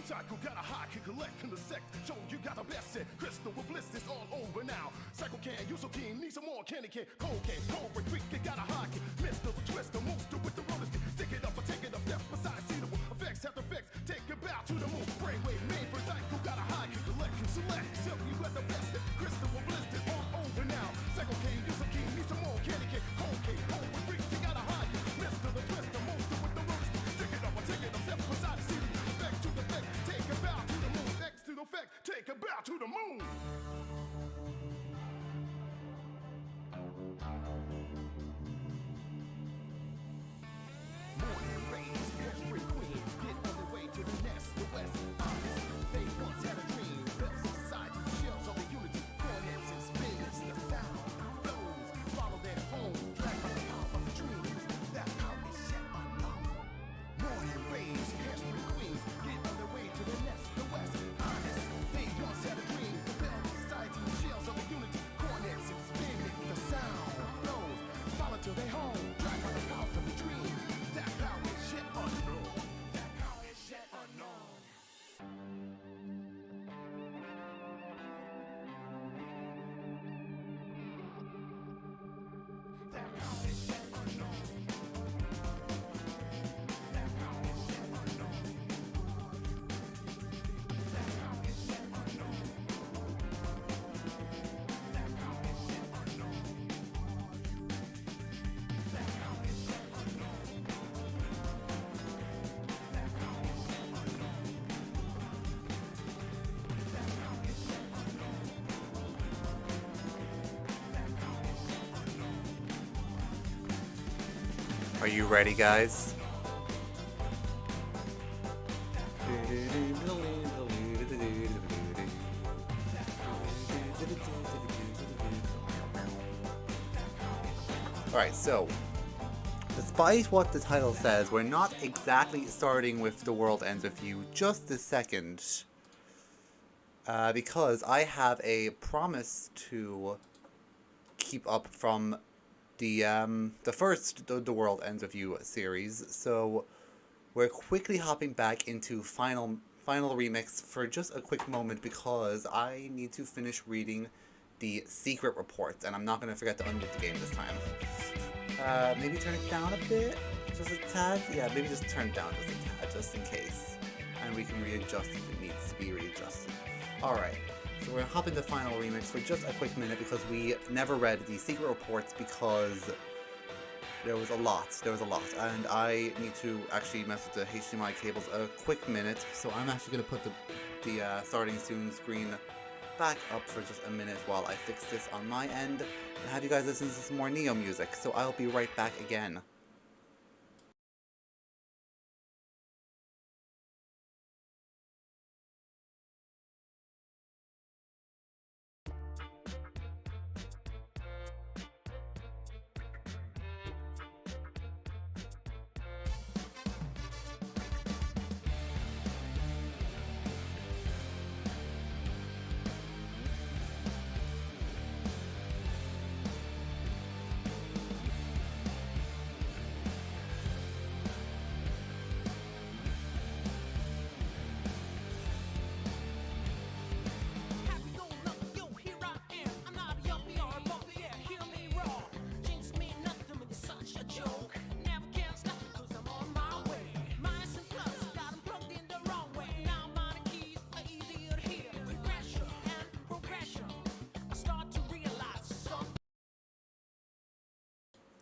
Psycho got a high, can collect in the sect. Show you got the best set. Crystal with blisters all over now. Psycho can use so keen, need some more candy can. Cocaine, Cobra Creek, you got a high kick. Mr. the Twister, monster with the roller stick. Stick it up or take it up, left beside suitable. Effects have effects, take it bow to the moon. Brainwave, main for Psycho got a high kick. Collect and select, except you got the best set. Crystal with blisters all over now. Psycho can use so keen, need some more candy can. Cocaine, Cobra Creek, you got a high kick. Mr. the Twister, monster with the roller stick. Stick it up or take it up, left beside suitable. Effect to the effect, take it bow to the moon. X to the effect, take a bow to the moon. Morning rays, hairspray queens, get on their way to the nest, the west. Honest, they once had a dream. Bells of society, shells of the unity, cornets and spins, the sound flows. Follow their home, drag by the power of the dreams. That power is yet unknown. Morning rays, hairspray queens, get on their way to the nest, the west. Honest, they once had a dream. The bells of society, shells of the unity, cornets and spins, the sound flows. Follow to their home, drag by the power of the dreams. That power is yet unknown. That power is yet unknown. That power is yet unknown. That power is yet unknown. That power is yet unknown. That power is yet unknown. That power is yet unknown. That power is yet unknown. That power is yet unknown. That power is yet unknown. Are you ready, guys? Alright, so despite what the title says, we're not exactly starting with The World Ends With You just a second. Because I have a promise to keep up from the first The World Ends With You series, so we're quickly hopping back into final remix for just a quick moment because I need to finish reading the secret reports, and I'm not going to forget to unmute the game this time. Maybe turn it down a bit, just a tad. Yeah, maybe just turn it down just a tad, just in case, and we can readjust if it needs to be readjusted. All right. So we're going to hop into final remix for just a quick minute because we never read the secret reports because there was a lot, and I need to actually mess with the HDMI cables a quick minute, so I'm actually going to put the starting soon screen back up for just a minute while I fix this on my end, and have you guys listen to some more Neo music, so I'll be right back again.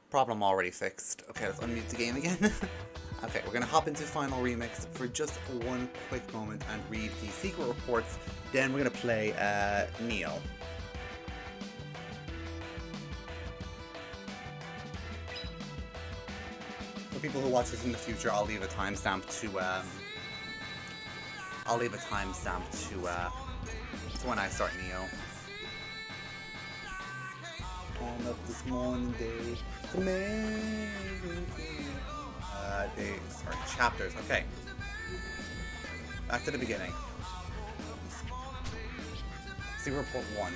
Problem already fixed. Okay, let's unmute the game again. Okay, we're gonna hop into final remix for just one quick moment and read the secret reports. Then we're gonna play Neo. For people who watch this in the future, I'll leave a timestamp to when I start Neo. On up this morning, day. Days or chapters. Okay. Back to the beginning. See report 1.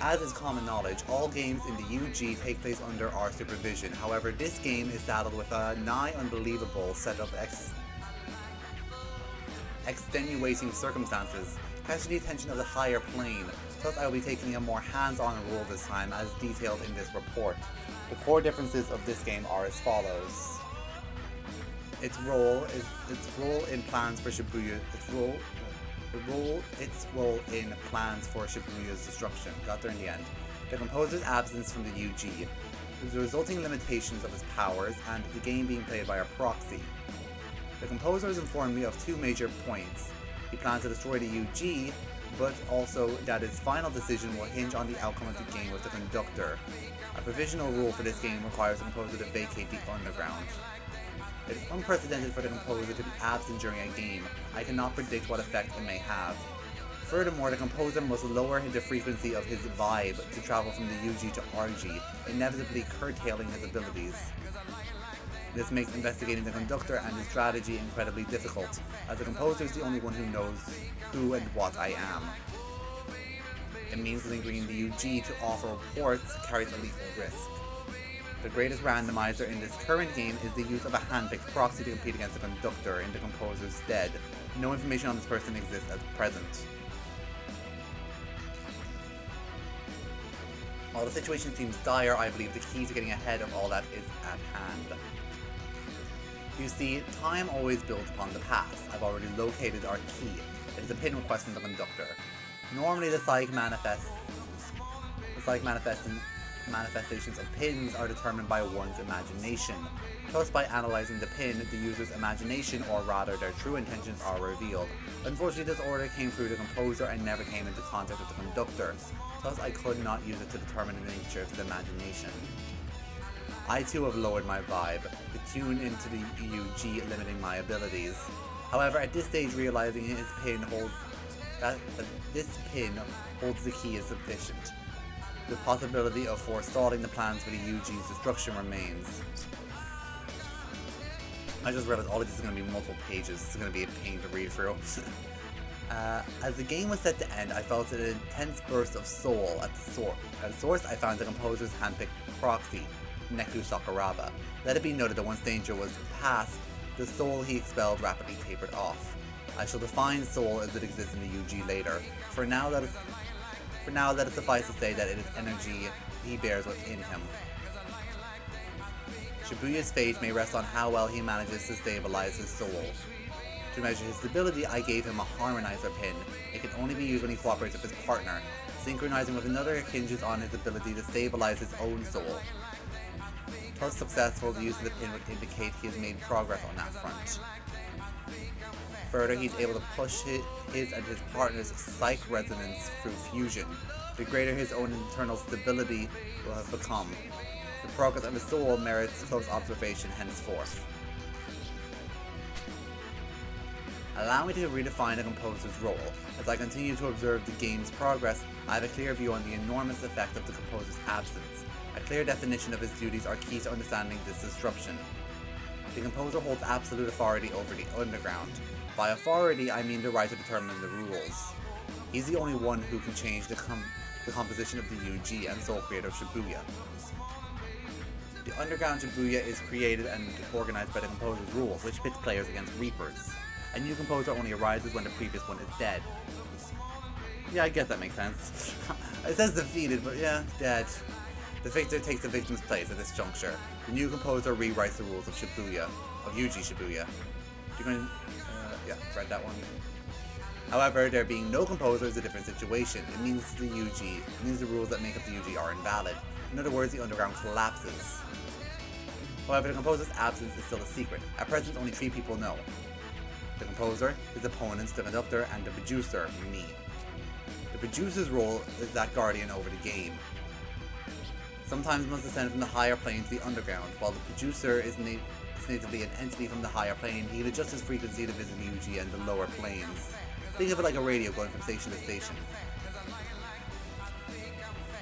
As is common knowledge, all games in the UG take place under our supervision. However, this game is saddled with a nigh unbelievable set of extenuating circumstances, catching the attention of the higher plane. Thus I will be taking a more hands-on role this time, as detailed in this report. The core differences of this game are as follows. Its role in plans for Shibuya. Its role in plans for Shibuya's destruction. Got there in the end. The composer's absence from the UG, the resulting limitations of his powers, and the game being played by a proxy. The composer has informed me of two major points. He plans to destroy the UG, but also that his final decision will hinge on the outcome of the game with the conductor. A provisional rule for this game requires the composer to vacate the underground. It is unprecedented for the composer to be absent during a game. I cannot predict what effect it may have. Furthermore, the composer must lower the frequency of his vibe to travel from the UG to RG, inevitably curtailing his abilities. This makes investigating the conductor and his strategy incredibly difficult, as the composer is the only one who knows who and what I am. It means lingering the UG to offer reports carries a lethal risk. The greatest randomizer in this current game is the use of a handpicked proxy to compete against the conductor in the composer's stead. No information on this person exists at present. While the situation seems dire, I believe the key to getting ahead of all that is at hand. You see, time always builds upon the past. I've already located our key. It is a pin request from the conductor. Normally the psychic manifestations of pins are determined by one's imagination. Thus, by analyzing the pin, the user's imagination, or rather their true intentions, are revealed. Unfortunately, this order came through the composer and never came into contact with the conductor. Thus, I could not use it to determine the nature of his imagination. I too have lowered my vibe, the tune into the UG, limiting my abilities. However, at this stage, realizing this pin holds the key is sufficient. The possibility of forestalling the plans for the UG's destruction remains. I just realized all of this is going to be multiple pages. It's going to be a pain to read through. As the game was set to end, I felt an intense burst of soul at the source. At the source, I found the composer's handpicked proxy, Neku Sakuraba. Let it be noted that once danger was past, the soul he expelled rapidly tapered off. I shall define soul as it exists in the UG later. For now, let it suffice to say that it is energy he bears within him. Shibuya's fate may rest on how well he manages to stabilize his soul. To measure his stability, I gave him a harmonizer pin. It can only be used when he cooperates with his partner. Synchronizing with another hinges on his ability to stabilize his own soul. Thus successful, the use of the pin would indicate he has made progress on that front. Further, he's able to push his and his partner's psych resonance through fusion. The greater his own internal stability will have become. The progress of his soul merits close observation henceforth. Allow me to redefine the composer's role. As I continue to observe the game's progress, I have a clear view on the enormous effect of the composer's absence. A clear definition of his duties are key to understanding this disruption. The composer holds absolute authority over the underground. By authority, I mean the right to determine the rules. He's the only one who can change the composition of the UG and sole creator of Shibuya. The underground Shibuya is created and organized by the composer's rules, which pits players against Reapers. A new composer only arises when the previous one is dead. Yeah, I guess that makes sense. It says defeated, but yeah, dead. The victor takes the victim's place at this juncture. The new composer rewrites the rules of Shibuya, of UG Shibuya. You're going to, yeah, read that one. However, there being no composer is a different situation. It means the rules that make up the UG are invalid. In other words, the underground collapses. However, the composer's absence is still a secret. At present, only 3 people know. The composer, his opponents, the conductor, and the producer, me. The producer's role is that guardian over the game. Sometimes must descend from the higher plane to the underground, while the producer is natively an entity from the higher plane. He can adjust his frequency to visit the UG and the lower planes. Think of it like a radio going from station to station.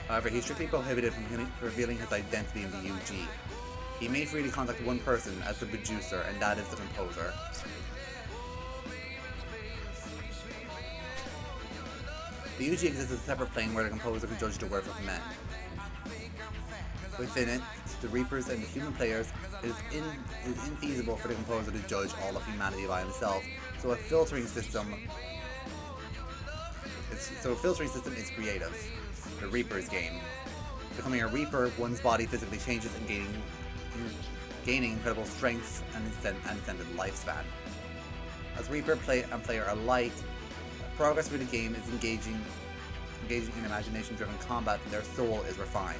However, he's strictly prohibited from revealing his identity in the UG. He may freely contact one person as the producer, and that is the composer. The UG exists as a separate plane where the composer can judge the worth of men. Within it, the Reapers and the human players, it is infeasible for the composer to judge all of humanity by himself, so a filtering system is created. The Reaper's game. Becoming a Reaper, one's body physically changes and gaining incredible strength and extended lifespan. As Reaper player alike, progress through the game is engaging in imagination-driven combat, and their soul is refined.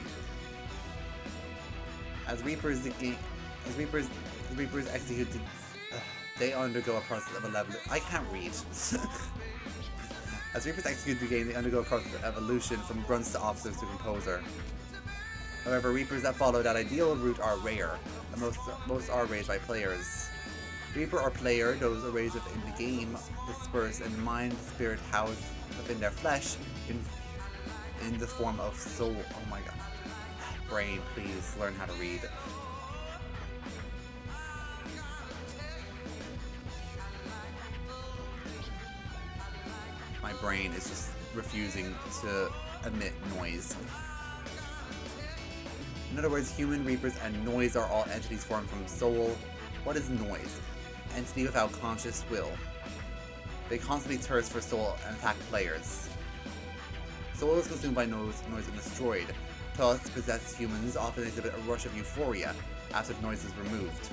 As Reapers execute, they undergo a process of I can't read. As Reapers execute the game, they undergo a process of evolution from grunts to officers to composer. However, Reapers that follow that ideal route are rare, and most are raised by players. Reaper or player, those are raised within the game, disperse in mind, spirit, housed within their flesh, in the form of soul. Oh my god. Brain, please learn how to read. My brain is just refusing to emit noise. In other words, human, Reapers, and noise are all entities formed from soul. What is noise? Entity without conscious will. They constantly thirst for soul and attack players. Soul is consumed by noise and destroyed. Thus, possessed humans often exhibit a rush of euphoria after the noise is removed.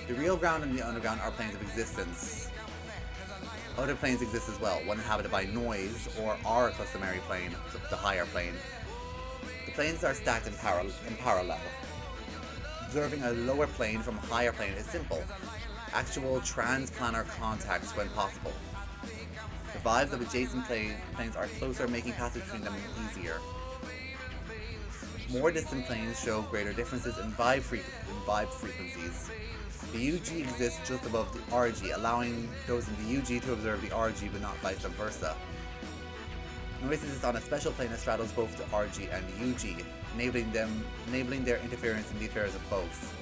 The real ground and the underground are planes of existence. Other planes exist as well, one inhabited by noise, or our customary plane, the higher plane. The planes are stacked in parallel. Observing a lower plane from a higher plane is simple. Actual transplanar contacts when possible. The vibes of adjacent planes are closer, making passage between them easier. More distant planes show greater differences in vibe frequencies. The UG exists just above the RG, allowing those in the UG to observe the RG but not vice versa. Noise exists on a special plane that straddles both the RG and the UG, enabling their interference in the affairs of both.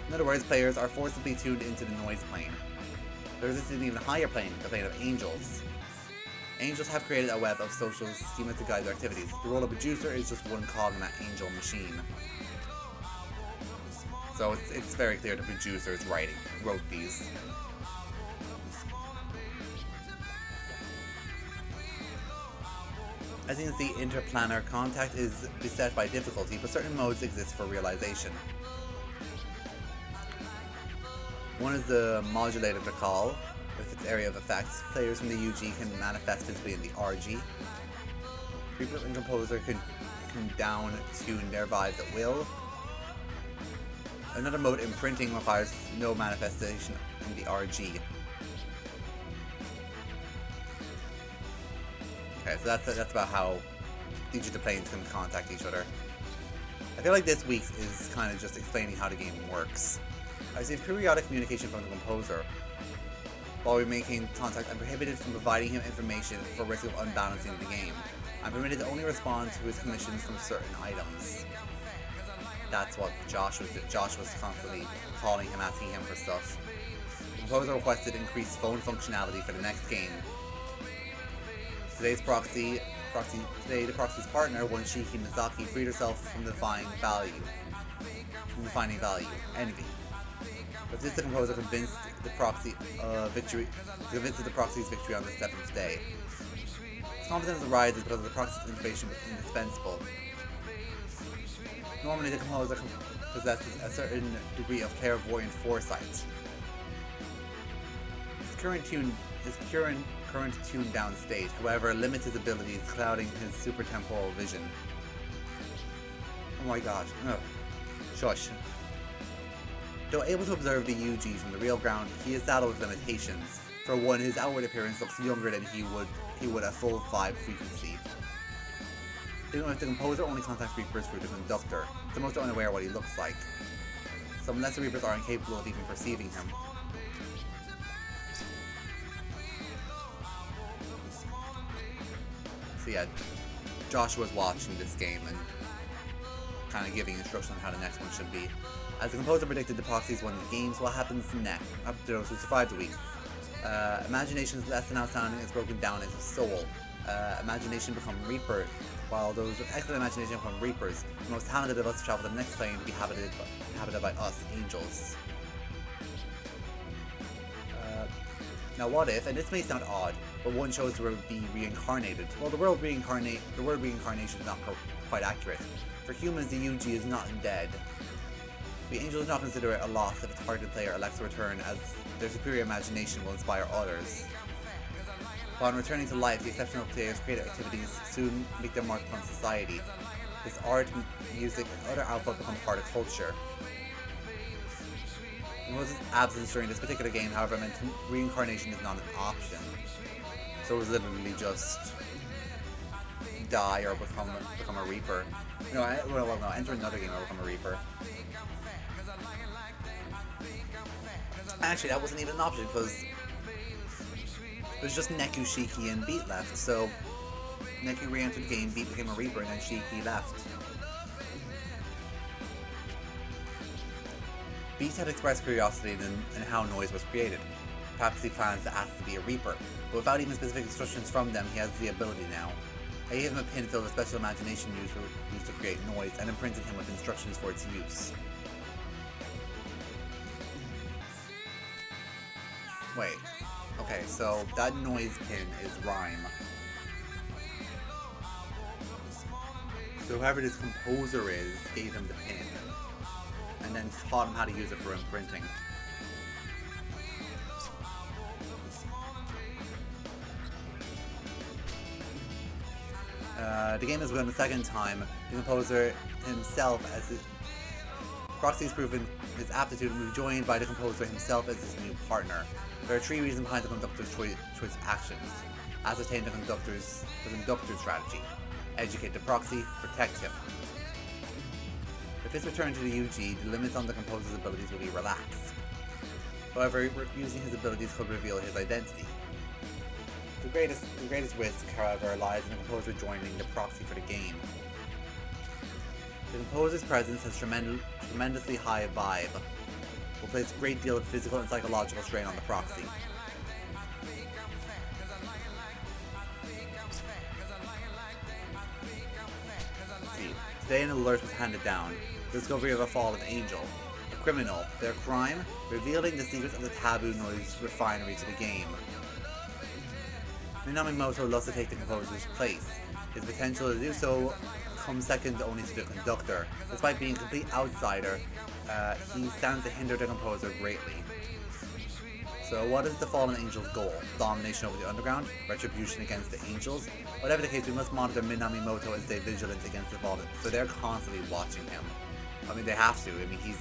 In other words, players are forcibly tuned into the noise plane. There exists an even higher plane, the plane of angels. Angels have created a web of social schemas to guide their activities. The role of a juicer is just one cog in that angel machine. So it's very clear the producers wrote these. As you can see, interplanar contact is beset by difficulty, but certain modes exist for realization. One is the modulator call. With its area of effects, players from the UG can manifest physically in the RG. Reaper and composer can down-tune their vibes at will. Another mode, imprinting, requires no manifestation in the RG. Okay, so that's about how each of the planes can contact each other. I feel like this week is kind of just explaining how the game works. I receive periodic communication from the composer. While we maintain contact, I'm prohibited from providing him information for risk of unbalancing the game. I'm permitted to only respond to his commissions from certain items. That's what Josh was constantly calling him, asking him for stuff. The composer requested increased phone functionality for the next game. Today the proxy's partner, Shiki Mizaki, freed herself from defining value, envy. With this, the composer convinced the proxy's victory on the 7th day. His confidence arises because of the proxy's information was indispensable. Normally, the composer possesses a certain degree of clairvoyant foresight. His current tuned down state, however, limits his abilities, clouding his supertemporal vision. Oh my god. Ugh. Shush. Though able to observe the UG from the real ground, he is saddled with limitations. For one, his outward appearance looks younger than he would at full vibe frequency. Even if the composer only contacts Reapers through the conductor, the most are unaware what he looks like. Some lesser Reapers are incapable of even perceiving him. So yeah, Joshua's watching this game and kind of giving instructions on how the next one should be. As the composer predicted, the proxies won the game, so what happens next? Up to those who survived the week. Imagination is less than outstanding, is broken down into soul. Imagination become Reaper, while those with excellent imagination become Reapers. The most talented of us travel to the next plane to be inhabited by us, angels. Now what if, and this may sound odd, but one chose to be reincarnated? Well, the word reincarnation is not quite accurate. For humans, the UG is not dead. The angels do not consider it a loss if its targeted player elects to return, as their superior imagination will inspire others. Upon returning to life, the exceptional player's creative activities soon make their mark upon society. His art, music, and other output become part of culture. In Moses' absence during this particular game, however, meant reincarnation is not an option. So it was literally just die or become a Reaper. No, enter another game or become a Reaper. Actually, that wasn't even an option because it was just Neku, Shiki, and Beat left. So Neku re-entered the game, Beat became a Reaper, and then Shiki left. Beat had expressed curiosity in how noise was created. Perhaps he plans to ask to be a Reaper, but without even specific instructions from them, he has the ability now. I gave him a pin filled with special imagination used to create noise, and imprinted him with instructions for its use. Wait. Okay, so that noise pin is rhyme. So whoever this composer is gave him the pin, and then taught him how to use it for imprinting. The game has begun the second time. The composer himself, as his proxy has proven his aptitude, and was joined by the composer himself as his new partner. There are three reasons behind the conductor's choice of actions. Ascertain the conductor's strategy. Educate the proxy, protect him. If his return to the UG, the limits on the composer's abilities will be relaxed. However, using his abilities could reveal his identity. The greatest risk, however, lies in the composer joining the proxy for the game. The composer's presence has tremendously high vibe, will place a great deal of physical and psychological strain on the proxy. Let's see. Today an alert was handed down. The discovery of a fallen angel. A criminal. Their crime? Revealing the secrets of the taboo noise refinery to the game. Minamimoto loves to take the composer's place. His potential to do so comes second only to the conductor. Despite being a complete outsider, he stands to hinder the composer greatly. So what is the fallen angel's goal? Domination over the underground? Retribution against the angels? Whatever the case, we must monitor Minamimoto and stay vigilant against the fallen. So they're constantly watching him. I mean, they have to. I mean, he's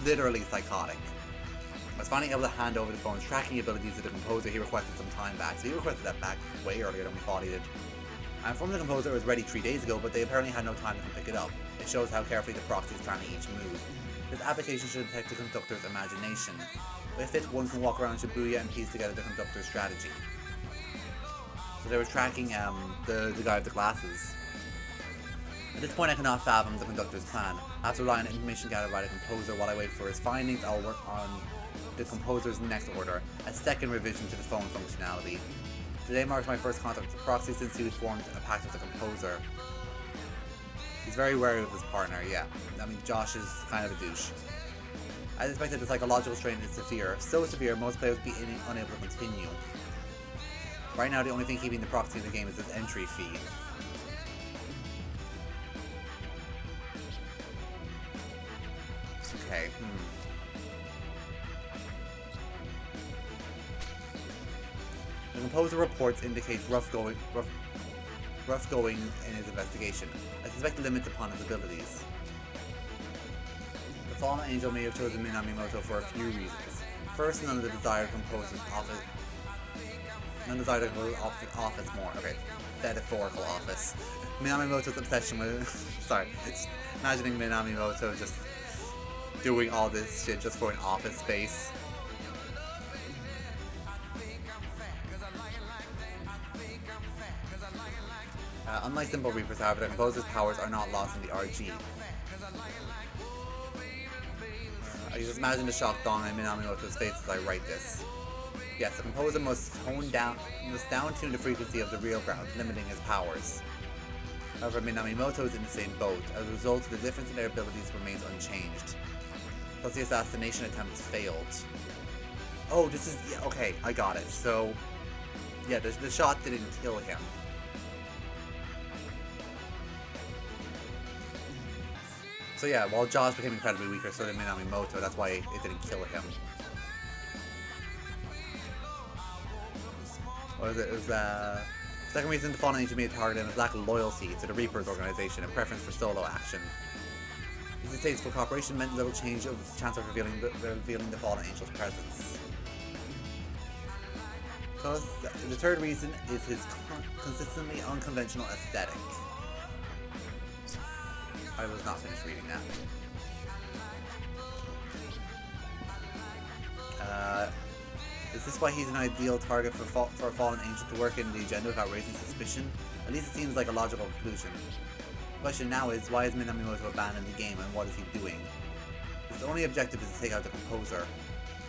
literally psychotic. I was finally able to hand over the phone's tracking abilities to the composer he requested some time back. So he requested that back way earlier than we thought he did. And from the composer, it was ready 3 days ago, but they apparently had no time to come pick it up. It shows how carefully the proxy is planning each move. This application should detect the conductor's imagination. With it, one can walk around Shibuya and piece together the conductor's strategy. So they were tracking the guy with the glasses. At this point, I cannot fathom the conductor's plan. After relying on information gathered by the composer while I wait for his findings, I'll work on the composer's next order, a second revision to the phone functionality. Today marks my first contact with the proxy since he was formed in a pact with the composer. He's very wary of his partner, yeah. I mean, Josh is kind of a douche. As expected, the psychological strain is severe. So severe, most players would be unable to continue. Right now, the only thing keeping the proxy in the game is his entry fee. Okay, The composer reports indicate rough going in his investigation. I suspect the limits upon his abilities. The fallen angel may have chosen Minamimoto for a few reasons. First, none of the desired composer's office more. Okay, metaphorical office. Minamimoto's obsession with imagining Minamimoto just doing all this shit just for an office space. Unlike simple Reapers, however, the composer's powers are not lost in the RG. I just imagine the shock dawning on Minamoto's face as I write this. Yes, the composer must down-tune the frequency of the real ground, limiting his powers. However, Minamoto is in the same boat. As a result, the difference in their abilities remains unchanged. Plus, the assassination attempt failed. Oh, this is... Yeah, okay, I got it. So, yeah, the shot didn't kill him. So yeah, while Josh became incredibly weaker, so did Minamoto. That's why it didn't kill him. What was it? It was, second reason the Fallen Angel made a target him is lack of loyalty to the Reapers organization and preference for solo action. These states for cooperation meant little change of the chance of revealing the Fallen Angel's presence. So the third reason is his consistently unconventional aesthetic. I was not finished reading that. Is this why he's an ideal target for a fallen angel to work in the agenda without raising suspicion? At least it seems like a logical conclusion. The question now is, why has Minamoto abandoned the game and what is he doing? His only objective is to take out the composer.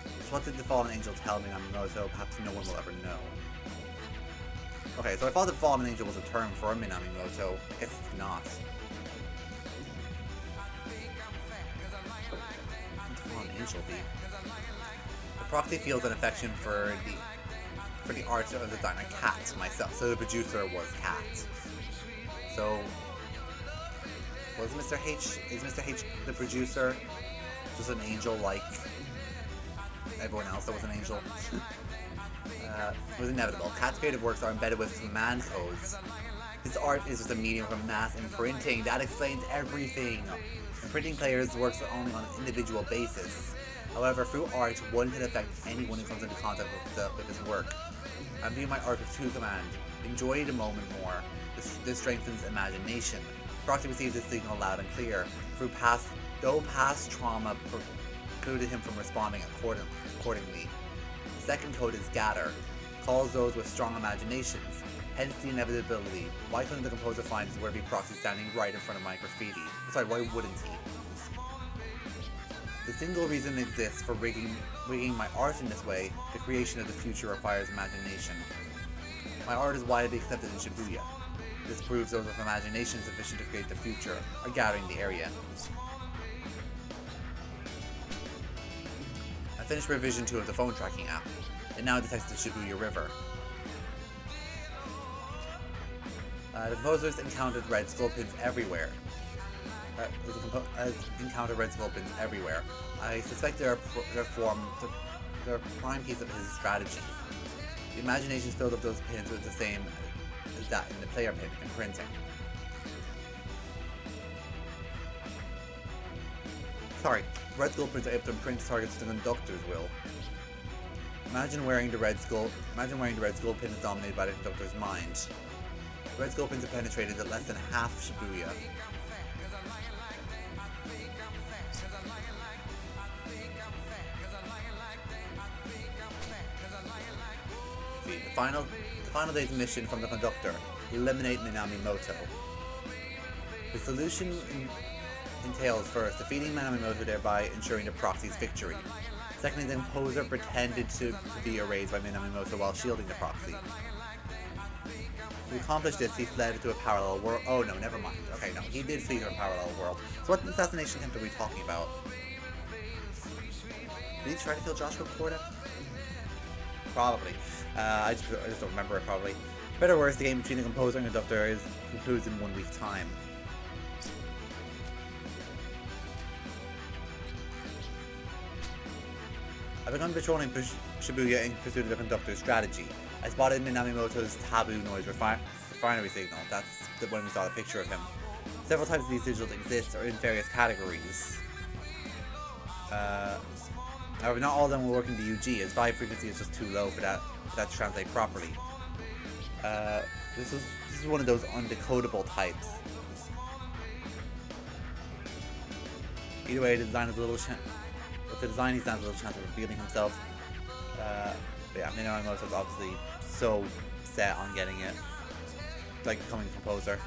So what did the fallen angel tell Minamoto? Perhaps no one will ever know. Okay, so I thought the fallen angel was a term for Minamoto. I guess it's not. Angel be. The proxy feels an affection for the art of the designer Cat myself. So the producer was Cat. So is Mr. H the producer just an angel like everyone else that was an angel? It was inevitable. Cat's creative works are embedded with command codes. His art is just a medium for mass imprinting. That explains everything. Imprinting players works only on an individual basis. However, through art, one can affect anyone who comes into contact with his work. I view my art with two commands. Enjoy the moment more. This strengthens imagination. Proxy receives this signal loud and clear. Though past trauma precluded him from responding accordingly. The second code is gather. Calls those with strong imaginations. Hence the inevitability. Why couldn't the composer find his worthy proxy standing right in front of my graffiti? Sorry, why wouldn't he? The single reason exists for rigging my art in this way, the creation of the future requires imagination. My art is widely accepted in Shibuya. This proves those with imagination sufficient to create the future are gathering the area. I finished revision 2 of the phone tracking app. It now detects the Shibuya River. The composers encountered red skull pins everywhere. I suspect they're a prime piece of his strategy. The imagination filled up those pins with the same as that in the player pin imprinting. Sorry, red skull pins are able to imprint targets to the conductor's will. Imagine wearing the red skull pin is dominated by the conductor's mind. Red skull pins are penetrated at less than half of Shibuya. The final day's mission from the conductor: eliminate Minamoto. The solution entails first defeating Minamoto, thereby ensuring the proxy's victory. Secondly, the composer pretended to be erased by Minamoto while shielding the proxy. To accomplish this, he fled to a parallel world. Oh no, never mind. Okay, no, he did flee to a parallel world. So what assassination attempt are we talking about? Did he try to kill Joshua before that? Probably. I just don't remember it, probably. Better or worse, the game between the composer and conductor concludes in 1 week's time. I began patrolling Shibuya in pursuit of the conductor's strategy. I spotted Minamoto's taboo noise refinery signal. That's when we saw the picture of him. Several types of these sigils exist or in various categories. However, not all of them will work in the UG, as vibe frequency is just too low for that to translate properly. This is one of those undecodable types. Either way, the design has a little with the design, he stands a little chance of revealing himself. But yeah, Minamoto is obviously so set on getting it, like becoming a composer.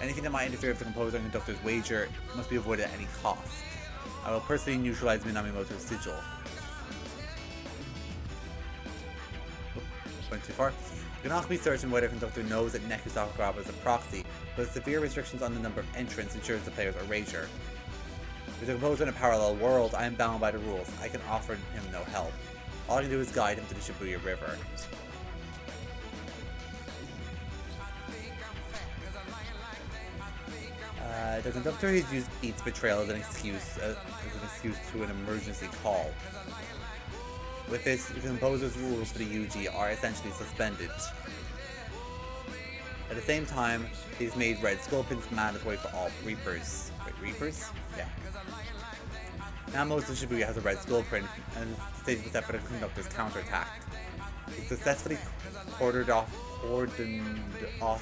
Anything that might interfere with the composer and conductor's wager must be avoided at any cost. I will personally neutralize Minamoto's sigil. Went too far. You cannot be certain whether Conductor knows that Neku Sakuraba is a proxy, but severe restrictions on the number of entrants ensures the player's erasure. With the composer in a parallel world, I am bound by the rules. I can offer him no help. All I can do is guide him to the Shibuya River. The conductor has used Beat's betrayal as an excuse to an emergency call. With this, the composer's rules for the UG are essentially suspended. At the same time, he's made red skull pins mandatory for all Reapers. Wait, Reapers? Yeah. Now most of Shibuya has a red skull print, and the stage was set for the conductor's counterattack. He successfully cordoned off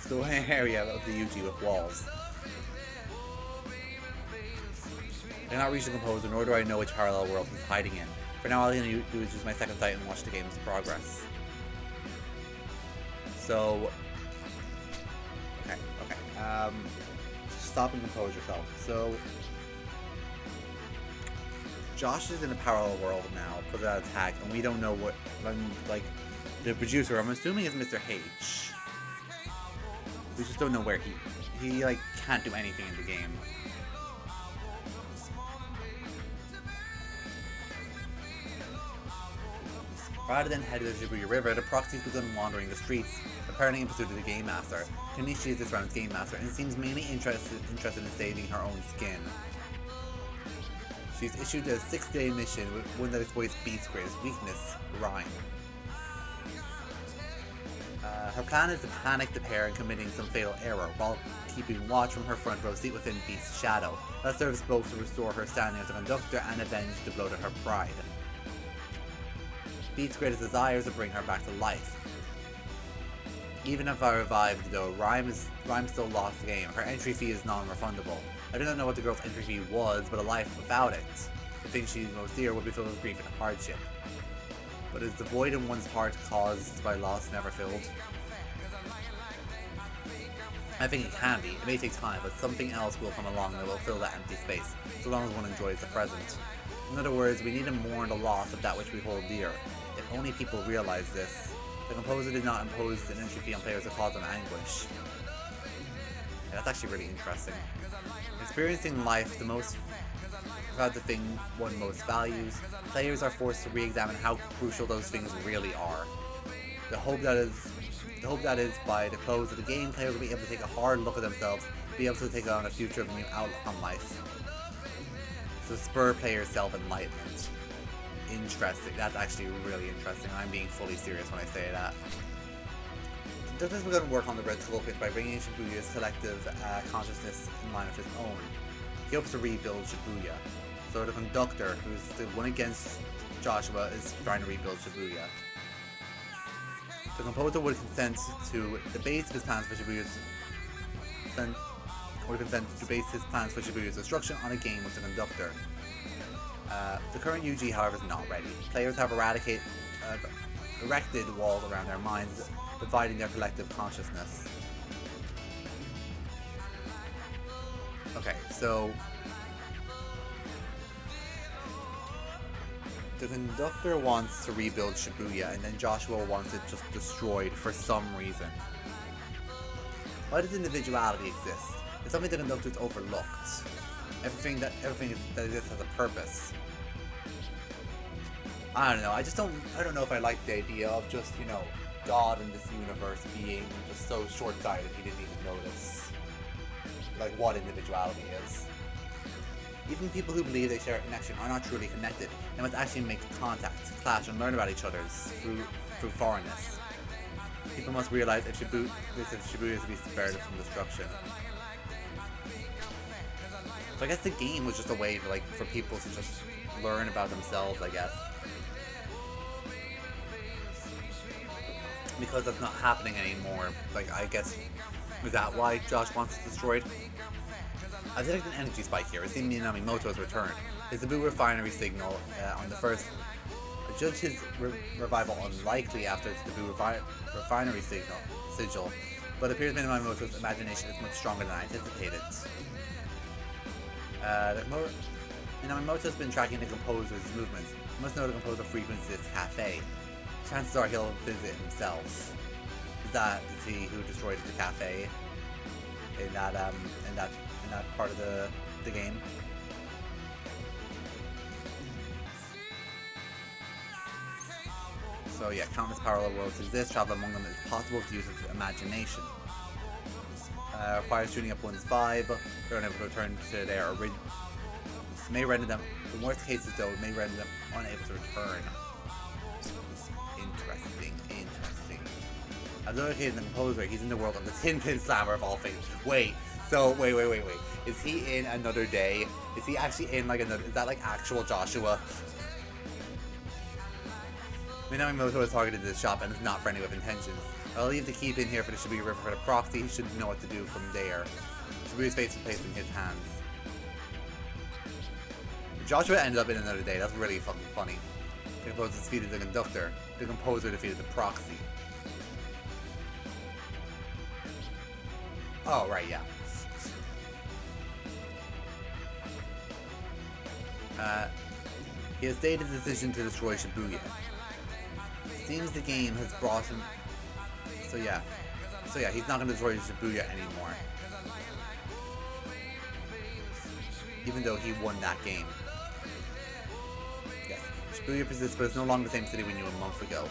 the area of the UG with walls. I cannot reach the composer, nor do I know which parallel world he's hiding in. For now, all I can do is use my second sight and watch the game's progress. So... Okay. Stop and compose yourself. So... Josh is in a parallel world now, put it out of tag, and we don't know what... Like, the producer, I'm assuming is Mr. H. We just don't know where he like, can't do anything in the game. Rather than head to the Shibuya River, the proxies begun wandering the streets, apparently in pursuit of the Game Master. Kanishi is this round's Game Master, and seems mainly interested in saving her own skin. She's issued a 6-day mission with one that exploits Beat's greatest weakness, Rhyme. Her plan is to panic the pair and committing some fatal error, while keeping watch from her front row seat within Beat's shadow. That serves both to restore her standing as a conductor and avenge the blow to her pride. Beat's greatest desire is to bring her back to life. Even if I revived, though, Rhyme still lost the game. Her entry fee is non-refundable. I do not know what the girl's entry fee was, but a life without it, the thing she most dear, would be filled with grief and hardship. But is the void in one's heart caused by loss never filled? I think it can be. It may take time, but something else will come along that will fill that empty space, so long as one enjoys the present. In other words, we need to mourn the loss of that which we hold dear. If only people realize this. The composer did not impose an entry fee on players to cause them anguish. Yeah, that's actually really interesting. Experiencing life about the thing one most values, players are forced to re-examine how crucial those things really are. The hope that is by the close of the game, players will be able to take a hard look at themselves, be able to take on a future of a new outlook on life. So spur player self-enlightenment. Interesting. That's actually really interesting. I'm being fully serious when I say that. Conductor's begun work on the Red Skull Pit by bringing Shibuya's collective consciousness in line with his own. He hopes to rebuild Shibuya. So the Conductor, who's the one against Joshua, is trying to rebuild Shibuya. The composer would consent to base his plans for Shibuya's destruction on a game with the Conductor. The current UG, however, is not ready. Players have erected walls around their minds, dividing their collective consciousness. Okay, so the Conductor wants to rebuild Shibuya, and then Joshua wants it just destroyed for some reason. Why does individuality exist? It's something the Conductor's overlooked. Everything that exists has a purpose. I don't know. I don't know if I like the idea of just, God in this universe being just so short-sighted he didn't even notice, like, what individuality is. Even people who believe they share a connection are not truly connected. They must actually make contact, clash, and learn about each other through foreignness. People must realize if Shibuya is to be spared from destruction. So I guess the game was just a way to, for people to just learn about themselves, I guess. Because that's not happening anymore. I guess, is that why Josh wants it destroyed? I detected an energy spike here. It seems Minamoto's returned. His debut refinery signal on the first. I judge his revival unlikely after its debut refinery sigil, but it appears Minamoto's imagination is much stronger than I anticipated. Minamoto's been tracking the composer's movements. You must know the composer frequents this cafe. Chances are he'll visit himself. Is he who destroyed the cafe in that part of the game? So yeah, countless parallel worlds exist. Travel among them is possible with the use of imagination. Requires tuning up one's vibe. They're unable to return to their original. May render them. In worst cases, though, it may render them unable to return. Interesting. As located in the composer, he's in the world of the Tin Pin Slammer of all things. Wait. Is he in another day? Is he actually in like another? Is that like actual Joshua? Minamoto has targeted this shop and is not friendly with intentions. I'll leave the keep in here for the Shibuya River for the proxy. He should know what to do from there. Shibuya's face is placed in his hands. Joshua ended up in another day. That's really fucking funny. The composer defeated the conductor. The composer defeated the proxy. Oh, right, yeah. He has stated his decision to destroy Shibuya. Seems the game has brought him. So yeah, he's not going to destroy Shibuya anymore. Even though he won that game. Yes, Shibuya persists, but it's no longer the same city we knew a month ago.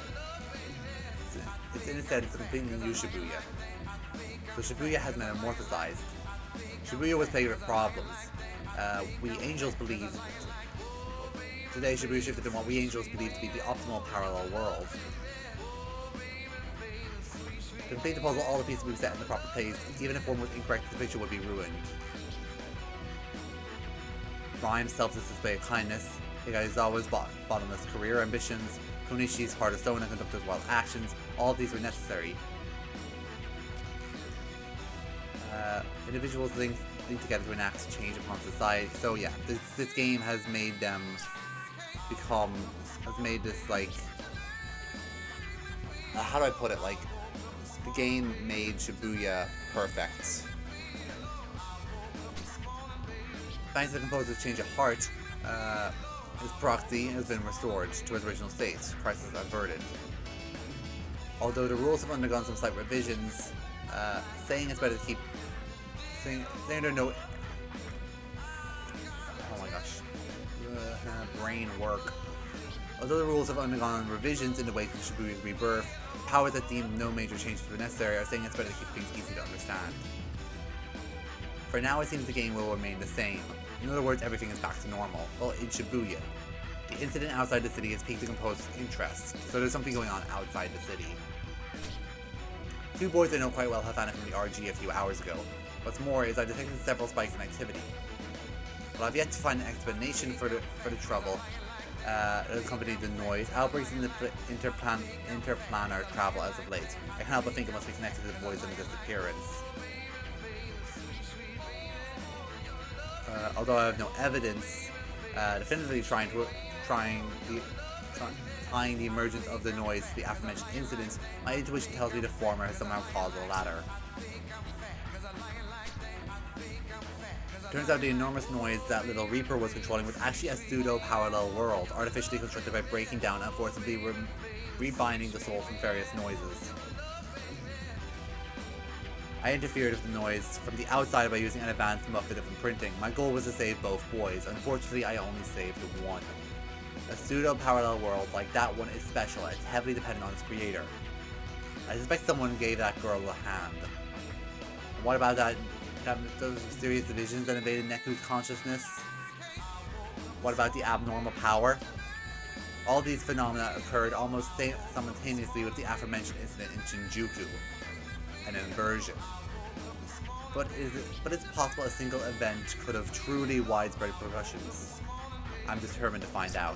It's in a sense a completely new Shibuya. So Shibuya has metamorphosized. Shibuya was plagued with problems. We angels believed. Today, Shibuya shifted in what we angels believe to be the optimal parallel world. To complete the puzzle, all the pieces will be set in the proper place. Even if one was incorrect, the picture would be ruined. Rhyme's selfless display of kindness, Higaizawa's bottomless career ambitions, Konishi's heart of stone and conductor's wild actions, all of these were necessary. Individuals link together to enact change upon society. So yeah, this game has made them has made this like, how do I put it, like, the game made Shibuya perfect. Thanks to the composer's change of heart, his proxy has been restored to its original state, crisis averted. Although the rules have undergone some slight revisions, saying it's better to keep saying there are no. Oh my gosh, brain work. Although the rules have undergone revisions in the wake of Shibuya's rebirth, powers that deem no major changes were necessary are saying it's better to keep things easy to understand. For now, it seems the game will remain the same. In other words, everything is back to normal. Well, in Shibuya, the incident outside the city has piqued the composer's interest, so there's something going on outside the city. Two boys I know quite well have vanished from the RG a few hours ago. What's more is I detected several spikes in activity. While I've yet to find an explanation for the trouble that accompanied the noise, outbreaks in the interplanar travel as of late. I can't help but think it must be connected to the boys and the disappearance. Although I have no evidence definitively tying the emergence of the noise to the aforementioned incidents, my intuition tells me the former has somehow caused the latter. Turns out the enormous noise that Little Reaper was controlling was actually a pseudo-parallel world, artificially constructed by breaking down and forcibly rebinding the soul from various noises. I interfered with the noise from the outside by using an advanced method of imprinting. My goal was to save both boys. Unfortunately, I only saved one. A pseudo-parallel world like that one is special and it's heavily dependent on its creator. I suspect someone gave that girl a hand. And what about those mysterious divisions that invaded Neku's consciousness? What about the abnormal power? All these phenomena occurred almost simultaneously with the aforementioned incident in Shinjuku. An inversion. But it's possible a single event could have truly widespread repercussions. I'm determined to find out.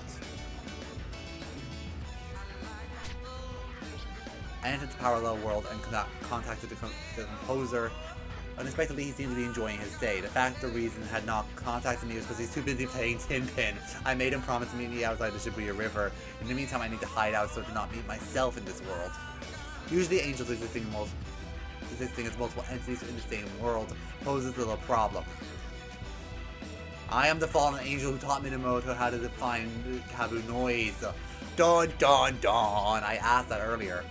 I entered the parallel world and contacted the composer. Unexpectedly, he seemed to be enjoying his stay. The fact the reason had not contacted me was because he's too busy playing Tin Pin. I made him promise to meet me outside the Shibuya River. In the meantime, I need to hide out so to not meet myself in this world. Usually, angels existing as multiple entities in the same world poses a little problem. I am the fallen angel who taught Minamoto how to define taboo noise. Dun dun dun. I asked that earlier.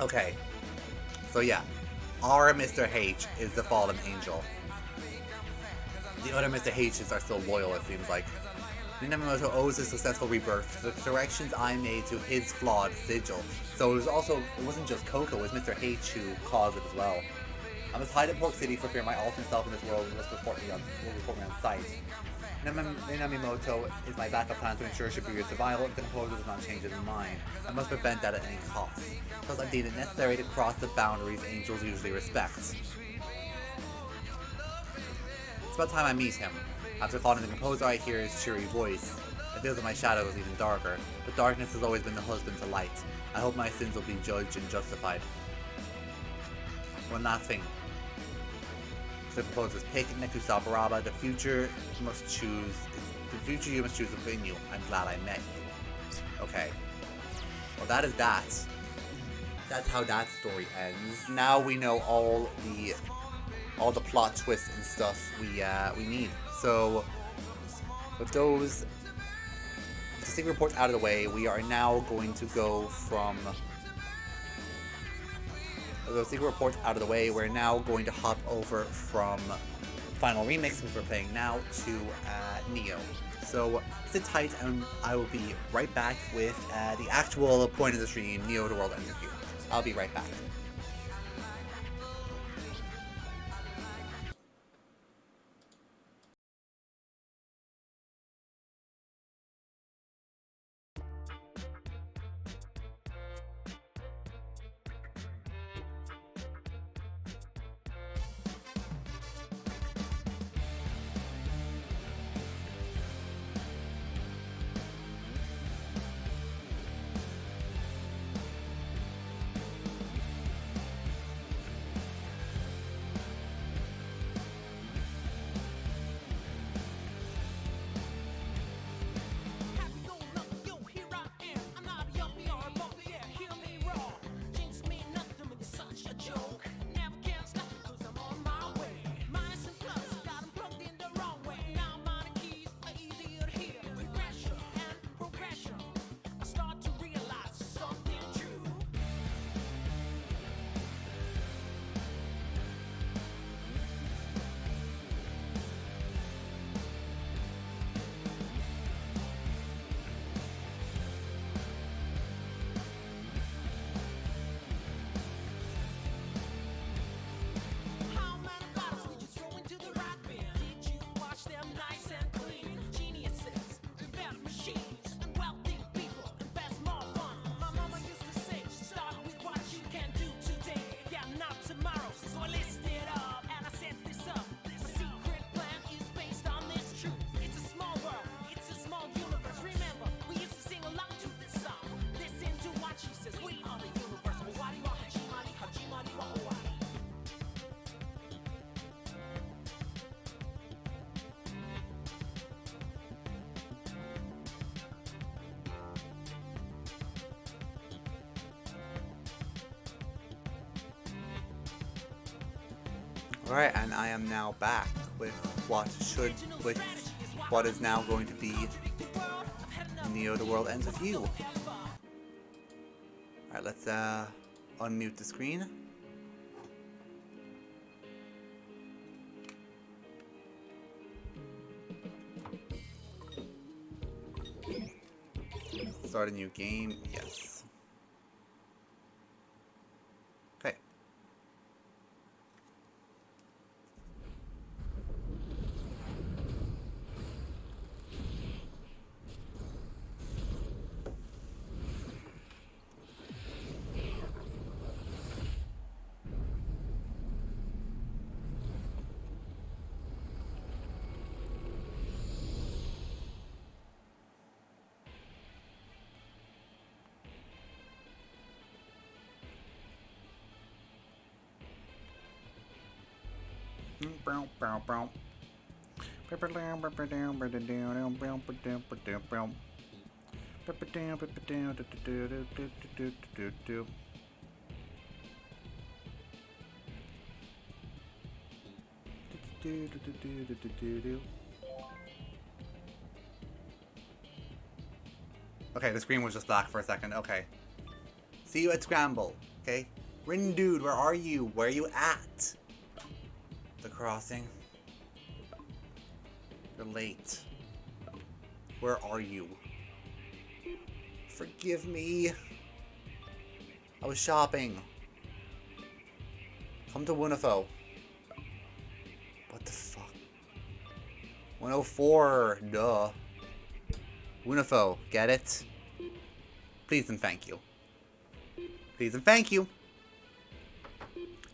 Okay. So yeah. Our Mr. H is the fallen angel. The other Mr. H's are still loyal, it seems like. Minamoto owes his successful rebirth to the corrections I made to his flawed sigil. So it wasn't just Coco, it was Mr. H who caused it as well. I must hide at Pork City for fear my alternate self in this world will report me on sight. Minamoto is my backup plan to ensure Shibuya's survival if the composer does not change his mind. I must prevent that at any cost. Plus, I deem it necessary to cross the boundaries angels usually respect. It's about time I meet him. After calling the composer, I hear his cheery voice. It feels like my shadow is even darker, but darkness has always been the husband to light. I hope my sins will be judged and justified. One last thing. The composer's pick, Neku Sakuraba. The future you must choose within you. I'm glad I met you. Okay. Well, that is that. That's how that story ends. Now we know all the plot twists and stuff we need. So with the secret reports out of the way, we are now going to go from those secret reports out of the way. We're now going to hop over from Final Remix, which we're playing now, to NEO. So sit tight, and I will be right back with the actual point of the stream, NEO The World Ends With You. I'll be right back. Alright, and I am now back with what is now going to be NEO The World Ends With You. Alright, let's unmute the screen. Start a new game, yes. Okay. Okay, the screen was just black for a second. Okay. See you at Scramble. Okay? Rindude, where are you? Where are you at? The crossing. You're late. Where are you? Forgive me. I was shopping. Come to Winifo. What the fuck? 104. Duh. Winifo. Get it? Please and thank you. Please and thank you.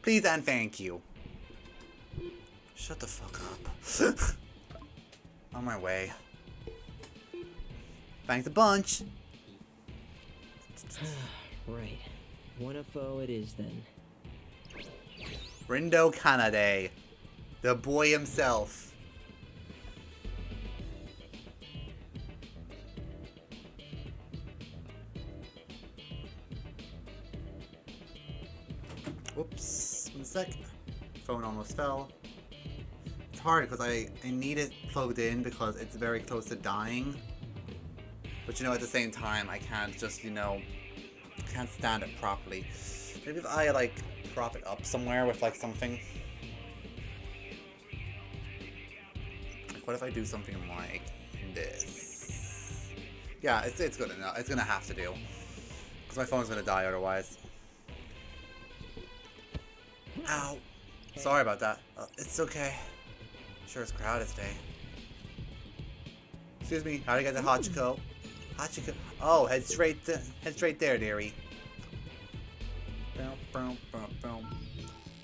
Please and thank you. Shut the fuck up. On my way. Thanks a bunch. Right. 104 it is then. Rindo Kanade. The boy himself. Whoops. 1 sec. Phone almost fell. It's hard because I need it plugged in because it's very close to dying. But you know, at the same time, I can't just, you know, can't stand it properly. Maybe if I, like, prop it up somewhere with, like, something. Like, what if I do something like this? Yeah, it's good enough. It's gonna have to do. Because my phone's gonna die otherwise. Ow. Sorry about that. It's okay. Sure, it's crowded today. Excuse me, how do I get to Hachiko? Hachiko. Oh, head straight there, dearie.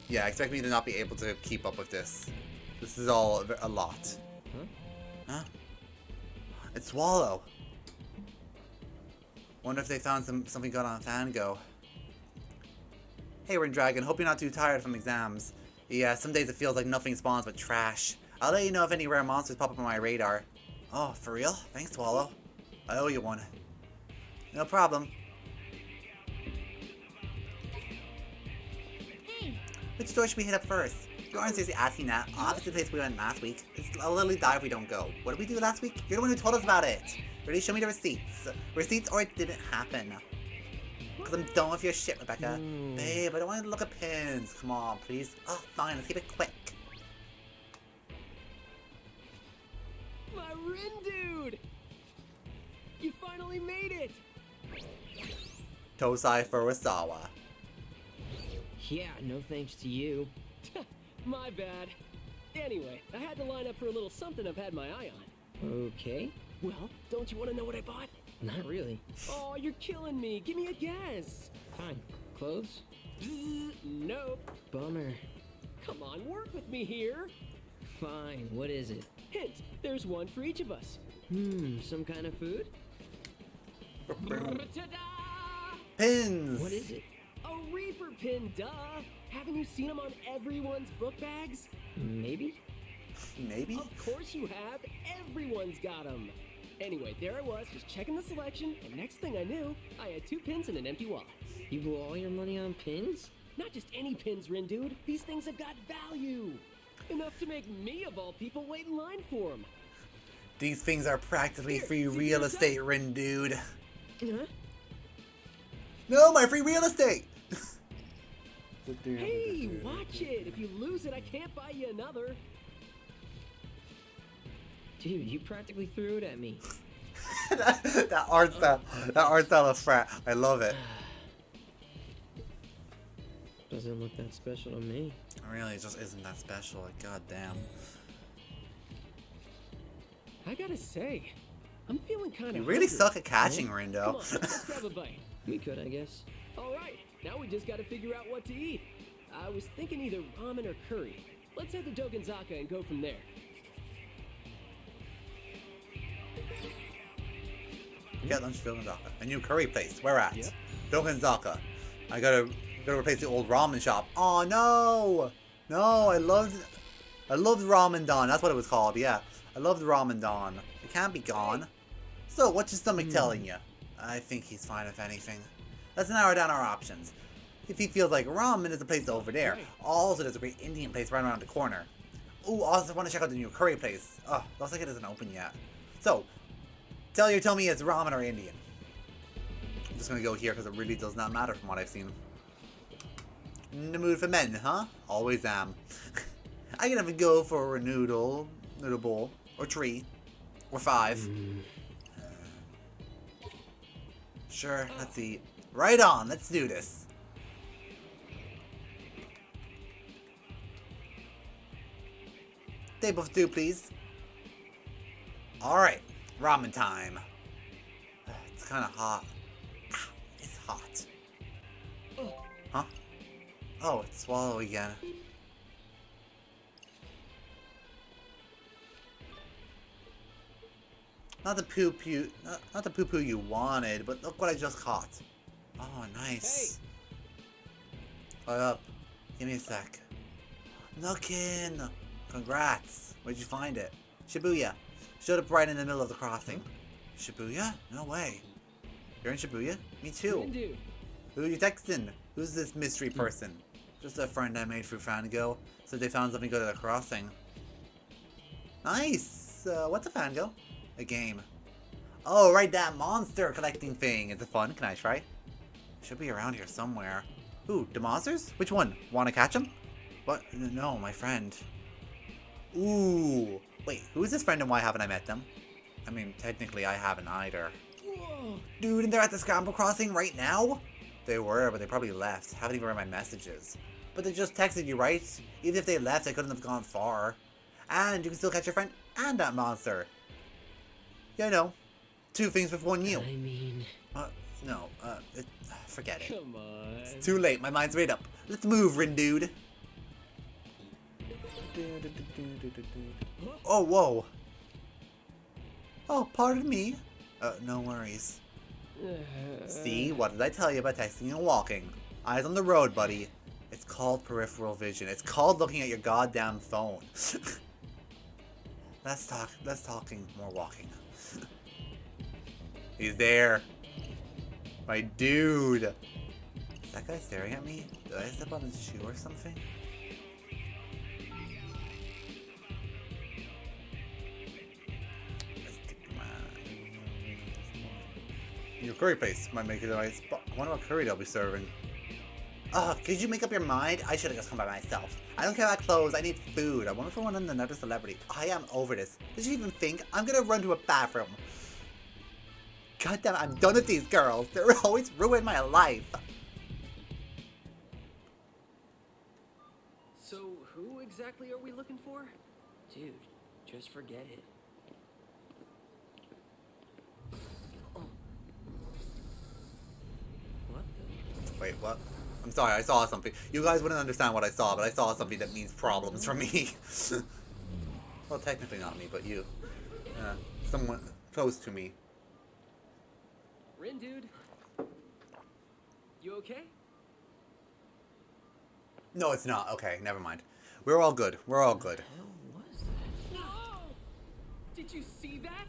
Yeah, expect me to not be able to keep up with this. This is all a lot. Huh? It's Swallow. Wonder if they found something good on Fango. Hey, Rin Dragon. Hope you're not too tired from exams. Yeah, some days it feels like nothing spawns but trash. I'll let you know if any rare monsters pop up on my radar. Oh, for real? Thanks, Swallow. I owe you one. No problem. Hey, Which door should we hit up first? You aren't seriously asking that. Obviously the place we went last week. It's a literally die if we don't go. What did we do last week? You're the one who told us about it. Ready? Show me the receipts. Receipts or it didn't happen. Because I'm done with your shit, Rebecca. Babe, I don't want to look at pins. Come on, please. Oh, fine. Let's keep it quick. My Rindude! You finally made it! Tosai Furusawa. Yeah, no thanks to you. My bad. Anyway, I had to line up for a little something I've had my eye on. Okay. Well, don't you want to know what I bought? Not really. Oh, you're killing me. Give me a guess. Fine. Clothes? Nope. Bummer. Come on, work with me here. Fine. What is it? Hint, there's one for each of us. Some kind of food? Ta-da! Pins. What is it? A Reaper pin, duh. Haven't you seen them on everyone's book bags? Maybe? Maybe? Of course you have. Everyone's got them. Anyway, there I was, just checking the selection, and next thing I knew, I had 2 pins and an empty wallet. You blew all your money on pins? Not just any pins, Rin dude. These things have got value. Enough to make me, of all people, wait in line for them. These things are practically Here, free see for real yourself. estate, Rin dude. Huh? No, my free real estate! Hey, watch it. If you lose it, I can't buy you another. Dude, you practically threw it at me. that art style of frat. I love it. Doesn't look that special to me. Really, it just isn't that special. Like, goddamn. I gotta say, I'm feeling kind of You really suck at catching, Rindo. Come on, let's grab a bite. We could, I guess. All right, now we just gotta figure out what to eat. I was thinking either ramen or curry. Let's head to Doganzaka and go from there. Get lunch to Doganzaka. A new curry place. Where at? Yep. Doganzaka. I gotta replace the old ramen shop. Oh no! No, I loved Ramen Don. That's what it was called. Yeah, I loved Ramen Don. It can't be gone. So, what's your stomach telling you? I think he's fine if anything. Let's narrow down our options. If he feels like ramen is a place over there. Right. Also, there's a great Indian place right around the corner. Ooh, I also want to check out the new curry place. Oh, looks like it isn't open yet. So, tell me it's ramen or Indian. I'm just gonna go here because it really does not matter from what I've seen. In the mood for men, huh? Always am. I can have a go for a noodle bowl, or 3, or 5. Sure, let's eat. Right on, let's do this. Table for 2, please. Alright, ramen time. It's kind of hot. Ow, it's hot. Huh? Oh, it's swallow again. Not the poo-poo you wanted, but look what I just caught. Oh, nice. What up? Give me a sec. Looking. Congrats. Where'd you find it? Shibuya. Showed up right in the middle of the crossing. Shibuya? No way. You're in Shibuya? Me too. Dude. Who are you texting? Who's this mystery person? Just a friend I made through Fango. Said they found something good at the crossing. Nice. What's a Fango? A game. Oh, right, that monster collecting thing. Is it fun? Can I try? Should be around here somewhere. Ooh, the monsters? Which one? Want to catch them? What? No, my friend. Ooh. Wait, who is this friend and why haven't I met them? I mean, technically I haven't either. Whoa. Dude, and they're at the Scramble Crossing right now? They were, but they probably left. Haven't even read my messages. But they just texted you, right? Even if they left, they couldn't have gone far. And you can still catch your friend and that monster. Yeah, I know. 2 things with 1 you. I mean... No, forget it. Come on. It's too late, my mind's made up. Let's move, Rin dude. Oh, whoa. Oh, pardon me. No worries. See, what did I tell you about texting and walking? Eyes on the road, buddy. It's called peripheral vision. It's called looking at your goddamn phone. Less talking, more walking. He's there. My dude. Is that guy staring at me? Did I step on his shoe or something? Your curry place might make it a nice spot. I wonder what curry they'll be serving. Could you make up your mind? I should have just come by myself. I don't care about clothes, I need food. I wonder if I want another celebrity. I am over this. Did you even think? I'm gonna run to a bathroom. God damn it, I'm done with these girls. They're always ruining my life. So, who exactly are we looking for? Dude, just forget it. What the... Wait, what? I'm sorry, I saw something. You guys wouldn't understand what I saw, but I saw something that means problems for me. Well, technically not me, but you. Someone close to me. Rin, dude. You okay? No, it's not. Okay, never mind. We're all good. We're all good. hell was that? No! Did you see that?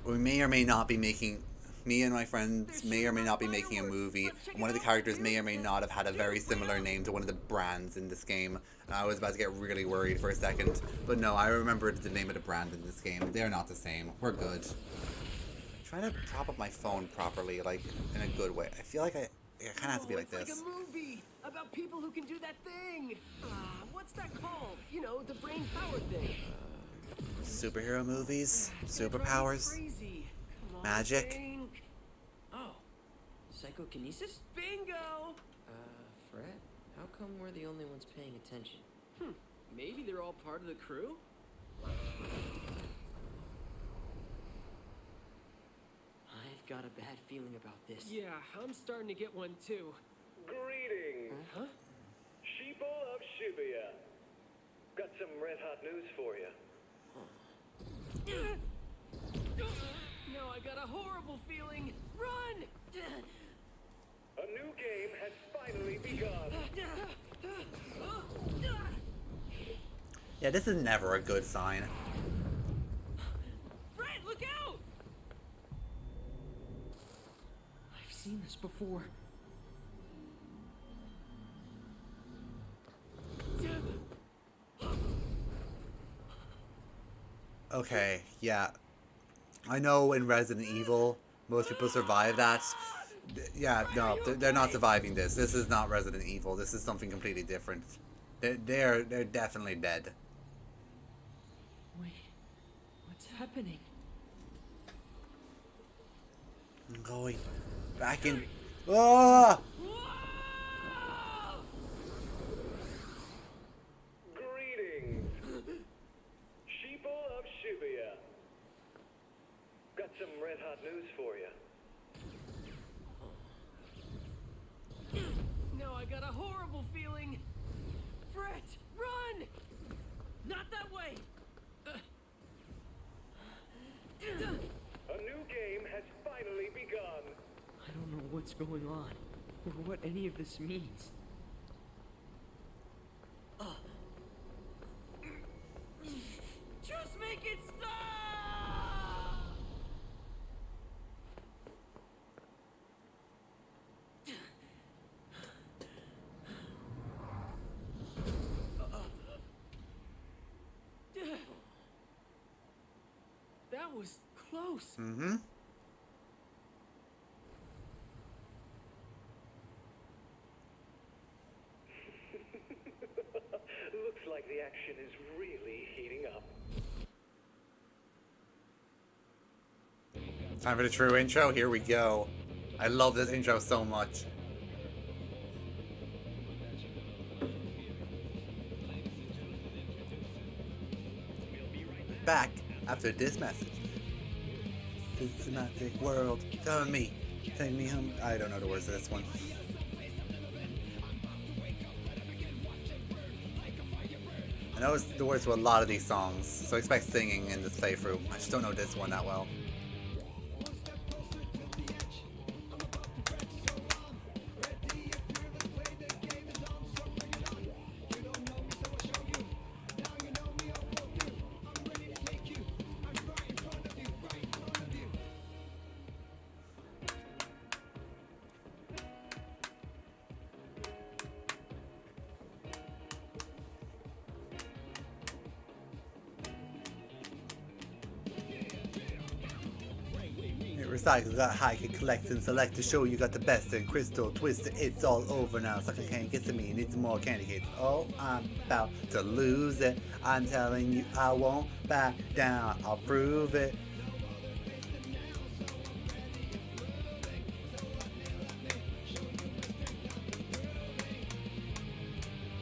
We may or may not be making... Me and my friends may or may not be making a movie. One of the characters may or may not have had a very similar name to one of the brands in this game. I was about to get really worried for a second. But no, I remembered the name of the brand in this game. They're not the same. We're good. Trying to prop up my phone properly, like, in a good way. I feel like I kind of have to be like this. It's like a movie about people who can do that thing. What's that called? You know, the brain power thing. Superhero movies? It's gonna drive me Superpowers? crazy. Come on, Magic? think. Oh, psychokinesis? Bingo! Fred, how come we're the only ones paying attention? Maybe they're all part of the crew? I've got a bad feeling about this. Yeah, I'm starting to get one too. Greetings, Huh? sheeple of Shibuya. Got some red-hot news for you. No, I got a horrible feeling. Run! A new game has finally begun. Yeah, this is never a good sign. Fred, look out! I've seen this before. Okay, yeah. I know in Resident Evil, most people survive that. Yeah, no, they're not surviving this. This is not Resident Evil. This is something completely different. They're definitely dead. Wait, what's happening? I'm going back in. Ah! Greetings, sheeple of Shibuya. Got some red hot news for you. No, I got a horrible feeling. Fret, run! Not that way! A new game has finally begun. I don't know what's going on, or what any of this means. Just make it stop! That was close. Mm-hmm. Looks like the action is really heating up. Time for the true intro. Here we go. I love this intro so much. Back after this message. Systematic world. Tell me. Take me home. I don't know the words of this one. I know the words to a lot of these songs, so expect singing in this playthrough. I just don't know this one that well. Recycle, got high, can collect and select to show you got the best and crystal twister. It's all over now. Sucker can't get to me, needs more candy canes. Oh, I'm about to lose it. I'm telling you, I won't back down. I'll prove it.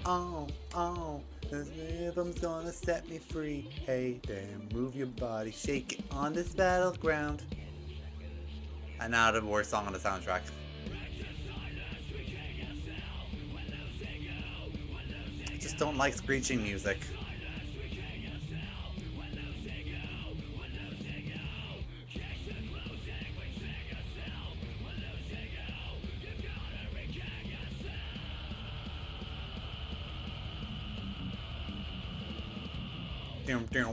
Oh, this rhythm's gonna set me free. Hey there, move your body, shake it on this battleground. And now the worst song on the soundtrack. I just don't like screeching music.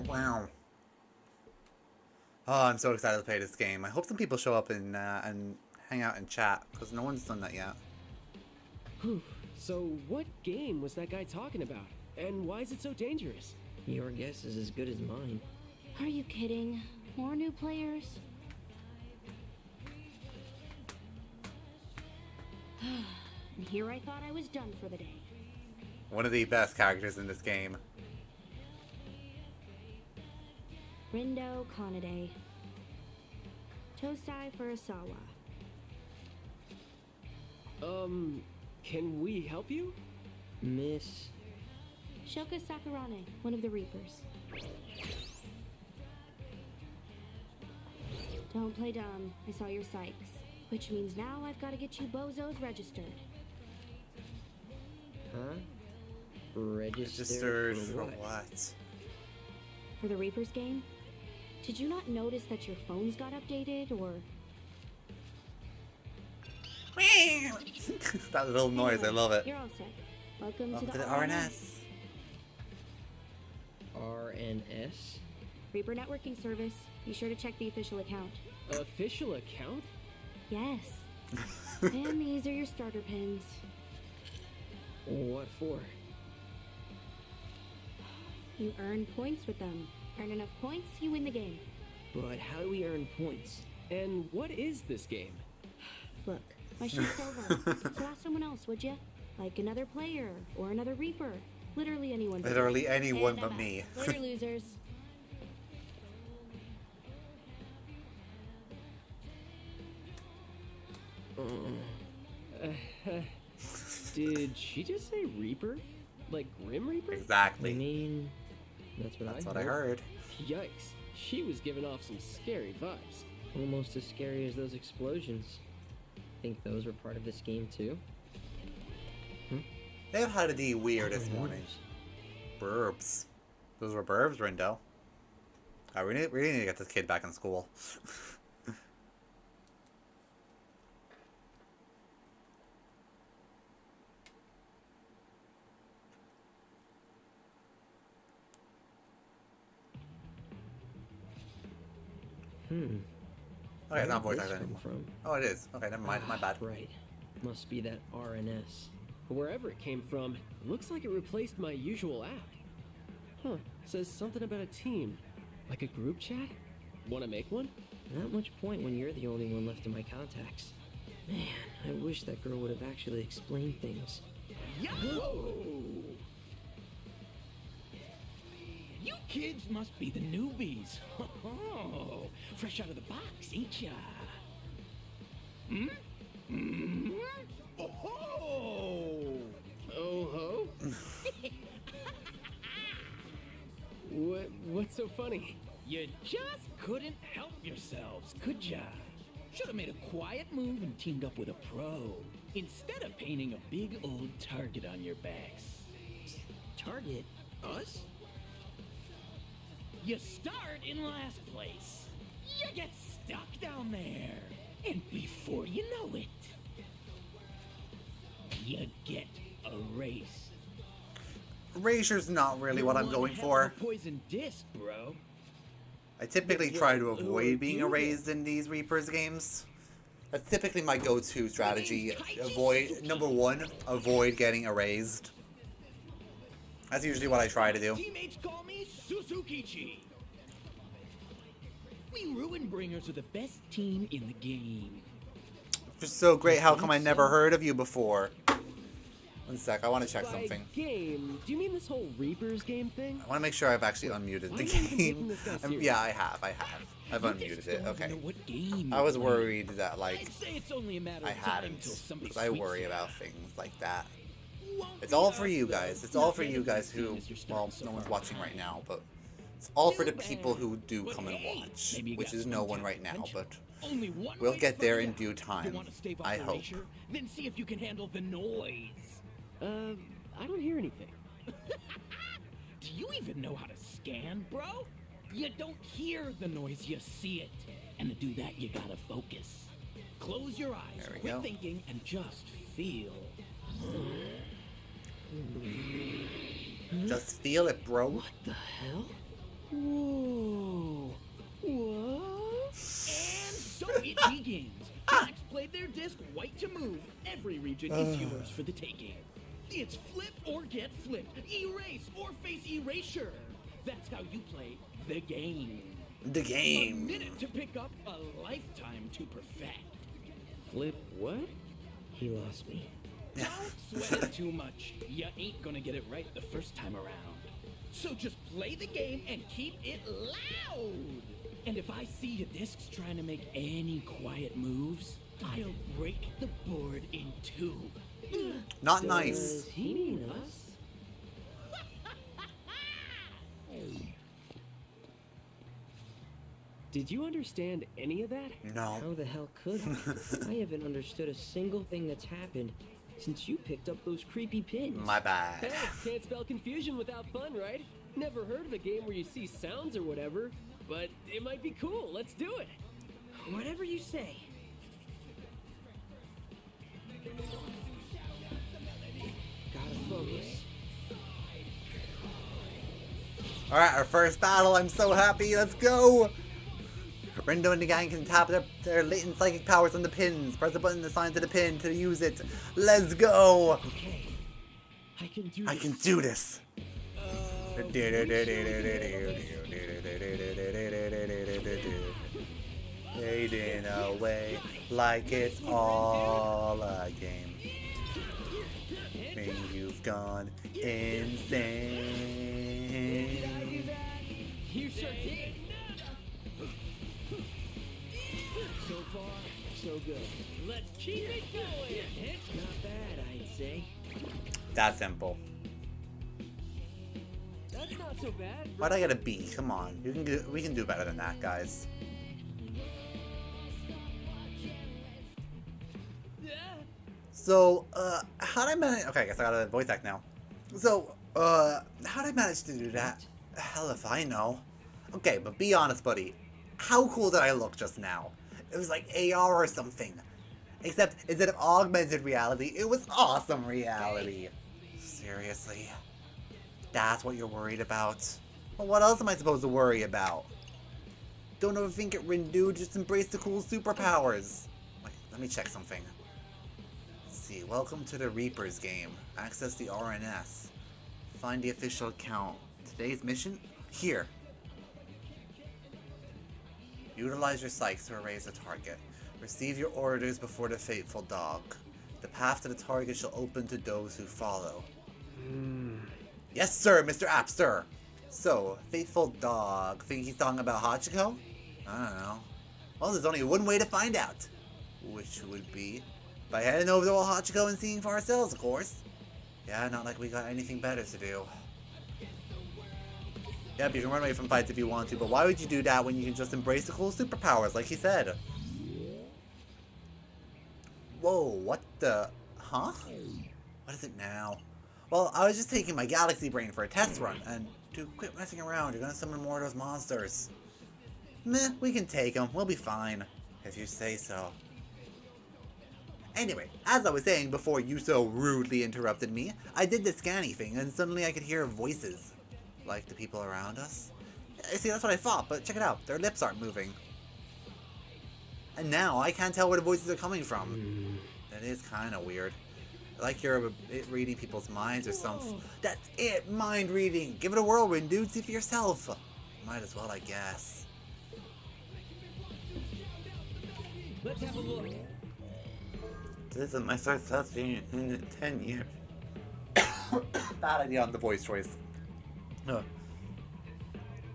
Wow. Oh, I'm so excited to play this game. I hope some people show up and hang out and chat, because no one's done that yet. Whew. So, what game was that guy talking about? And why is it so dangerous? Your guess is as good as mine. Are you kidding? More new players? And here I thought I was done for the day. One of the best characters in this game. Rindo Kanade. Tosai Furusawa. Can we help you? Miss... Shoka Sakurane, one of the Reapers. Don't play dumb. I saw your psychs. Which means now I've got to get you bozos registered. Huh? Registered Registered for for what? what? For the Reapers game? Did you not notice that your phones got updated, or... That little noise, I love it. You're all set. Welcome Welcome to the RNS. RNS? Reaper networking service. Be sure to check the official account. Official account? Yes. And these are your starter pins. What for? You earn points with them. Earn enough points, you win the game. But how do we earn points? And what is this game? Look, my shift's over. So ask someone else, would ya? Like another player or another Reaper. Literally anyone. but Literally me. anyone And but I'm me. out. Later, losers. Did she just say Reaper? Like Grim Reaper? I Exactly. mean, that's That's what I heard. Yikes. She was giving off some scary vibes. Almost as scary as those explosions. Think those were part of this game too? They've had it be weird this Who morning. knows? Burbs. Those were burbs, Rindo. I really need to get this kid back in school. Okay, it's not voice Where'd acting this come anymore. from? Oh, it is. Okay, never mind. My bad. Right. Must be that RNS. Wherever it came from, it looks like it replaced my usual app. Huh, says something about a team. Like a group chat? Wanna make one? Not much point when you're the only one left in my contacts. Man, I wish that girl would have actually explained things. You kids must be the newbies. Oh, fresh out of the box, ain't ya? Oh, Oh ho? What's so funny? you just couldn't help yourselves, could ya? Should have made a quiet move and teamed up with a pro, instead of painting a big old target on your backs. Target? Us? You start in last place. You get stuck down there. And before you know it, you get erased. Erasure's not really what I'm One going hell for. of a poison disc, bro. I typically try to avoid being erased in these Reapers games. That's typically my go-to strategy. Number one, avoid getting erased. That's usually what I try to do. Teammates call me Suzukichi. We Ruin Bringers are the best team in the game. It's so great, how come I never heard of you before? One sec, I want to check By something. game, do you mean this whole Reapers game thing? I want to make sure I've actually unmuted Why the are you even taking game. this guy serious? Yeah, I have. I've You unmuted just it, don't even know okay. what game I you're was playing. worried that, like, I'd say it's only a matter I of time hadn't. till somebody Because I sweeps worry you about out. things like that. Won't It's be all for us, you though. guys. It's all Not for yet you in the guys who, scene as you're well, starting so no one's far watching behind. right now, but it's all for the Too people bad. who do But come and hey, watch, maybe you which got is some no one untapped right now, potential. but Only one we'll way to get there find in out. due You time. want to stave off I hope. erasure? Then see if you can handle the noise. I don't hear anything. Do you even know how to scan, bro? You don't hear the noise, you see it. And to do that, you gotta focus. Close your eyes, There we quit go. thinking, and just feel. Just feel it, bro. What the hell? Whoa. What? And so it begins. Max played their disc white to move. Every region is yours for the taking. It's flip or get flipped, erase or face erasure. That's how you play the game. The A game. minute to pick up, a lifetime to perfect. Flip what? He lost me. Don't sweat it too much. You ain't gonna get it right the first time around. So just play the game and keep it loud. And if I see your discs trying to make any quiet moves, I'll break the board in two. Not Does nice. he mean us? Did you understand any of that? No. How the hell could I? I haven't understood a single thing that's happened since you picked up those creepy pins. My bad. Hey, can't spell confusion without fun, right? Never heard of a game where you see sounds or whatever, but it might be cool. Let's do it. Whatever you say. Gotta focus. Alright, our first battle. I'm so happy. Let's go. Rindo and the gang can tap their latent psychic powers on the pins. Press the button assigned to the pin to use it. Let's go. Okay. I can do I this. can do this. Fading away like it's all a game. When you've gone insane. You sure did. So far, so good. Let's keep it going. It's not bad, I'd say. That simple. That's not so bad. Why'd I get a B? Come on, we can do better than that, guys. So, how'd I manage? Okay, I guess I got a voice act now. So, how'd I manage to do that? Hell if I know. Okay, but be honest, buddy. How cool did I look just now? It was like AR or something. Except, instead of augmented reality, it was awesome reality. Seriously? That's what you're worried about? Well, what else am I supposed to worry about? Don't overthink it, Rin, dude. Just embrace the cool superpowers. Wait, let me check something. Let's see. Welcome to the Reapers game. Access the RNS. Find the official account. Today's mission? Here. Utilize your psychs to erase the target. Receive your orders before the fateful dog. The path to the target shall open to those who follow. Yes, sir, Mr. Appster. So, faithful dog. Think he's talking about Hachiko? I don't know. Well, there's only one way to find out. Which would be by heading over to old Hachiko and seeing for ourselves, of course. Yeah, not like we got anything better to do. Yep, you can run away from fights if you want to, but why would you do that when you can just embrace the cool superpowers, like he said? Whoa, what the... Huh? What is it now? Well, I was just taking my galaxy brain for a test run, and... Dude, quit messing around, you're gonna summon more of those monsters. Meh, we can take them, we'll be fine. If you say so. Anyway, as I was saying before you so rudely interrupted me, I did the scanny thing, and suddenly I could hear voices. Like the people around us. See, that's what I thought, but check it out. Their lips aren't moving. And now I can't tell where the voices are coming from. That is kind of weird. Like you're reading people's minds or something. That's it, mind reading. Give it a whirlwind, dude. See for yourself. Might as well, I guess. Let's have a look. This is my first testing in 10 years. Bad idea on the voice choice. No.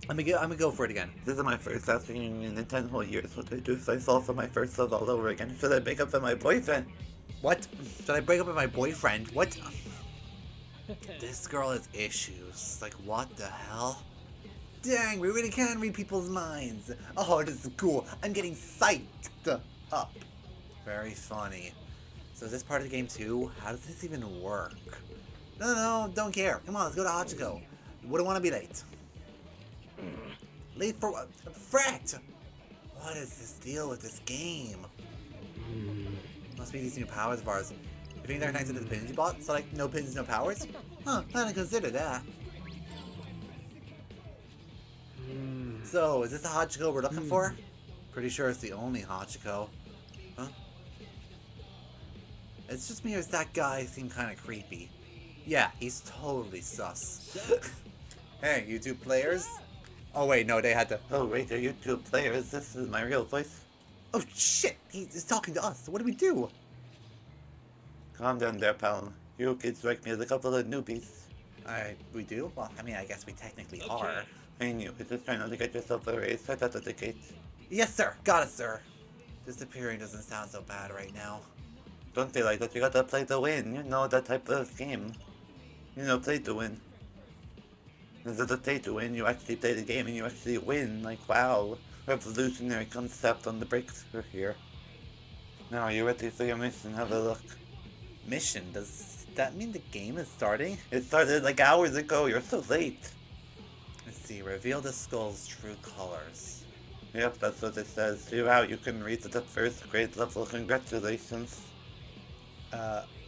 I'm gonna go for it again. This is my first testing in 10 whole years. What did I do if I fall for my first love all over again? Should I break up with my boyfriend? What? Should I break up with my boyfriend? What? This girl has issues. Like, what the hell? Dang, we really can read people's minds. Oh, this is cool. I'm getting psyched up. Very funny. So is this part of the game too? How does this even work? No, don't care. Come on, let's go to Hachiko. Wouldn't want to be late. Late for what? Fret! What is this deal with this game? Must be these new powers of ours. You think they're connected to the pins you bought? So like, no pins, no powers? Huh, I hadn't considered that. So, is this the Hachiko we're looking for? Pretty sure it's the only Hachiko. Huh? It's just me or does that guy seem kind of creepy? Yeah, he's totally sus. Hey, YouTube players? Oh wait, no, they had to... Oh wait, they're YouTube players. This is my real voice. Oh shit, he's talking to us. What do we do? Calm down there, pal. You kids strike me as a couple of newbies. We do? Well, I mean, I guess we technically are. I knew. Just trying not to get yourself erased. Right out of the gate. Yes, sir. Got it, sir. Disappearing doesn't sound so bad right now. Don't feel like that. You gotta play to win. You know, that type of game. You know, play to win. Instead of play to win, you actually play the game and you actually win. Like, wow. Revolutionary concept on the breakthrough here. Now, are you ready for your mission? Have a look. Mission? Does that mean the game is starting? It started like hours ago. You're so late. Let's see. Reveal the skull's true colors. Yep, that's what it says. You're out. You can read at the first grade level. Congratulations.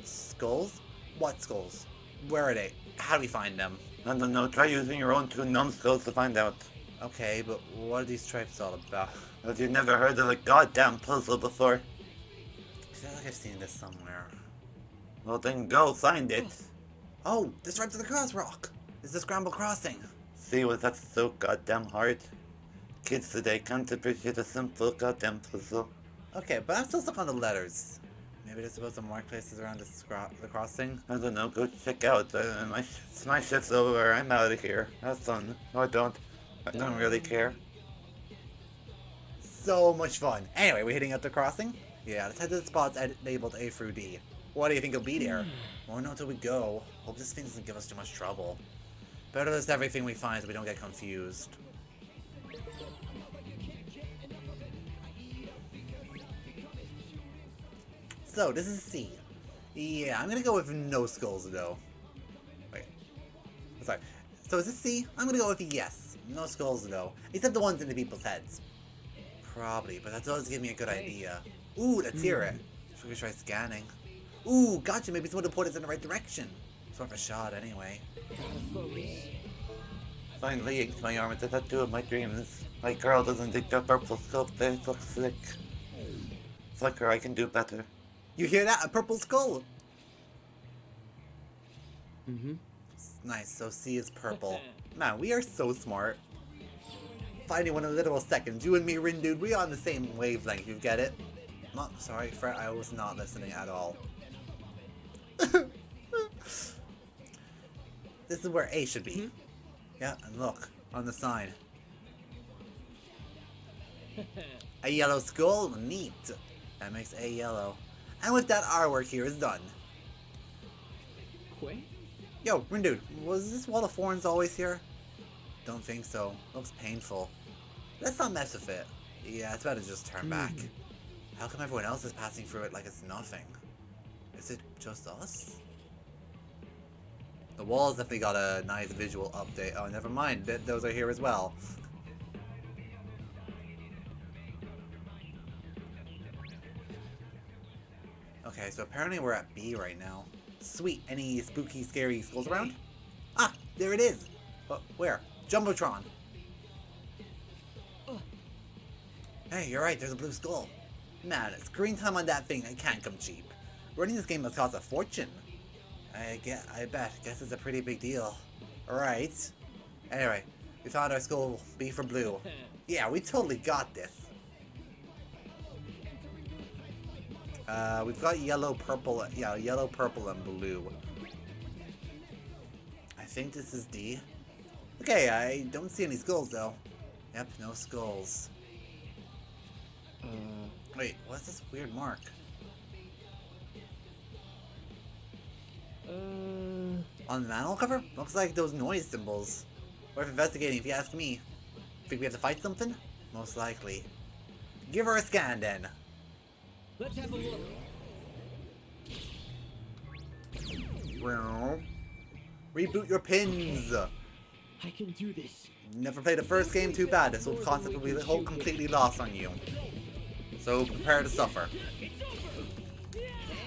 Skulls? What skulls? Where are they? How do we find them? I don't know. Try using your own two numbskulls to find out. Okay, but what are these stripes all about? Have you never heard of a goddamn puzzle before? I feel like I've seen this somewhere. Well then go find it. Oh, the stripes of the cross rock. It's the Scramble Crossing. See, was that so goddamn hard? Kids today can't appreciate a simple goddamn puzzle. Okay, but I'm still stuck on the letters. Maybe there's supposed to mark places around the crossing? I don't know, go check out. My shift's over, I'm out of here. Have fun. No, I don't. I don't really care. So much fun. Anyway, we're hitting up the crossing? Yeah, let's head to the spots labeled A through D. What do you think will be there? Won't know until we go. Hope this thing doesn't give us too much trouble. Better list everything we find so we don't get confused. So, this is C. Yeah, I'm gonna go with no skulls though. Wait. Sorry. So is this C? I'm gonna go with yes. No skulls though. Except the ones in the people's heads. Probably, but that does give me a good idea. Ooh, let's hear it. Should we try scanning? Ooh, gotcha, maybe someone will put us in the right direction. It's worth a shot anyway. Finally inked my arm into the tattoo of my dreams. My girl doesn't think the purple skull face looks slick. Flicker, I can do better. You hear that? A purple skull! Mm-hmm. Nice, so C is purple. Man, we are so smart. Finding one in a literal second. You and me, Rin dude, we are on the same wavelength, you get it? No, sorry, Fred, I was not listening at all. This is where A should be. Yeah, and look, on the sign. A yellow skull? Neat. That makes A yellow. And with that, our work here is done. Quay? Yo, Rin dude, was this wall of thorns always here? Don't think so. Looks painful. Let's not mess with it. Yeah, it's better to just turn back. How come everyone else is passing through it like it's nothing? Is it just us? The walls definitely got a nice visual update. Oh, never mind. Those are here as well. Okay, so apparently we're at B right now. Sweet. Any spooky, scary skulls around? Ah, there it is. Where? Jumbotron. Hey, you're right. There's a blue skull. Man, screen time on that thing, it can't come cheap. Running this game must cost a fortune. I bet. Guess it's a pretty big deal. Alright. Anyway, we found our skull B for blue. Yeah, we totally got this. We've got yellow, purple, yeah, yellow, purple, and blue. I think this is D. Okay, I don't see any skulls though. Yep, no skulls. Wait, what's this weird mark? On the manual cover? Looks like those noise symbols. Worth investigating if you ask me. Think we have to fight something? Most likely. Give her a scan then. Let's have a look. Reboot your pins. I can do this. Never played the first game, too bad. This whole concept will be completely lost on you. So prepare to suffer.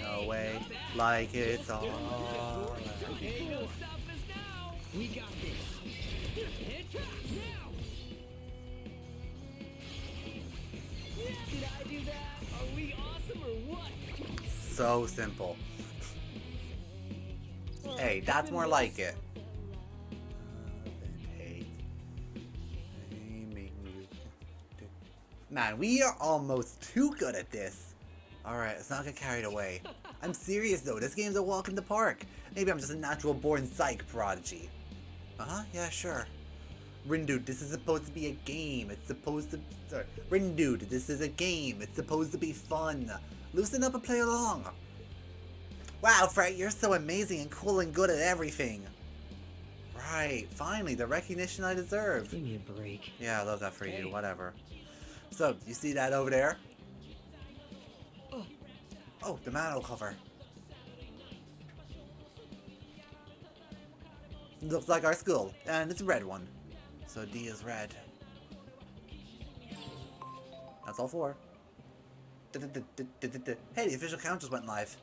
No way, like it's all. Ain't no stopping us now. We got this. It's up now. Did I do that? Are we awesome or what? So simple. Hey, that's more like it. Man, we are almost too good at this. Alright, let's not get carried away. I'm serious though, this game's a walk in the park. Maybe I'm just a natural born psych prodigy. Uh-huh, yeah, sure. Rindude, this is supposed to be a game. It's supposed to... Sorry. Rindude, this is a game. It's supposed to be fun. Loosen up and play along. Wow, Fred, you're so amazing and cool and good at everything. Right, finally, the recognition I deserve. Give me a break. Yeah, I love that for you, whatever. So, you see that over there? Oh, the manual cover. Looks like our school, and it's a red one. So D is red. That's all four. Hey, the official count just went live.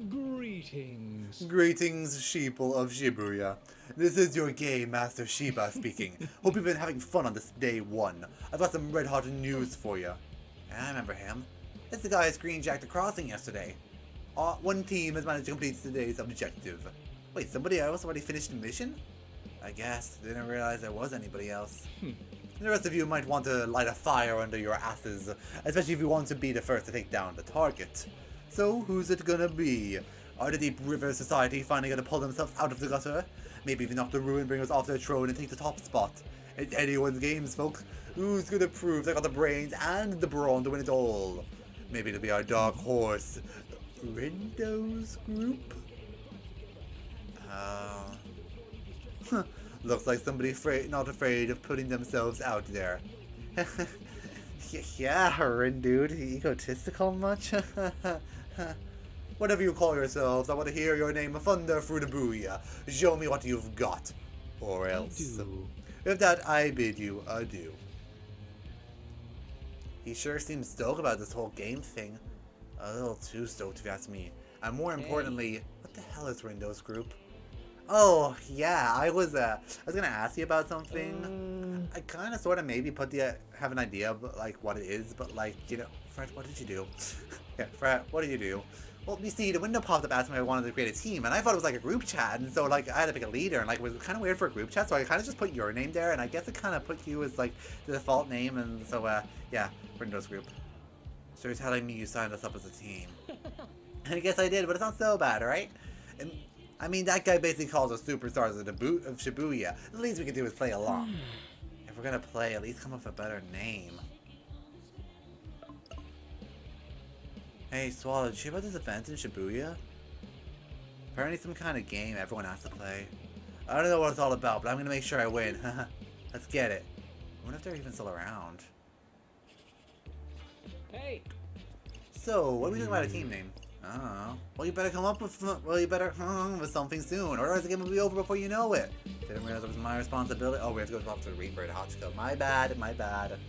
Greetings. Greetings, sheeple of Shibuya. This is your game master Shiba speaking. Hope you've been having fun on this day one. I've got some red hot news for you. I remember him. It's the guy who screenjacked the crossing yesterday. One team has managed to complete today's objective. Wait, somebody else already finished the mission? I guess. Didn't realize there was anybody else. The rest of you might want to light a fire under your asses, especially if you want to be the first to take down the target. So, who's it gonna be? Are the Deep River Society finally gonna pull themselves out of the gutter? Maybe even knock the Ruinbringers off their throne and take the top spot? It's anyone's games, folks. Who's gonna prove they got the brains and the brawn to win it all? Maybe it'll be our dark horse, Rendo's group? Looks like somebody not afraid of putting themselves out there. Yeah, Rin dude, egotistical much? Whatever you call yourselves, I want to hear your name thunder through the booyah. Show me what you've got, or else. With that, I bid you adieu. He sure seems stoked about this whole game thing. A little too stoked if you ask me. And more importantly, what the hell is Rendo's group? Oh, yeah, I was gonna ask you about something. I kinda sorta maybe have an idea of like what it is, but like, you know, Fred, what did you do? Yeah, Fred, what did you do? Well, you see, the window popped up asking me if I wanted to create a team, and I thought it was like a group chat, and so like I had to pick a leader, and like it was kind of weird for a group chat, so I kind of just put your name there, and I guess it kind of put you as like the default name, and so yeah, Windows group. So you're telling me you signed us up as a team? And I guess I did, but it's not so bad, right? And I mean, that guy basically calls us superstars of Shibuya. The least we can do is play along. If we're gonna play, at least come up with a better name. Hey, Swallow, did you hear about this event in Shibuya? Apparently some kind of game everyone has to play. I don't know what it's all about, but I'm gonna make sure I win. Let's get it. I wonder if they're even still around. Hey! So, what do we think about a team name? I don't know. Well, you better come up with, with something soon, or else the game will be over before you know it. Didn't realize it was my responsibility. Oh, we have to go talk to the Reaper at Hachiko. My bad, my bad.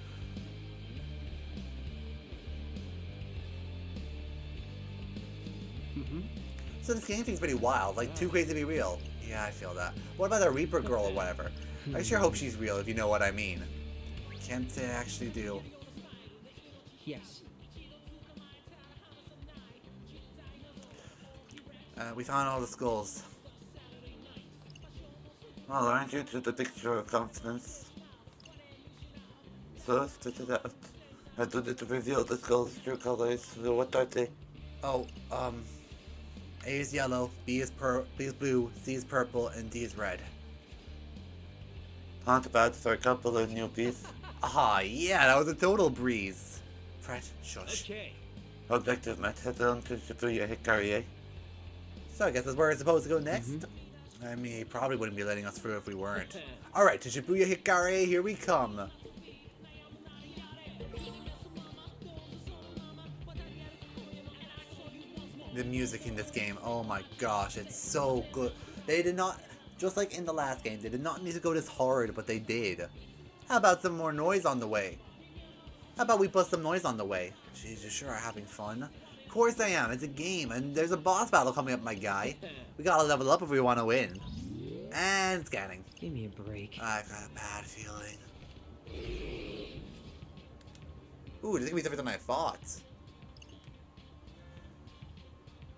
So this game thing's pretty wild, like too crazy to be real. Yeah, I feel that. What about the Reaper girl or whatever? I sure hope she's real, if you know what I mean. Can't say I actually do. Yes. We found all the skulls. Well, aren't you to the picture of confidence? So, I do it to reveal the skull's true colors. So what are they? Oh, A is yellow, B is blue, C is purple, and D is red. Not bad for a couple of newbies. Ah, yeah, that was a total breeze. Fred, shush. Okay. Objective met. Head on to Shibuya Hikarie. So I guess that's where it's supposed to go next. I mean, he probably wouldn't be letting us through if we weren't. Alright, to Shibuya Hikarie, here we come. The music in this game, oh my gosh, it's so good. They did not, just like in the last game, they did not need to go this hard, but they did. How about some more noise on the way? How about we put some noise on the way? Jeez, you sure are having fun. Of course I am, it's a game, and there's a boss battle coming up, my guy. We gotta level up if we want to win. And scanning. Give me a break. I've got a bad feeling. Ooh, this is gonna be different than I thought.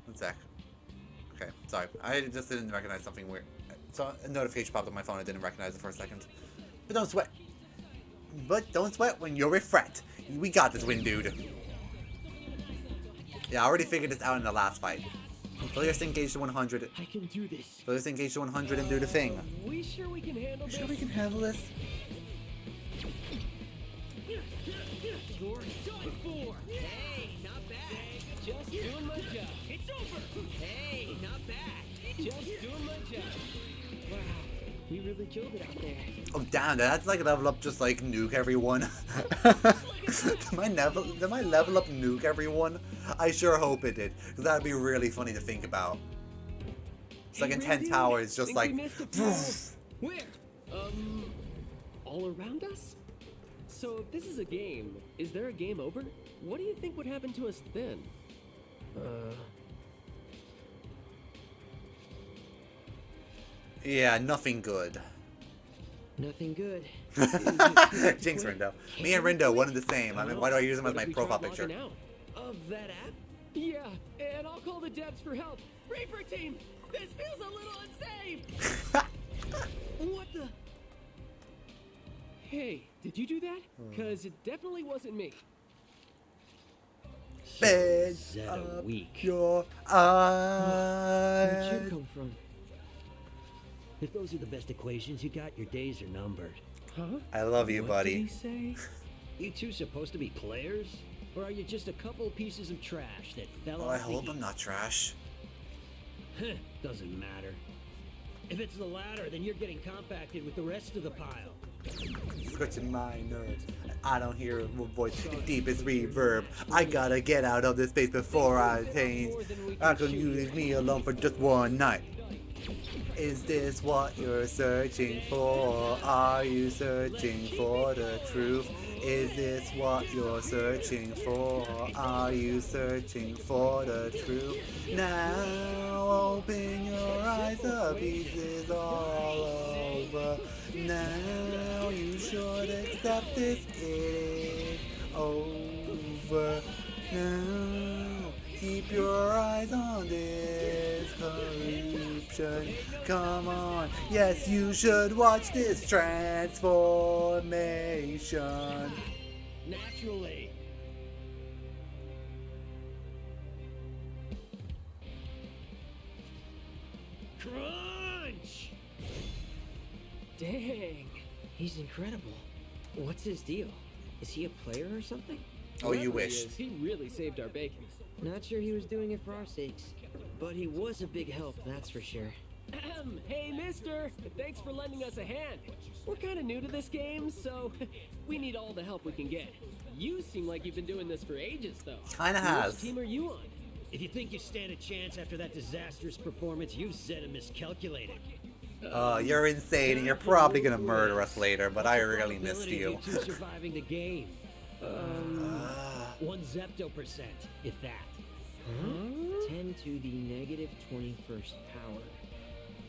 One sec. Okay, sorry. I just didn't recognize something weird. So a notification popped on my phone. I didn't recognize it for a second. But don't sweat. But don't sweat when you're a fret. We got this win, dude. Yeah, I already figured this out in the last fight. So let's engage to 100. I can do this. So let's engage to 100 and do the thing. We sure we can handle You this? sure we can handle this? You're done for. Hey, not bad. Just doing my job. It's over. Hey, not bad. Just doing my job. Wow, we really killed it out there. Oh damn, that's like level up just like nuke everyone. Did my level up nuke everyone? I sure hope it did, because that'd be really funny to think about. It's like in 10 towers, just Think like we missed a tower. Where? All around us? So if this is a game, is there a game over? What do you think would happen to us then? yeah, nothing good. Nothing good. Jinx Rindo. Me and Rindo, one and the same. I mean, why do I use him as What my if we profile try picture? logging out of that app? Yeah, and I'll call the devs for help. Reaper team, This feels a little unsafe. What the? Hey, did you do that? Cause it definitely wasn't me. Bed Zeta up weak. your Where'd you eyes. come from? If those are the best equations you got, your days are numbered. Huh? I love you, What did he buddy. say? You two supposed to be players? Or are you just a couple pieces of trash that fell Oh, off I the hope heap? I'm not trash. Doesn't matter. If it's the latter, then you're getting compacted with the rest of the pile. Scratching my nerves. I don't hear a voice deep as reverb. I gotta get out of this space before I change. How can you leave me alone for just one night? Is this what you're searching for? Are you searching for the truth? Is this what you're searching for? Are you searching for the truth? Now open your eyes, the piece is all over. Now you should accept this, it is over. Now keep your eyes on this corruption. Come on, yes, you should watch this transformation. Naturally. Crunch! Dang, he's incredible. What's his deal? Is he a player or something? Oh, you Whoever he wish. is, he really saved our bacon. Not sure he was doing it for our sakes, but he was a big help, that's for sure. Ahem. Hey, mister! Thanks for lending us a hand. We're kind of new to this game, so we need all the help we can get. You seem like you've been doing this for ages, though. Kinda has. Which team are you on? If you think you stand a chance after that disastrous performance, you've Zeta miscalculated. You're insane and you're probably gonna murder us later, but I really missed Probability you. of you two surviving the game. 1 zepto%, if that. 10 to the negative 21st power.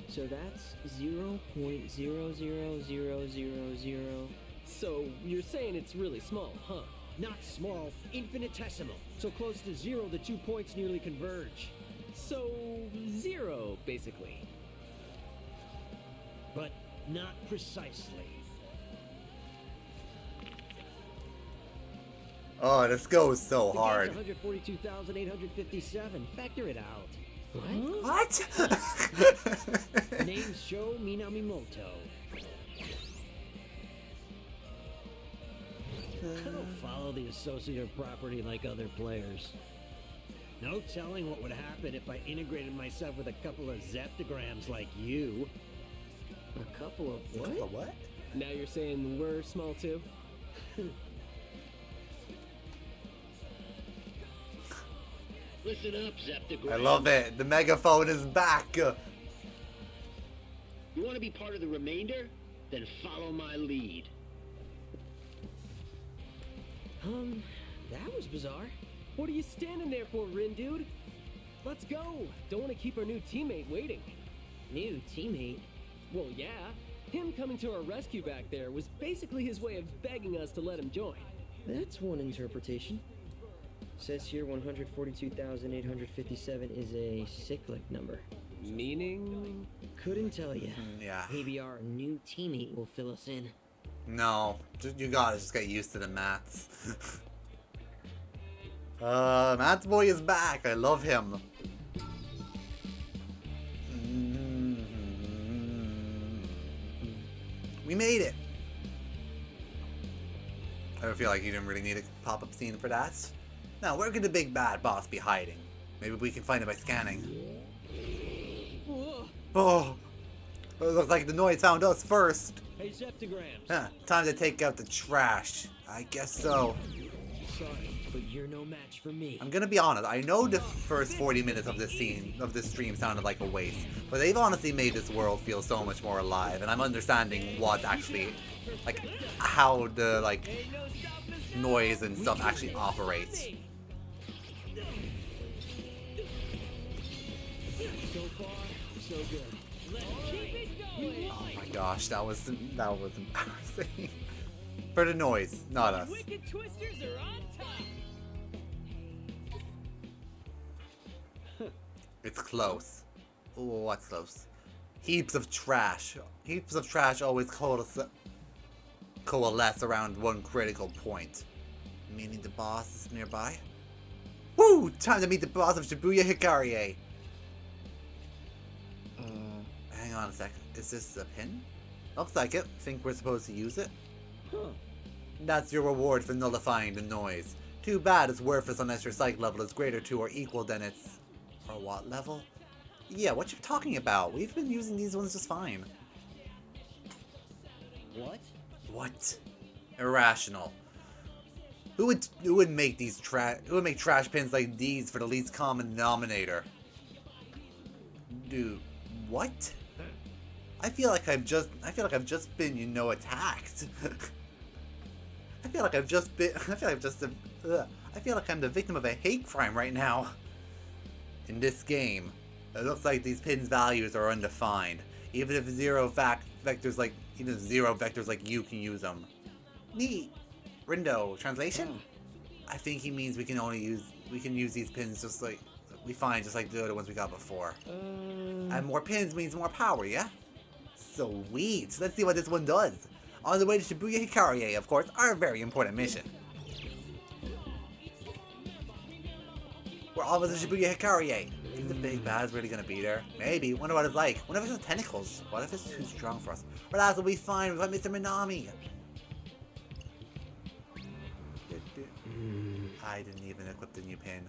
So that's 0.00000. So you're saying it's really small, huh? Not small, infinitesimal. So close to 0, the 2 points nearly converge. So 0, basically. But not precisely. Oh, this goes so The hard. game's 142,857. Factor it out. What? Name Sho Minamimoto. I don't follow the associative property like other players. No telling what would happen if I integrated myself with a couple of zeptograms like you. A couple of what? What? Now you're saying we're small too? Listen up, zeptogram. I love it. The megaphone is back. You want to be part of the remainder? Then follow my lead. That was bizarre. What are you standing there for, Rin dude? Let's go. Don't want to keep our new teammate waiting. New teammate? Well, yeah. Him coming to our rescue back there was basically his way of begging us to let him join. That's one interpretation. Says here 142,857 is a cyclic number. Meaning? Couldn't tell you. Yeah. Maybe our new teammate will fill us in. No, you gotta just get used to the Mats. Mats boy is back. I love him. We made it. I feel like you didn't really need a pop-up scene for that. Now, where could the big bad boss be hiding? Maybe we can find it by scanning. Whoa. Oh, it looks like the noise found us first. Hey, zeptograms. Huh, time to take out the trash. I guess so. Sorry, but you're no match for me. I'm gonna be honest, I know the first 40 minutes of this stream sounded like a waste, but they've honestly made this world feel so much more alive, and I'm understanding what's actually, like, how the, like, noise and stuff actually operates. So far, so good. Let's keep it going. Oh my gosh, that was embarrassing. For the noise, not us. Wicked Twisters are on top. It's close. what's those? Heaps of trash. Heaps of trash always coalesce around one critical point. Meaning the boss is nearby? Woo! Time to meet the boss of Shibuya Hikarie! Hang on a sec. Is this a pin? Looks like it. Think we're supposed to use it? Huh. That's your reward for nullifying the noise. Too bad it's worthless unless your psych level is greater to or equal than its... Or what level? Yeah, what you talking about? We've been using these ones just fine. What? What? Irrational. Who would make trash pins like these for the least common denominator? Dude, what? I feel like I've just been, attacked. I feel like I'm the victim of a hate crime right now. In this game, it looks like these pins' values are undefined. Even if zero vectors like you can use them. Neat. Rindo, translation? I think he means we can use these pins just like the other ones we got before. And more pins means more power, yeah? Sweet. Let's see what this one does. On the way to Shibuya Hikarie, of course, our very important mission. We're almost at Shibuya Hikarie. Think the big bad's really gonna be there? Maybe. Wonder what it's like. Wonder if it's tentacles. What if it's too strong for us? But that will be fine without Mr. Minami. I didn't even equip the new pin.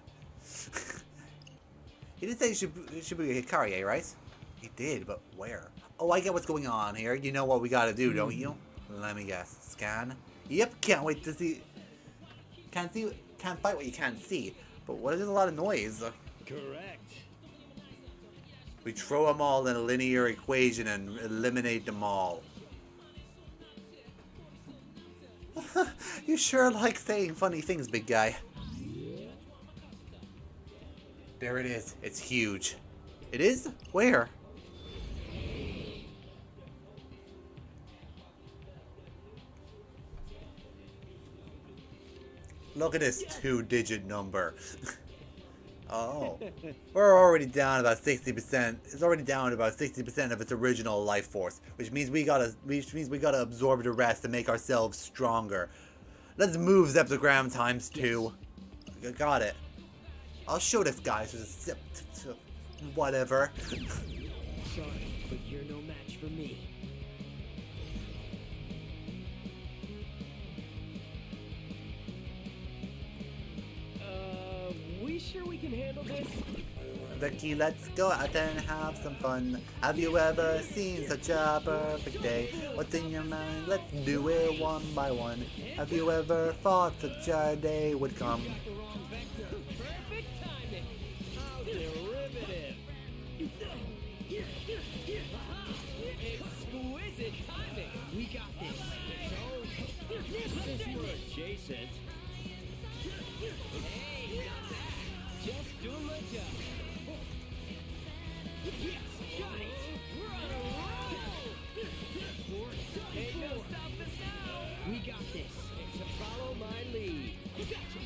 He did say Shibuya Hikarie, right? He did, but where? Oh, I get what's going on here. You know what we gotta do, don't you? Let me guess. Scan? Yep, can't wait to see. Can't fight what you can't see. But what is a lot of noise? Correct. We throw them all in a linear equation and eliminate them all. You sure like saying funny things, big guy. There it is. It's huge. It is? Where? Look at this 2-digit number. Oh. We're already down about 60%. It's already down to about 60% of its original life force, which means we gotta absorb the rest to make ourselves stronger. Let's move Zeptogram times 2. Got it. I'll show this guy whatever. Sorry, but you're no match for me. We sure we can handle this? Becky, let's go out and have some fun. Have you ever seen such a perfect day? What's in your mind? Let's do it one by one. Have you ever thought such a day would come? Perfect timing. How derivative. Exquisite timing. We got this. Since we're adjacent. Hey, not bad. Just doing my job. Yes, got it. We're on a roll. Hey, no stopping us now. We got this. To follow my lead. Gotcha.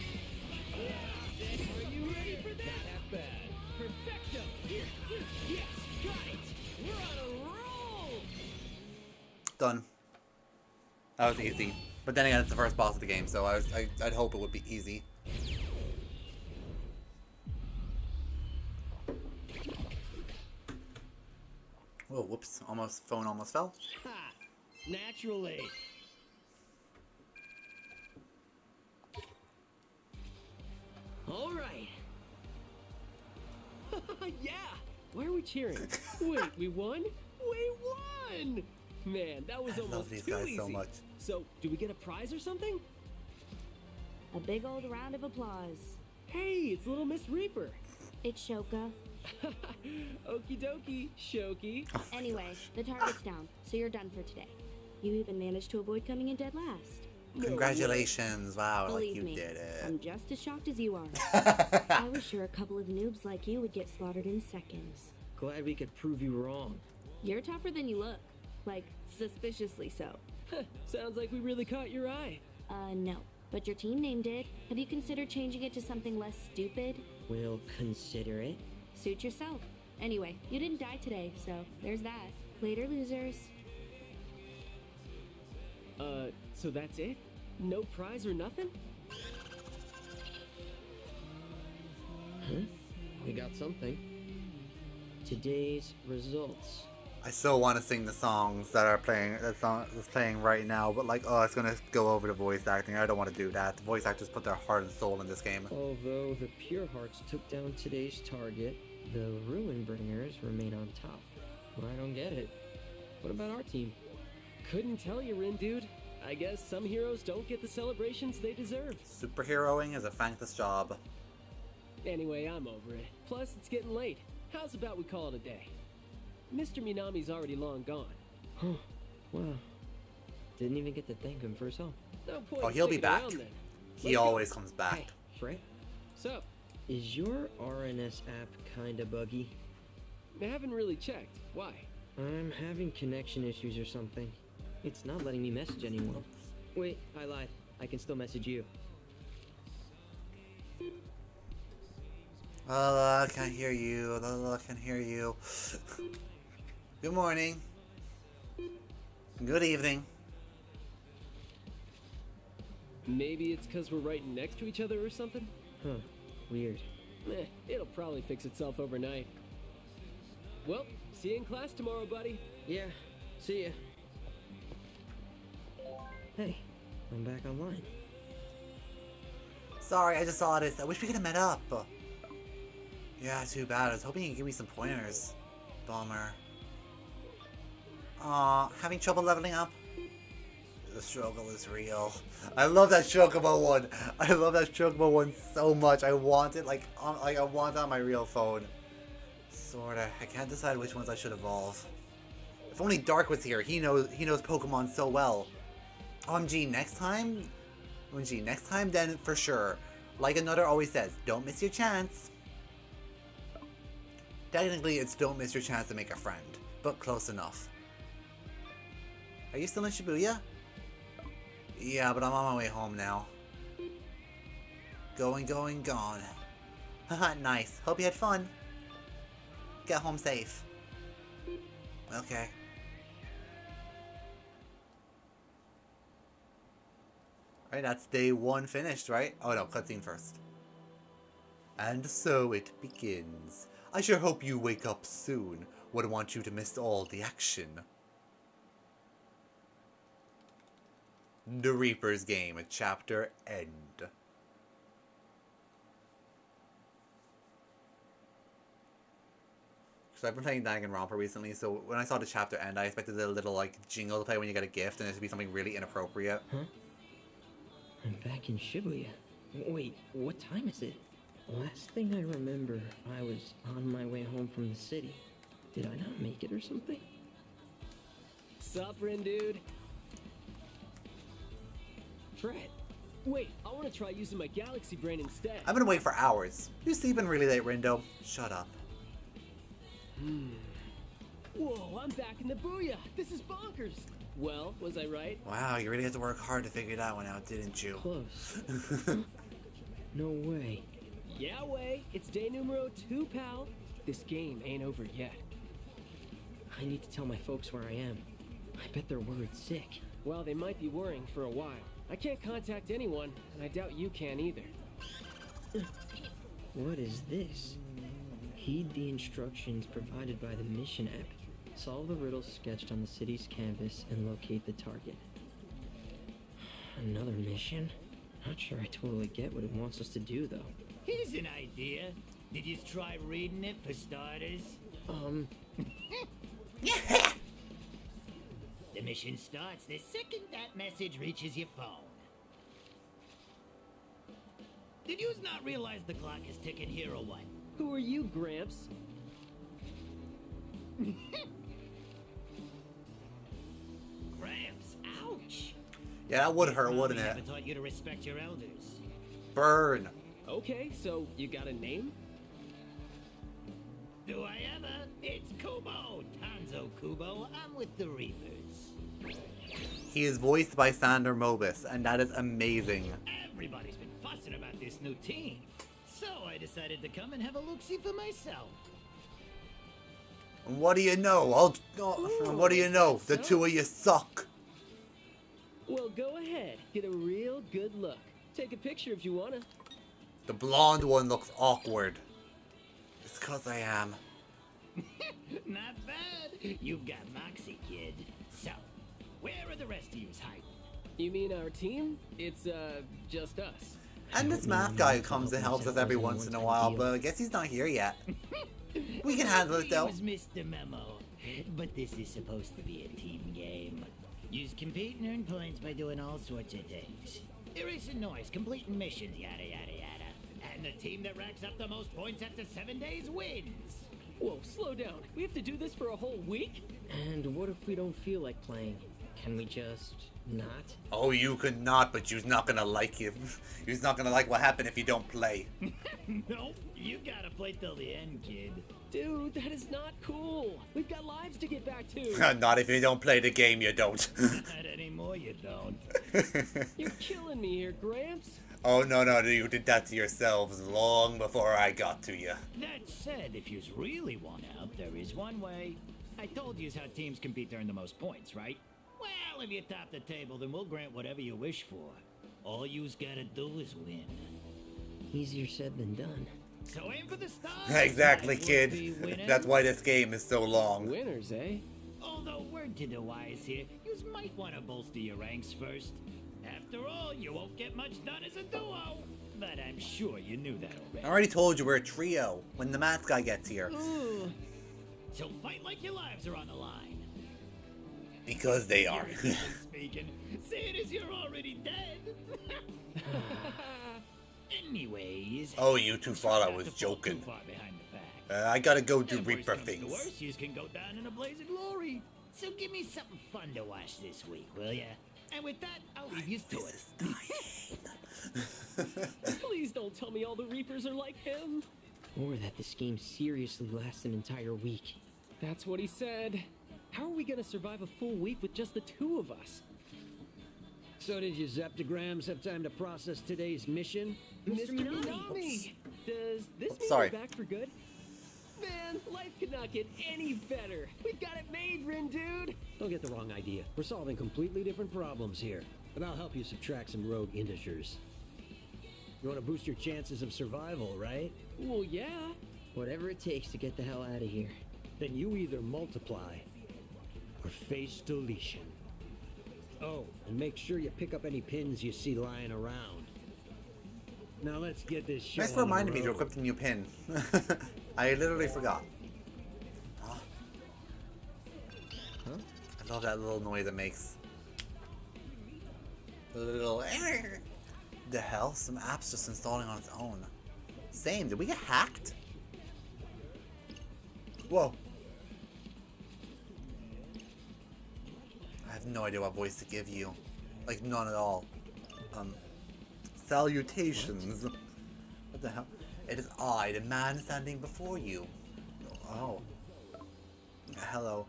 Are you ready for this? Not that bad. Perfecto. Yes, got it. We're on a roll. Done. That was easy. But then again, it's the first boss of the game, so I'd hope it would be easy. Whoa, whoops. Phone almost fell. Ha! Naturally. All right. Yeah. Why are we cheering? Wait, we won? We won! Man, that was I love almost these too guys easy. so much. So, do we get a prize or something? A big old round of applause. Hey, it's little Miss Reaper. It's Shoka. Okie dokie, Shoki. Anyway, the target's down, so you're done for today. You even managed to avoid coming in dead last. Congratulations. Wow, like Believe you me, did it. I'm just as shocked as you are. I was sure a couple of noobs like you would get slaughtered in seconds. Glad we could prove you wrong. You're tougher than you look. Like, suspiciously so. Sounds like we really caught your eye. No. But your team name did. Have you considered changing it to something less stupid? We'll consider it. Suit yourself. Anyway, you didn't die today, so there's that. Later, losers. So that's it? No prize or nothing? Huh? We got something. Today's results. I still want to sing the songs that are playing. That song that's playing right now, but like, oh, it's gonna go over the voice acting. I don't want to do that. The voice actors put their heart and soul in this game. Although the Pure Hearts took down today's target, the Ruin Bringers remain on top. I don't get it. What about our team? Couldn't tell you, Rin, dude. I guess some heroes don't get the celebrations they deserve. Superheroing is a thankless job. Anyway, I'm over it. Plus, it's getting late. How's about we call it a day? Mr. Minami's already long gone. Huh. Wow. Didn't even get to thank him for his help. No point Oh, he'll be sticking back. around then. He Let's go. always comes back. Hey, Fred, So, is your RNS app kinda buggy? I haven't really checked. Why? I'm having connection issues or something. It's not letting me message anyone. Wait, I lied. I can still message you. I can't hear you. I can hear you. Good morning. Good evening. Maybe it's because we're right next to each other or something? Huh. Weird. It'll probably fix itself overnight. Well, see you in class tomorrow, buddy. Yeah. See ya. Hey, I'm back online. Sorry, I just saw this. I wish we could have met up. Yeah, too bad. I was hoping you could give me some pointers. Bummer. Aw, having trouble leveling up? The struggle is real. I love that Chocobo one. I love that Chocobo one so much. I want it like I want it on my real phone. Sorta. I can't decide which ones I should evolve. If only Dark was here. He knows Pokemon so well. OMG, next time? OMG, next time then for sure. Like Another always says, don't miss your chance. Technically, it's don't miss your chance to make a friend, but close enough. Are you still in Shibuya? Yeah, but I'm on my way home now. Going, gone. Haha, nice. Hope you had fun. Get home safe. Okay. Alright, that's day 1 finished, right? Oh no, cutscene first. And so it begins. I sure hope you wake up soon. Wouldn't want you to miss all the action. The Reaper's Game, chapter end. So I've been playing Danganronpa recently, so when I saw the chapter end, I expected a little like jingle to play when you get a gift, and it to be something really inappropriate. Huh? I'm back in Shibuya. Wait, what time is it? Last thing I remember, I was on my way home from the city. Did I not make it or something? Sup, Rin, dude? Fred, wait, I want to try using my Galaxy Brain instead. I've been awake for hours. You sleeping really late, Rindo. Shut up. Whoa, I'm back in the booyah. This is bonkers. Well, was I right? Wow, you really had to work hard to figure that one out, didn't you? Close. No way. Yeah, way. It's day numero 2, pal. This game ain't over yet. I need to tell my folks where I am. I bet they're worried sick. Well, they might be worrying for a while. I can't contact anyone, and I doubt you can either. What is this? Heed the instructions provided by the mission app. Solve the riddles sketched on the city's canvas and locate the target. Another mission? Not sure I totally get what it wants us to do, though. Here's an idea. Did you try reading it for starters? The mission starts the second that message reaches your phone. Did you not realize the clock is ticking here or what? Who are you, Gramps? Gramps, ouch! Yeah, that would Guess hurt, Mommy wouldn't it? haven't taught you to respect your elders. Burn. Okay, so you got a name? Do I ever? It's Kubo! Tanzo Kubo, I'm with the Reapers. He is voiced by Sander Mobus, and that is amazing. Everybody's been fussing about this new team. So I decided to come and have a look-see for myself. And what do you know? And what do you know? The two of you suck. Well, go ahead. Get a real good look. Take a picture if you wanna. The blonde one looks awkward. It's 'cause I am. Not bad. You've got moxie, kid. So, where are the rest of yous hiding? You mean our team? It's, just us. And this math guy who comes and helps us every once in a while, but I guess he's not here yet. We can handle it though. Yous missed the memo. But this is supposed to be a team game. Yous compete and earn points by doing all sorts of things. Erasing noise, completing missions, yada yada yada. And the team that racks up the most points after 7 days wins. Whoa, slow down. We have to do this for a whole week? And what if we don't feel like playing? Can we just not? Oh, you could not, but you's not gonna like him. You's not gonna like what happened if you don't play. Nope, you gotta play till the end, kid. Dude, that is not cool. We've got lives to get back to. Not if you don't play the game, you don't. Not anymore, you don't. You're killing me here, Gramps. Oh, no, you did that to yourselves long before I got to you. That said, if yous really want out, there is one way. I told yous how teams compete to earn the most points, right? Well, if you top the table, then we'll grant whatever you wish for. All yous gotta do is win. Easier said than done. So aim for the stars. Exactly, my kid. would-be winners. That's why this game is so long. Winners, eh? Although, word to the wise here, yous might want to bolster your ranks first. After all, you won't get much done as a duo. But I'm sure you knew that already. I already told you we're a trio when the math guy gets here. Ooh. So fight like your lives are on the line. Because they are. Speaking, seeing as you're already dead. Anyways. Oh, you two thought I try not was to fall joking. Too far behind the pack. I gotta go do If worse Reaper comes to things. worse, yous can go down in a blaze of glory. So give me something fun to watch this week, will ya? And with that, I'll leave yous to it. Please don't tell me all the Reapers are like him. Or that this game seriously lasts an entire week. That's what he said. How are we gonna survive a full week with just the two of us? So did your Zeptograms have time to process today's mission? Mr. Minami! Does this mean Sorry. we're back for good? Man, life could not get any better. We've got it made, Rin, dude! Don't get the wrong idea. We're solving completely different problems here. But I'll help you subtract some rogue integers. You want to boost your chances of survival, right? Well, yeah. Whatever it takes to get the hell out of here. Then you either multiply or face deletion. Oh, and make sure you pick up any pins you see lying around. Now let's get this show Thanks for on the reminding me to road. equip the new pin. I literally forgot. Huh? I love that little noise it makes. The little. The hell? Some app's just installing on its own. Same. Did we get hacked? Whoa. I have no idea what voice to give you. Like, none at all. Salutations. What the hell? It is I, the man standing before you. Oh. Hello.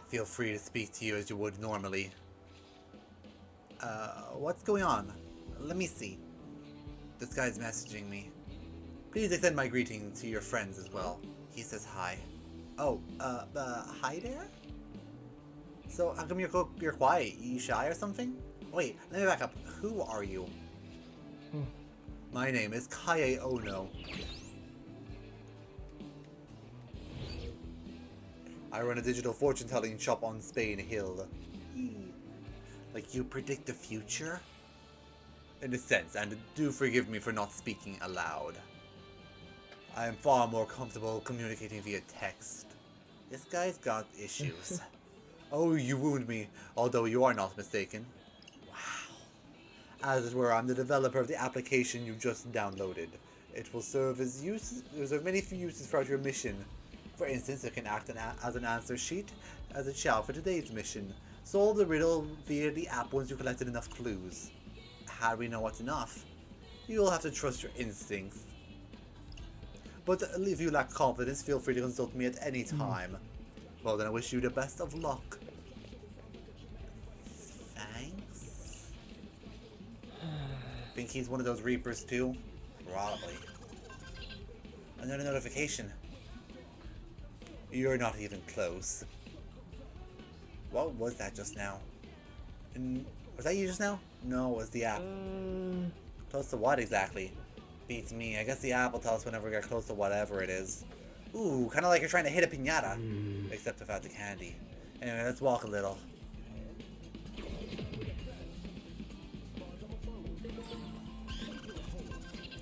Feel free to speak to you as you would normally. What's going on? Let me see. This guy's messaging me. Please extend my greeting to your friends as well. He says hi. Oh, hi there? So, how come you're quiet? You shy or something? Wait, let me back up. Who are you? My name is Kaie Ono. I run a digital fortune-telling shop on Spain Hill. Like you predict the future? In a sense, and do forgive me for not speaking aloud. I am far more comfortable communicating via text. This guy's got issues. Oh, you wound me, although you are not mistaken. Wow. As it were, I'm the developer of the application you just downloaded. It will serve many uses throughout your mission. For instance, it can act as an answer sheet, as it shall for today's mission. Solve the riddle via the app once you collected enough clues. How do we know what's enough? You'll have to trust your instincts. But if you lack confidence, feel free to consult me at any time. Well, then I wish you the best of luck. Thanks. Think he's one of those Reapers too? Probably. Another notification. You're not even close. What was that just now? Was that you just now? No, it was the app. Close to what exactly? Beats me. I guess the app will tell us whenever we get close to whatever it is. Ooh, kind of like you're trying to hit a piñata. Except without the candy. Anyway, let's walk a little.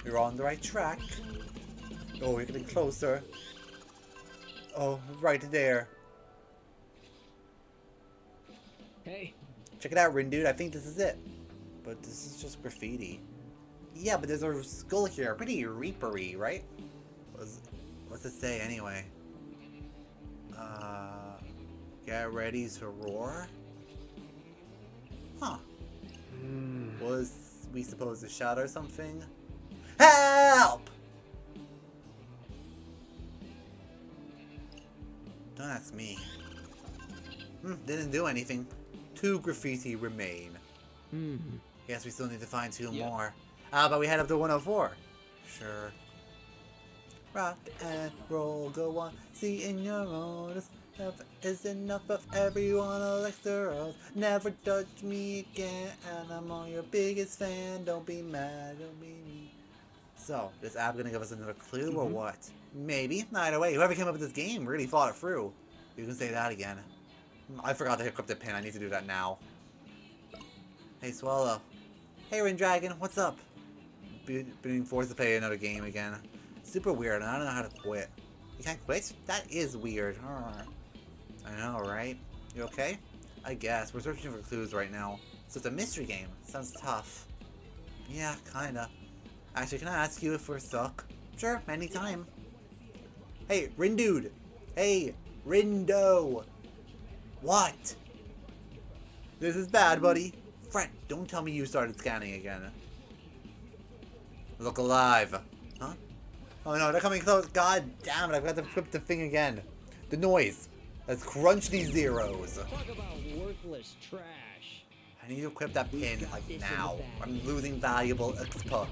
You're on the right track. Oh, we're getting closer. Oh, right there. Hey. Check it out, Rindude. I think this is it. But this is just graffiti. Yeah, but there's a skull here. Pretty reapery, right? What's it say anyway? Get ready to roar? Huh. Was we supposed to shout or something? Help! Don't ask me. Didn't do anything. 2 graffiti remain. Guess we still need to find 2 more. How about we head up to 104? Sure. Rock and roll, go on, see in your own. Is enough of everyone elixir of never touch me again, and I'm all your biggest fan. Don't be mad, don't be me. So, this app gonna give us another clue or what? Maybe. Either way, whoever came up with this game really thought it through. You can say that again. I forgot to equip the pin. I need to do that now. Hey, Swallow. Hey, Rin Dragon. What's up? Being forced to play another game again. Super weird, and I don't know how to quit. You can't quit? That is weird. I know, right? You okay? I guess. We're searching for clues right now. So it's a mystery game. Sounds tough. Yeah, kinda. Actually, can I ask you if we're stuck? Sure, anytime. Hey, Rindude! Hey, Rindo! What? This is bad, buddy. Friend, don't tell me you started scanning again. Look alive. Huh? Oh no, they're coming close. God damn it, I've got to flip the thing again. The noise. Let's crunch these zeros. Talk about worthless trash. I need to equip that pin, like, now. I'm losing valuable expa.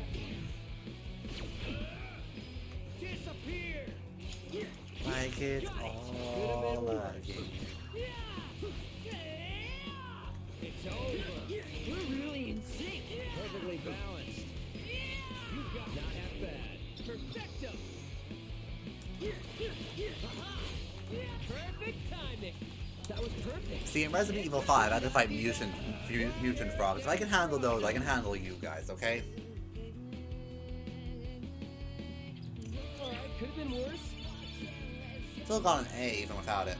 Disappear. Like it all again. It's over. We're really in sync. Perfectly balanced. You've got not half bad. Perfecto. Perfect timing. That was perfect. See, in Resident Evil 5, I had to fight mutant frogs. If I can handle those, I can handle you guys, okay? Alright, could have been worse. Still got an A even without it.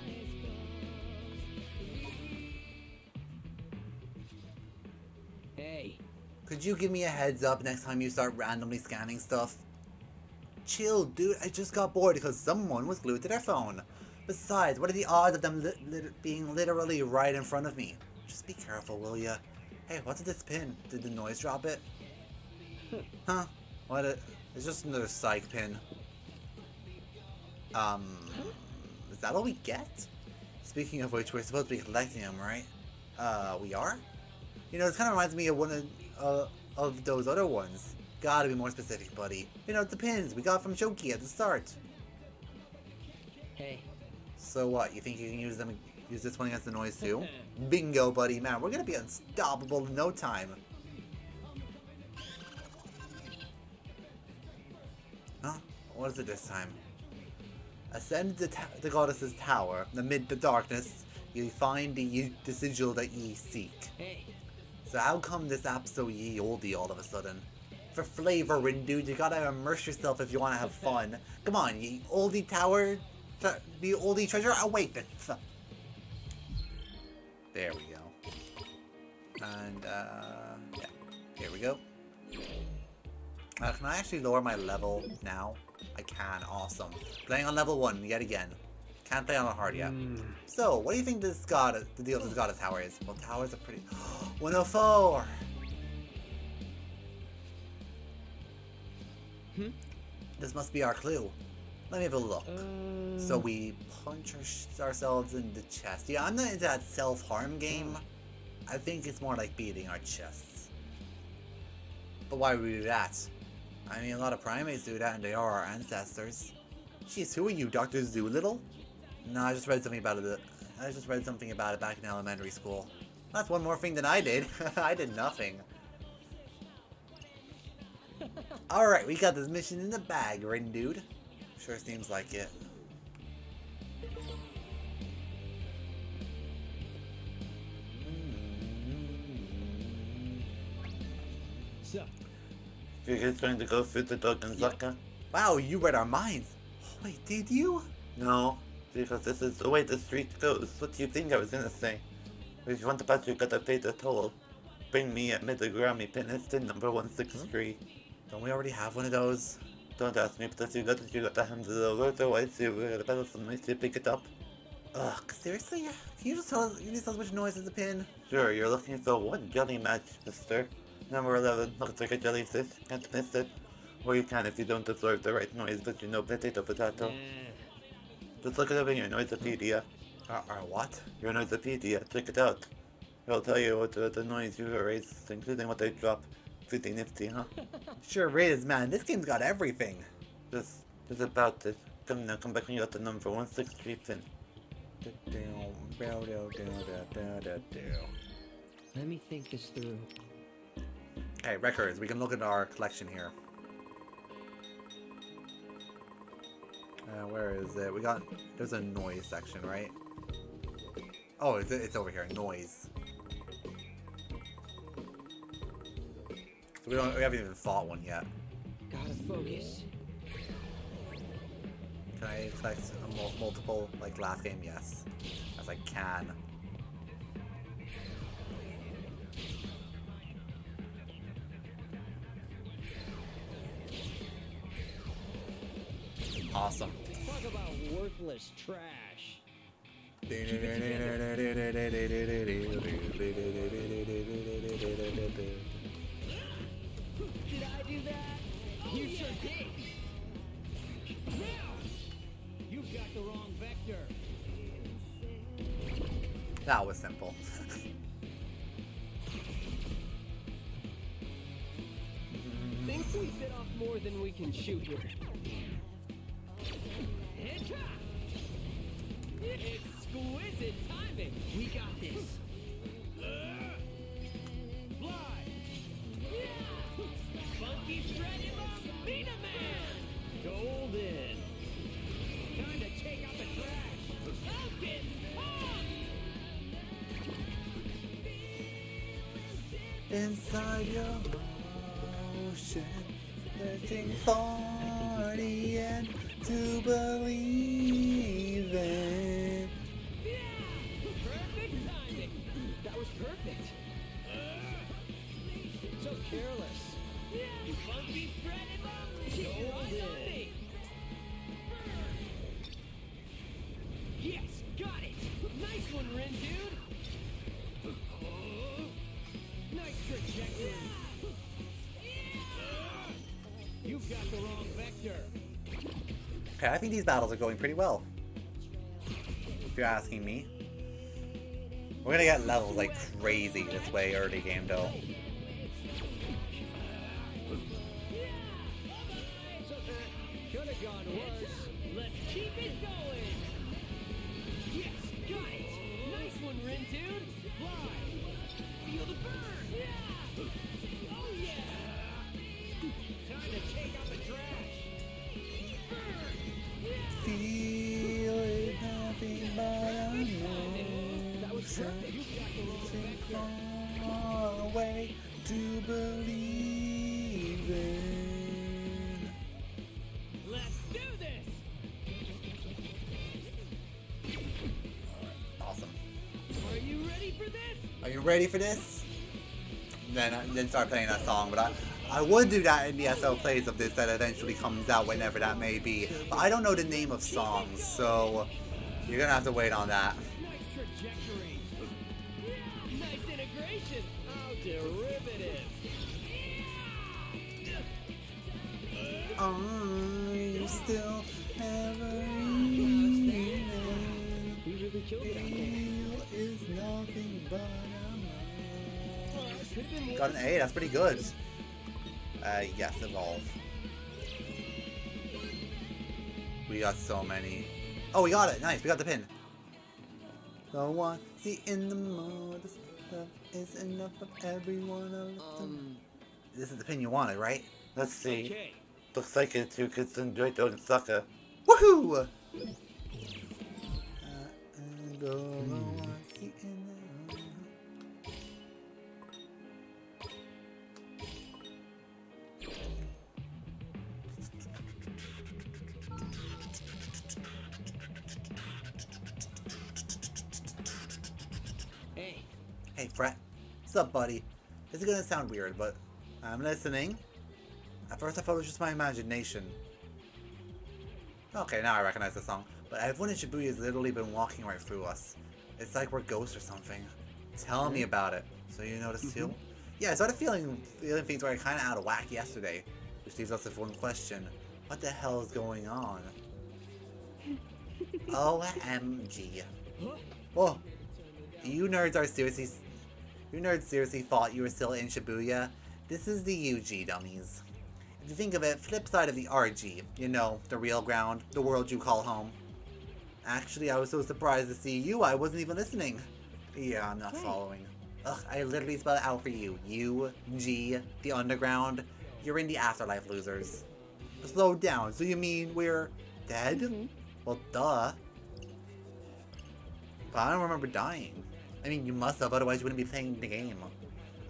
Hey. Could you give me a heads up next time you start randomly scanning stuff? Chill, dude. I just got bored because someone was glued to their phone. Besides, what are the odds of them being literally right in front of me? Just be careful, will ya? Hey, what's this pin? Did the noise drop it? Huh? What? It's just another psych pin. Is that all we get? Speaking of which, we're supposed to be collecting them, right? We are? You know, it kind of reminds me of one of those other ones. Gotta be more specific, buddy. You know, the pins we got from Shoki at the start. Hey. So what? You think you can use this one against the noise too? Bingo, buddy. Man, we're gonna be unstoppable in no time. Huh? What is it this time? Ascend the goddess's tower. Amid the darkness, you find the sigil that ye seek. Hey. So how come this app's so ye oldie all of a sudden? For flavor, Rindude, you gotta immerse yourself if you wanna have fun. Come on, ye oldie tower, the oldie treasure awakens. There we go. And yeah, here we go. Can I actually lower my level now? I can, awesome. Playing on level 1 yet again. Can't play on a hard yet. So, what do you think the deal with this goddess tower is? Well, towers are pretty... 104! This must be our clue. Let me have a look. So we punch ourselves in the chest. Yeah, I'm not into that self-harm game. I think it's more like beating our chests. But why would we do that? I mean, a lot of primates do that and they are our ancestors. Jeez, who are you, Dr. Zoolittle? No, I just read something about it. I just read something about it back in elementary school. That's one more thing than I did. I did nothing. Alright, we got this mission in the bag, Rin dude. Sure seems like it. So, You're just trying to go through the Dogen Zaka? Wow, you read our minds. Wait, did you? No, because this is the way the street goes. What do you think I was gonna say? If you want to pass, you gotta pay the toll. Bring me a Midagami pin instant number 163. Don't we already have one of those? Don't ask me, because you got to hand it over, otherwise you gotta battle somebody to pick it up. Ugh, seriously? Can you just tell us, which noise is the pin? Sure, you're looking for one jelly match, mister. Number 11, looks like a jellyfish, can't miss it. Or you can if you don't absorb the right noise, but you know potato. Just look it up in your Noisepedia. What? Your Noisepedia, check it out. It'll tell you what the noise you erase, including what they drop. Pretty nifty, huh? Sure is, man. This game's got everything. This is about it. Come now, come back when you got the number 163 pin. Let me think this through. Okay, records. We can look at our collection here. Where is it? There's a noise section, right? Oh, it's over here. Noise. So we haven't even fought one yet. Gotta focus. Can I collect a multiple like last game? Yes, as I can. Awesome. talk about worthless trash. Did I do that? You sure did. You've got the wrong vector. That was simple. Think we bit off more than we can shoot here. Exquisite timing. We got this. Fly! Funky Freddy Bambina Man. Golden! Time to take out the trash! Falcon Pop. Inside your ocean, searching for the end to believe in. Perfect timing. That was perfect. So careless. Funky Freddy Bambina. Golden! Yes, got it. Nice one, Rin, dude. Nice trajectory! You've got the wrong vector. Okay, I think these battles are going pretty well. If you're asking me. We're gonna get levels like crazy this way early game though. Could have gone worse. Let's keep it going. Yes, got it. Nice one, Rin, dude. Fly. Feel the burn. Oh, yeah. Time to take out the trash. Feeling nothing but That was perfect. You've got the wrong vector. far away to believe in. Let's do this. Awesome. Are you ready for this? Are you ready for this? Then start playing that song, but I would do that in the SL plays of this that eventually comes out whenever that may be. But I don't know the name of songs, so you're gonna have to wait on that. Nice trajectory. Nice integration. How derivative. Are you still ever We really killed it out there. Feel is nothing but a Could've been Got an A, that's pretty good. Yes, evolve. We got so many. Oh, we got it. Nice. We got the pin. So what? See in the mood. Love is enough of everyone. This is the pin you wanted, right? Let's see. Okay. Looks like it too kids enjoy doing sucker. Woohoo! Hey, Hey, Fret. What's up, buddy? This is gonna sound weird, but I'm listening. At first I thought it was just my imagination. Okay, now I recognize the song. But everyone in Shibuya has literally been walking right through us. It's like we're ghosts or something. Tell me about it. So you noticed too? Yeah, I started feeling things were kind of out of whack yesterday. Which leaves us with one question. What the hell is going on? OMG. Oh, you nerds seriously thought you were still in Shibuya? This is the UG, dummies. If you think of it, flip side of the RG. You know, the real ground, the world you call home. Actually, I was so surprised to see you, I wasn't even listening. Yeah, I'm not following. Ugh, I literally spelled it out for you. UG, the underground. You're in the afterlife, losers. Slow down, so you mean we're dead? Well, duh. But I don't remember dying. I mean, you must have, otherwise you wouldn't be playing the game.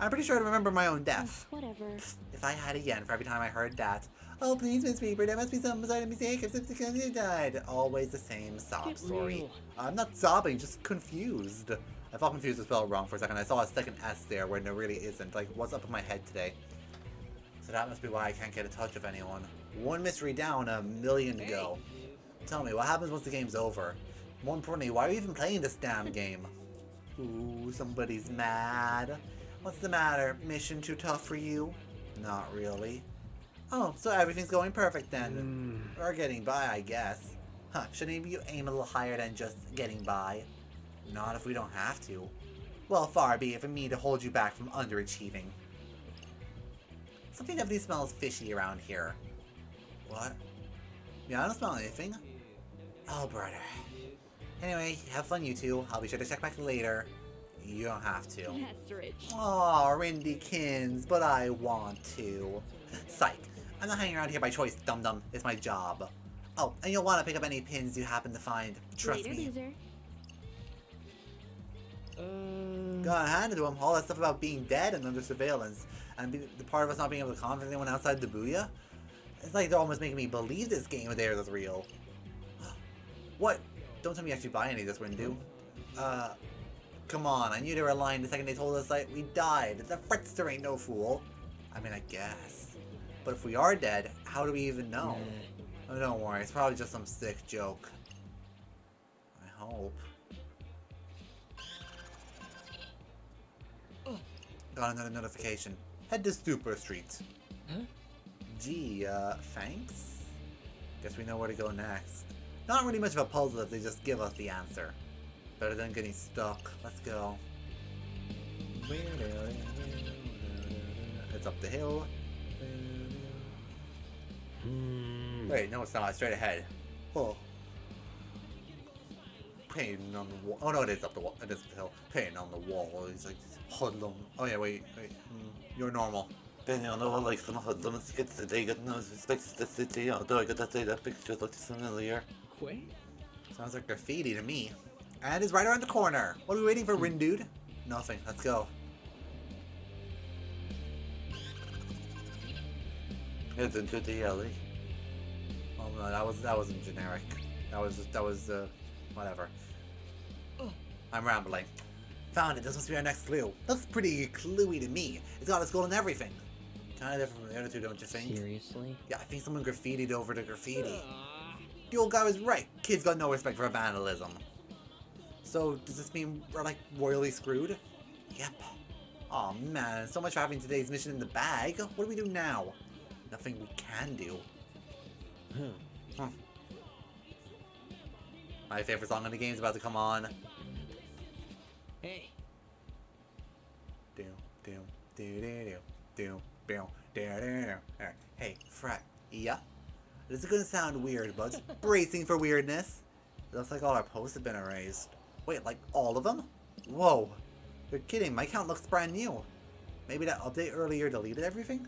I'm pretty sure I remember my own death. Whatever. If I had a yen for every time I heard that. Oh, please, Miss Reaper, there must be some sort of mistake if you died. Always the same sob Get story. real. I'm not sobbing, just confused. I thought confused was spelled wrong for a second. I saw a second S there when there really isn't. Like, what's up in my head today? So that must be why I can't get in touch with anyone. One mystery down, a million to go. Tell me, what happens once the game's over? More importantly, why are you even playing this damn game? Ooh, somebody's mad. What's the matter? Mission too tough for you? Not really. Oh, so everything's going perfect then. Or getting by, I guess. Huh, shouldn't you aim a little higher than just getting by? Not if we don't have to. Well, far be it from me to hold you back from underachieving. Something definitely smells fishy around here. What? Yeah, I don't smell anything. Oh, brother. Anyway, have fun, you two. I'll be sure to check back later. You don't have to. That's rich. Aw, Rindykins, but I want to. Psych. I'm not hanging around here by choice, dum-dum. It's my job. Oh, and you'll want to pick up any pins you happen to find. Trust Later, me. loser. Go on, hand it to him. All that stuff about being dead and under surveillance. And the part of us not being able to contact anyone outside the Booyah. It's like they're almost making me believe this game of theirs is real. What? Don't tell me you actually buy any of this, Rindu. Come on. I knew they were lying the second they told us that we died. The Fritzster ain't no fool. I mean, I guess. But if we are dead, how do we even know? Oh, don't worry. It's probably just some sick joke. I hope. Got another notification. Head to Super Street. Huh? Gee, thanks? Guess we know where to go next. Not really much of a puzzle if they just give us the answer. Better than getting stuck. Let's go. It's up the hill. Wait, no it's not. It's straight ahead. Oh. Painting on the wall. Oh no, it is up the wall. It is up the hill. Painting on the wall. He's like hoodlum. Oh yeah, wait. You're normal. Painting on the wall like some hoodlums gets today got no respect to the city, although I gotta say that picture looks familiar. Quay? Sounds like graffiti to me. And it's right around the corner. What are we waiting for, Rindude? Nothing. Let's go. Heads into the alley. Oh no, that wasn't generic. That was whatever. I'm rambling. Found it. This must be our next clue. Looks pretty cluey to me. It's got a skull and everything. Kind of different from the other two, don't you think? Seriously? Yeah, I think someone graffitied over the graffiti. The old guy was right. Kids got no respect for vandalism. So, does this mean we're like royally screwed? Yep. Aw man, so much for having today's mission in the bag. What do we do now? Nothing we can do. Huh. My favorite song in the game is about to come on. Hey. Hey, Fret. Yeah? This is gonna sound weird, but bracing for weirdness. looks like all our posts have been erased. Wait, like all of them? Whoa. You're kidding, my account looks brand new. Maybe that update earlier deleted everything?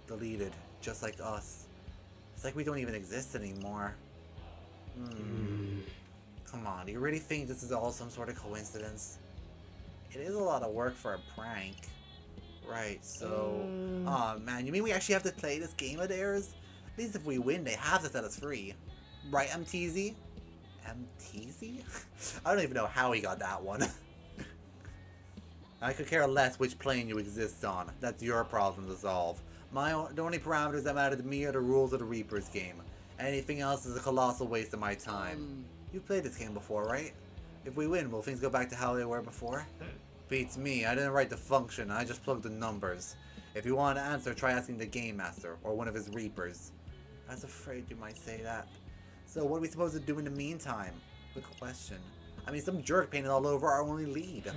Deleted, just like us. It's like we don't even exist anymore. Come on, do you really think this is all some sort of coincidence? It is a lot of work for a prank. Right, so... Aw, man, you mean we actually have to play this game of theirs? At least if we win, they have to set us free. Right, MTZ? MTZ? I don't even know how he got that one. I could care less which plane you exist on. That's your problem to solve. The only parameters that matter to me are the rules of the Reaper's game. Anything else is a colossal waste of my time. You've played this game before, right? If we win, will things go back to how they were before? Beats me. I didn't write the function. I just plugged the numbers. If you want an answer, try asking the Game Master or one of his Reapers. I was afraid you might say that. So what are we supposed to do in the meantime? Good question. I mean, some jerk painted all over our only lead.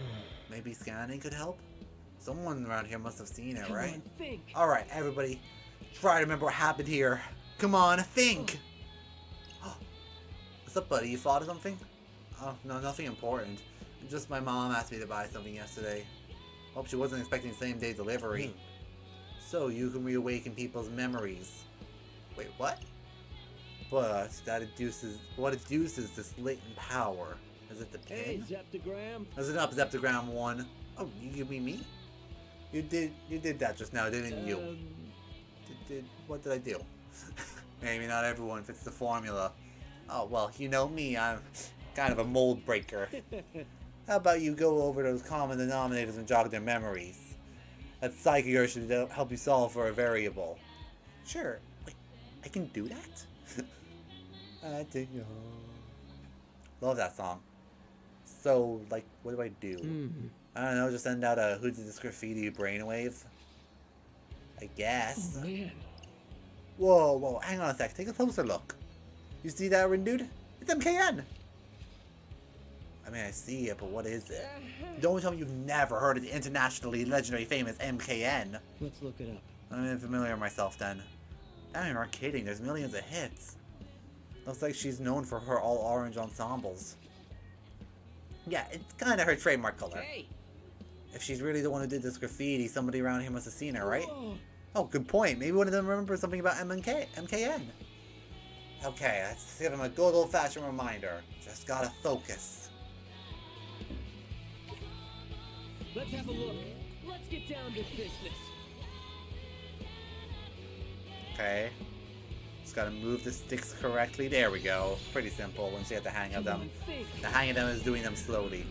Maybe scanning could help? Someone around here must have seen it, right? Alright, everybody. Try to remember what happened here. Come on, think! What's up, buddy? You thought of something? Oh, no, nothing important. Just my mom asked me to buy something yesterday. Hope she wasn't expecting same-day delivery. So you can reawaken people's memories. Wait, what? But that what induces this latent power? Is it the pin? Hey, Zeptogram. Is it up, Zeptogram 1? Oh, you mean me? You did that just now, didn't you? What did I do? Maybe not everyone fits the formula. Oh, well, you know me, I'm kind of a mold breaker. How about you go over those common denominators and jog their memories? That psych of yours should help you solve for a variable. Sure. Wait, I can do that? I do. Love that song. So, like, what do I do? I don't know, just send out a Who Did This Graffiti brainwave? I guess. Oh, man. Whoa, hang on a sec. Take a closer look. You see that, dude? It's MKN! I mean, I see it, but what is it? Don't tell me you've never heard of the internationally legendary famous MKN. Let's look it up. I'm unfamiliar myself then. I mean, aren't kidding. There's millions of hits. Looks like she's known for her all-orange ensembles. Yeah, it's kind of her trademark color. Hey. If she's really the one who did this graffiti, somebody around here must have seen her, right? Oh, good point. Maybe one of them remembers something about MKN. Okay, let's give him a good old-fashioned reminder. Just gotta focus. Let's have a look. Let's get down to business. Okay. Just gotta move the sticks correctly. There we go. Pretty simple once you get the hang of them. The hang of them is doing them slowly.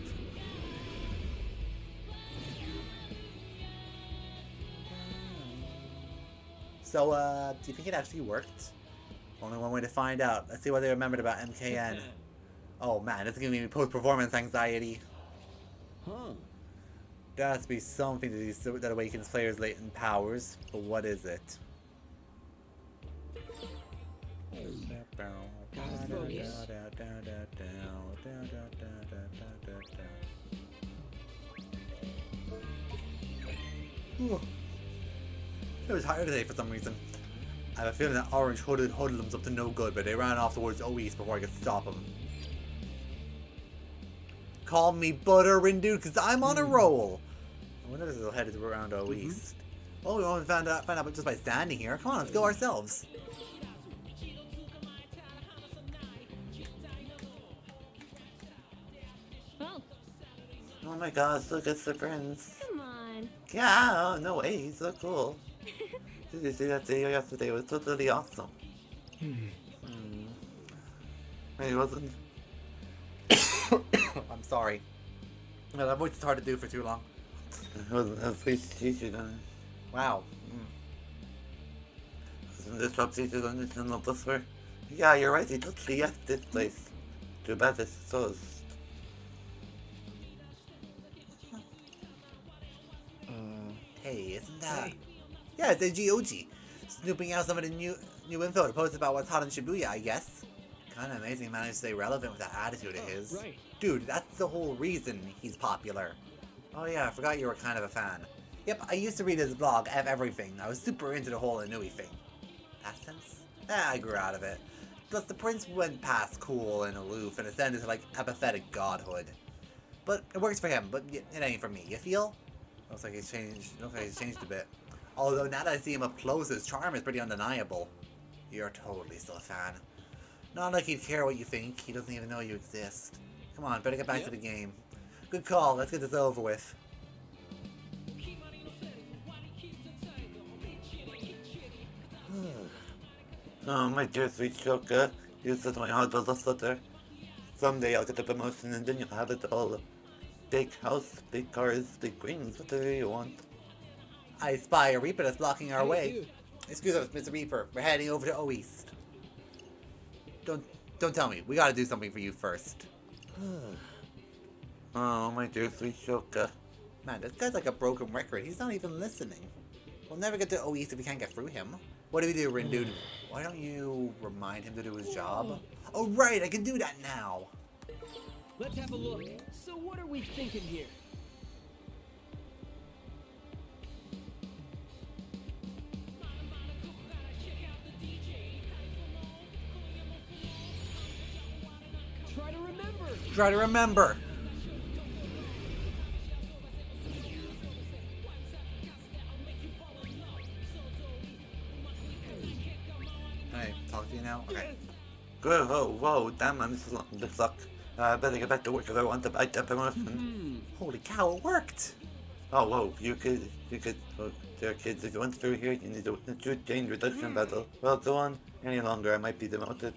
So, do you think it actually worked? Only one way to find out. Let's see what they remembered about MKN. Oh man, this is giving me post-performance anxiety. Huh. There has to be something that awakens players' latent powers, but what is it? It was higher today for some reason. I have a feeling that orange hooded hoodlum's up to no good, but they ran off towards O-East before I could stop them. Call me butter, dude, because I'm on a roll. I wonder if this is headed around O-East. Well, we only found out just by standing here. Come on, let's go ourselves. Oh my gosh, look at the friends. Come on. Yeah, no way, he's so cool. Did you see that video yesterday? It was totally awesome. It wasn't. I'm sorry. No, that voice is hard to do for too long. It wasn't as easy done. Wow. Wasn't this up easier than this and not this way? Yeah, you're right, he totally yes this place. Too bad it's so. Hey, isn't that... Yeah, it's AGOG. Snooping out some of the new info to post about what's hot in Shibuya, I guess. Kinda amazing he managed to stay relevant with that attitude of his. Right. Dude, that's the whole reason he's popular. Oh yeah, I forgot you were kind of a fan. Yep, I used to read his blog, F Everything. I was super into the whole Inui thing. Past tense? I grew out of it. Plus, the prince went past cool and aloof and ascended to, like, apathetic godhood. But it works for him, but it ain't for me, you feel? Looks like he's changed a bit. Although, now that I see him up close, his charm is pretty undeniable. You're totally still a fan. Not like he'd care what you think. He doesn't even know you exist. Come on, better get back to the game. Good call. Let's get this over with. Oh, my dear sweet Shoka, you set my heart a flutter. Someday I'll get the promotion and then you'll have it all. Big house, big cars, big wings, whatever you want. I spy a Reaper that's blocking our way. Excuse us, Mr. Reaper. We're heading over to O East. Don't tell me. We gotta do something for you first. Oh, my dear sweet Shoka. Man, this guy's like a broken record. He's not even listening. We'll never get to O East if we can't get through him. What do we do, Rindude? Why don't you remind him to do his job? Oh, right, I can do that now. Let's have a look. So what are we thinking here? Try to remember. Try to remember. Hey, talk to you now? Okay. Good, whoa, damn, I'm this luck. I better get back to work if I want to bite that promotion. Holy cow, it worked! Oh, whoa, you could, oh, there kids, if you went through here, you need to shoot change reduction battle. Well, go on, any longer, I might be demoted.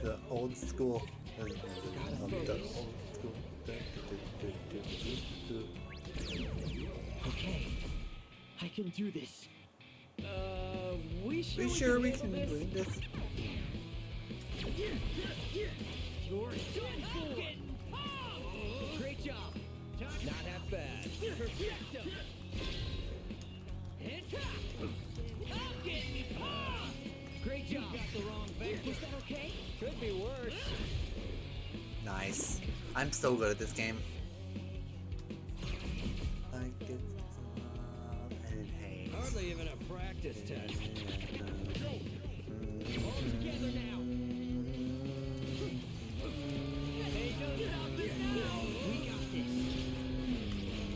The old school. Okay, I can do this. We sure we can do this? You're done for. Great job. Not half bad. Perfecto. And great job. You got the wrong band. Was that okay? Could be worse. Nice. I'm so good at this game. Like it's and hey. Hardly even a practice test. All together now. Hey, don't stop this now. We got this.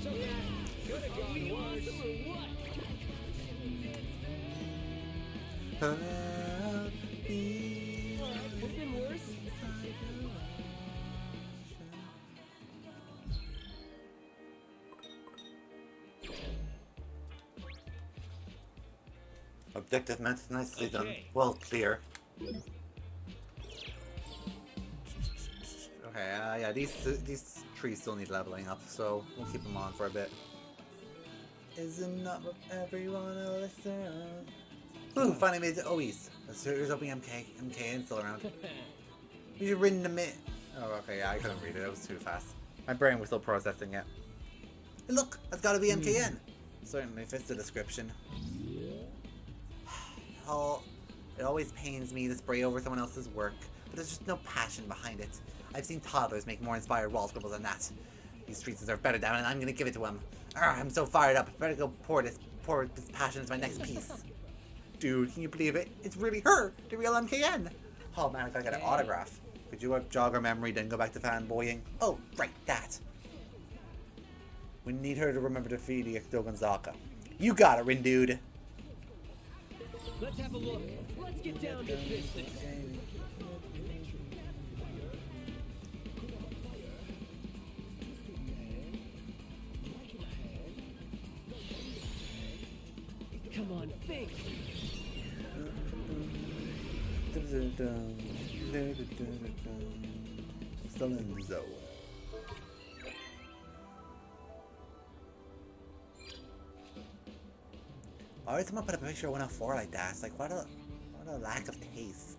So yeah, could have gone worse. Or what? What's been worse? Objective met, nicely done. Okay. Well, clear. Okay, yeah, these trees still need leveling up, so we'll keep them on for a bit. Isn't that what everyone listen? Ooh, finally made it to East. Here's hoping MKN's still around. We should read the minute. Oh, okay, yeah, I couldn't read it. It was too fast. My brain was still processing it. Hey, look, that's gotta be MKN. Certainly fits the description. Oh, it always pains me to spray over someone else's work, but there's just no passion behind it. I've seen toddlers make more inspired wall scribbles than that. These streets deserve better down, and I'm gonna give it to them. I'm so fired up. Better go pour this passion into my next piece. Dude, can you believe it? It's really her, the real MKN. Oh man, I gotta get an autograph. Could you jog our memory, then go back to fanboying? Oh, right, that. We need her to remember to feed the Gonzaka. You got it, Rindude. Let's have a look. Let's get down to business. Come on, think. Still in the zone. Why would someone put a picture of 104 like that? It's like, what a lack of taste.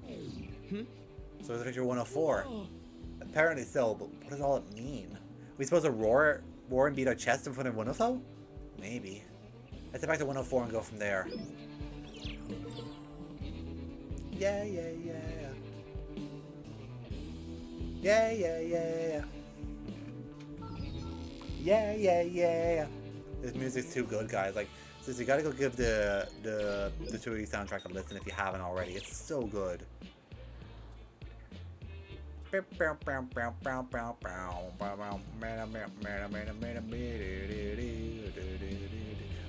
So there's a picture of 104. Apparently so, but what does all it mean? We supposed to roar and beat our chest in front of 104? Maybe. Let's head back to 104 and go from there. Yeah. Yeah. This music's too good, guys. Like, Just you gotta go give the TWEWY soundtrack a listen if you haven't already. It's so good. I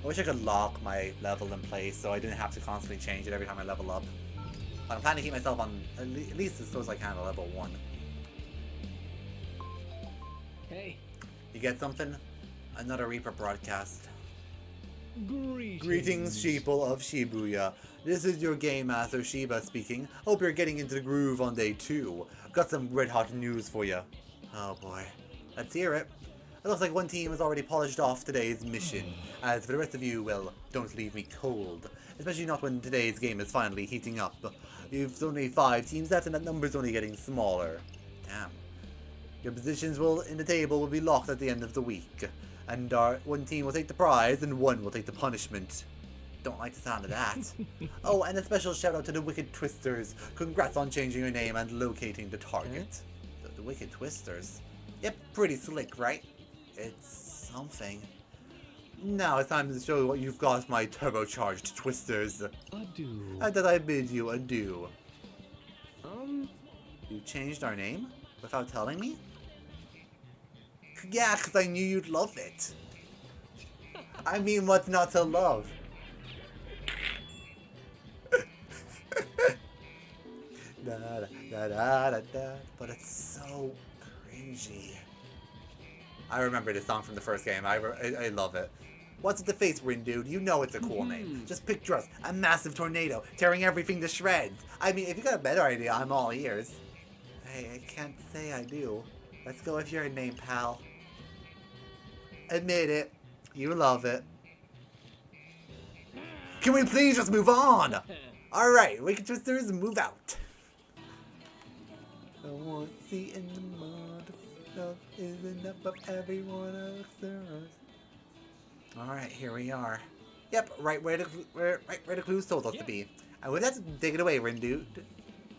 wish I could lock my level in place so I didn't have to constantly change it every time I level up. But I'm planning to keep myself on at least as close as I can to level 1. Hey. You get something? Another Reaper broadcast. Greetings, sheeple of Shibuya. This is your Game Master Shiba speaking. Hope you're getting into the groove on day 2. Got some red hot news for you. Oh boy. Let's hear it. It looks like one team has already polished off today's mission. As for the rest of you, well, don't leave me cold. Especially not when today's game is finally heating up. You've only 5 teams left and that number's only getting smaller. Damn. Your positions in the table will be locked at the end of the week. And one team will take the prize and one will take the punishment. Don't like the sound of that. Oh, and a special shout out to the Wicked Twisters. Congrats on changing your name and locating the target. The Wicked Twisters? Yep, pretty slick, right? It's something. Now it's time to show you what you've got, my turbocharged Twisters. Adieu. And that I bid you adieu. You changed our name? Without telling me? Yeah, because I knew you'd love it. I mean, what's not to love? Da, da, da, da, da, da. But it's so crazy. I remember this song from the first game. I love it. What's at the face, Rin Dude? You know it's a cool name. Just picture us, a massive tornado, tearing everything to shreds. I mean, if you got a better idea, I'm all ears. Hey, I can't say I do. Let's go with your name, pal. Admit it. You love it. Can we please just move on? Alright, Wicked Twisters, move out. I want to see in the mud. Love is enough of everyone else. Alright, here we are. Yep, right where the clues told us to be. And with that, take it away, Rin Dude.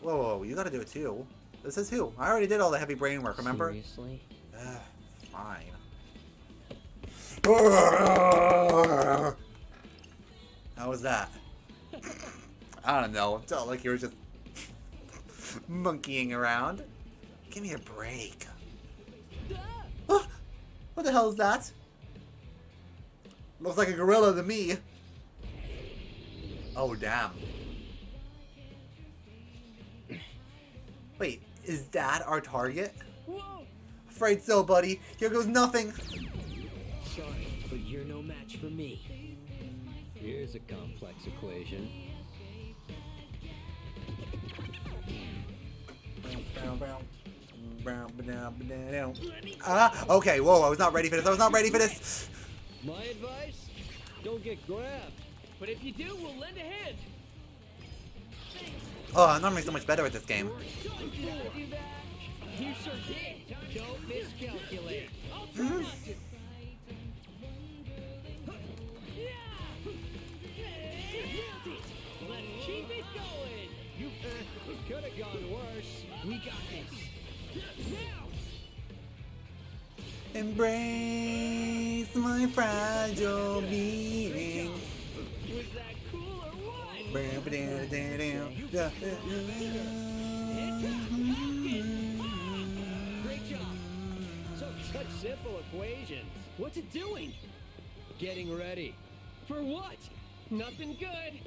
Whoa, you gotta do it too. This is who? I already did all the heavy brain work, remember? Seriously? Fine. How was that? I don't know. It felt like you were just monkeying around. Give me a break. Oh, what the hell is that? Looks like a gorilla to me. Oh, damn. Wait, is that our target? Whoa! Afraid so, buddy. Here goes nothing. Sorry, but you're no match for me. Here's a complex equation. Okay, whoa, I was not ready for this. My advice? Don't get grabbed. But if you do, we'll lend a hand. Oh, I'm normally so much better at this game. You sure did. Don't miscalculate. I'll try not to. Let's keep it going. It could have gone worse. We got this. Now. Embrace my fragile being. Was that cool or what? Great job. Such simple equations. What's it doing? Getting ready. For what? Nothing good.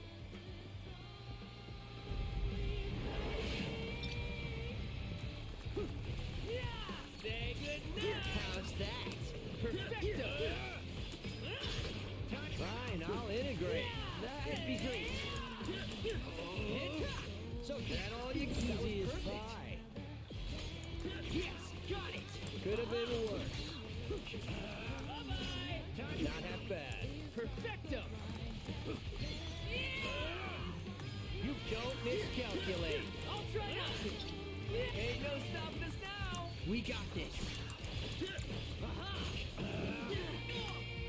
Say goodnight. How's that? Perfecto. Fine, I'll integrate. That'd be great. So that all you can see is pie. Yes, got it. Could have been worse. Not half bad. Perfecto. You don't miscalculate. I'll try not to. Ain't no stopping us now. We got this.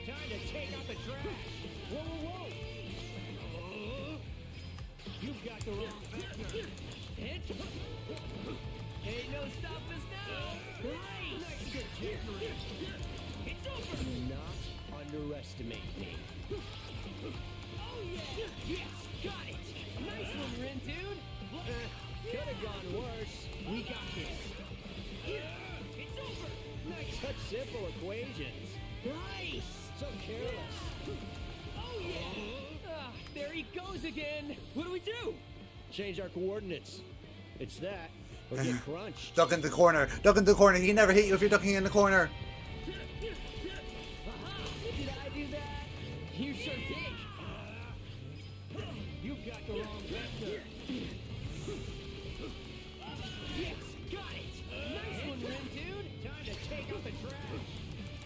Time to take out the trash. Whoa, whoa, whoa. You've got the wrong partner. Hit. Ain't no stopping us now. Great. Nice good tinkering. It's over. Do not underestimate me. course. We got this. It's over. Nice. Such simple equations. Nice. So careless. Oh yeah. Ah, there he goes again. What do we do? Change our coordinates. It's that. Or get crunched. Duck in the corner. Duck in the corner. He never hit you if you're ducking in the corner. Did I do that? You sure did. You got the wrong vector. Yes, got it. Nice one, Ren, dude. Time to take out the trash.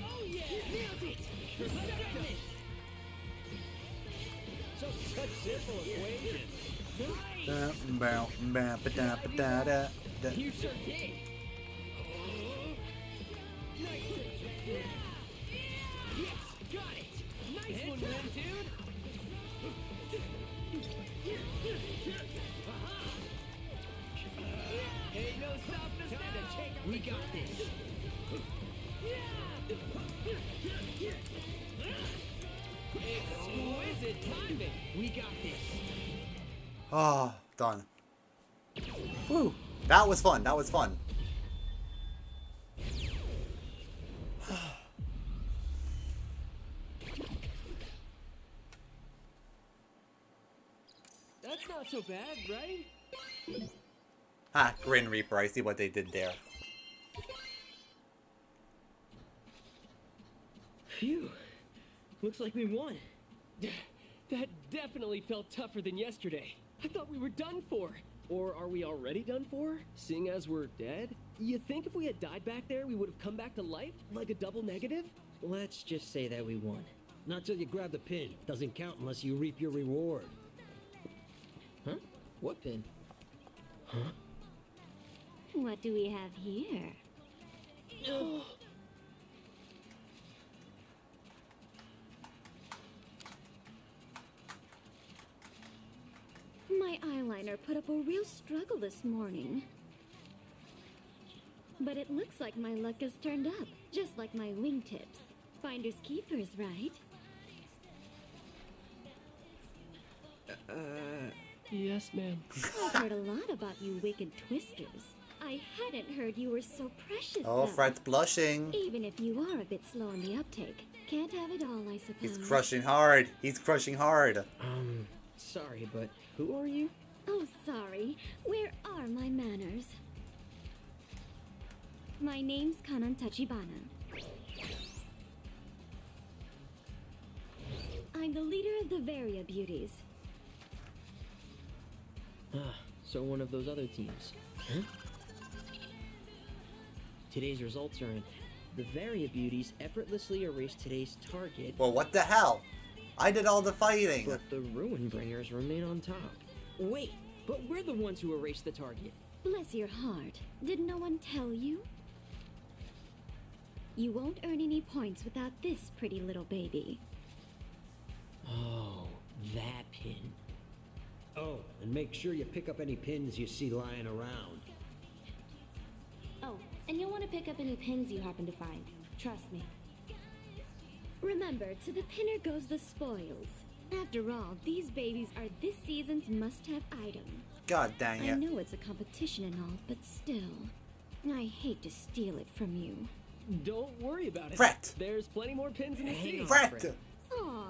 Oh yeah, nailed it. Perfecto. Such simple equations. Nice. You sure did. Nice. Yes, got it. Nice one, Ren, dude. Hey, no stopping us now. We got this. Exquisite timing. We got this. Ah, done. Woo. That was fun. That was fun. That's not so bad, right? Ha, Grin Reaper. I see what they did there. Phew. Looks like we won. That definitely felt tougher than yesterday. I thought we were done for. Or are we already done for? Seeing as we're dead? You think if we had died back there, we would have come back to life? Like a double negative? Let's just say that we won. Not till you grab the pin. Doesn't count unless you reap your reward. Huh? What pin? Huh? What do we have here? My eyeliner put up a real struggle this morning. But it looks like my luck has turned up, just like my wingtips. Finders keepers, right? Yes, ma'am. I've heard a lot about you wicked twisters. I hadn't heard you were so precious. Oh, though. Fred's blushing. Even if you are a bit slow on the uptake, can't have it all, I suppose. He's crushing hard. He's crushing hard. Sorry, but who are you? Oh, sorry. Where are my manners? My name's Kanan Tachibana. I'm the leader of the Varia Beauties. Ah, so one of those other teams. Huh? Today's results are in. The Varia Beauties effortlessly erased today's target, Well, what the hell? I did all the fighting. but the Ruin Bringers remain on top. Wait, but we're the ones who erased the target. Bless your heart. Did no one tell you? You won't earn any points without this pretty little baby. Oh, that pin. Oh, and make sure you pick up any pins you see lying around. Oh, and you'll want to pick up any pins you happen to find. Trust me. Remember, to the pinner goes the spoils. After all, these babies are this season's must-have item. God dang I it. know it's a competition and all, but still, I hate to steal it from you. Don't worry about it. Fret. There's plenty more pins in the Hang sea. on. Fred! Aw,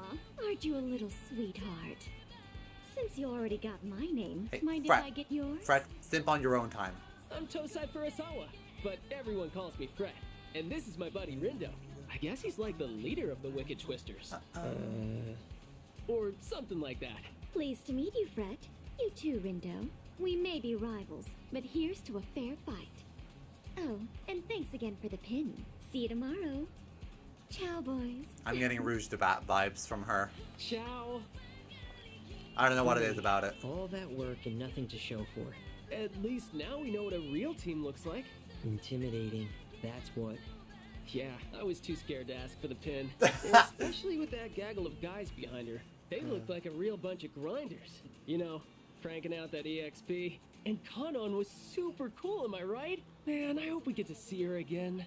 aren't you a little sweetheart? Since you already got my name, Hey, mind Fred. if I get yours? Fred, simp on your own time. I'm Tosai Furusawa, but everyone calls me Fred. And this is my buddy Rindo. I guess he's like the leader of the Wicked Twisters. Or something like that. Pleased to meet you, Fred. You too, Rindo. We may be rivals, but here's to a fair fight. Oh, and thanks again for the pin. See you tomorrow. Ciao, boys. I'm getting Rouge de Bat vibes from her. Ciao. I don't know what it is about it. All that work and nothing to show for it. At least now we know what a real team looks like. Intimidating. That's what. Yeah, I was too scared to ask for the pin. Especially with that gaggle of guys behind her. They looked like a real bunch of grinders. You know, cranking out that EXP. And Kanon was super cool, am I right? Man, I hope we get to see her again.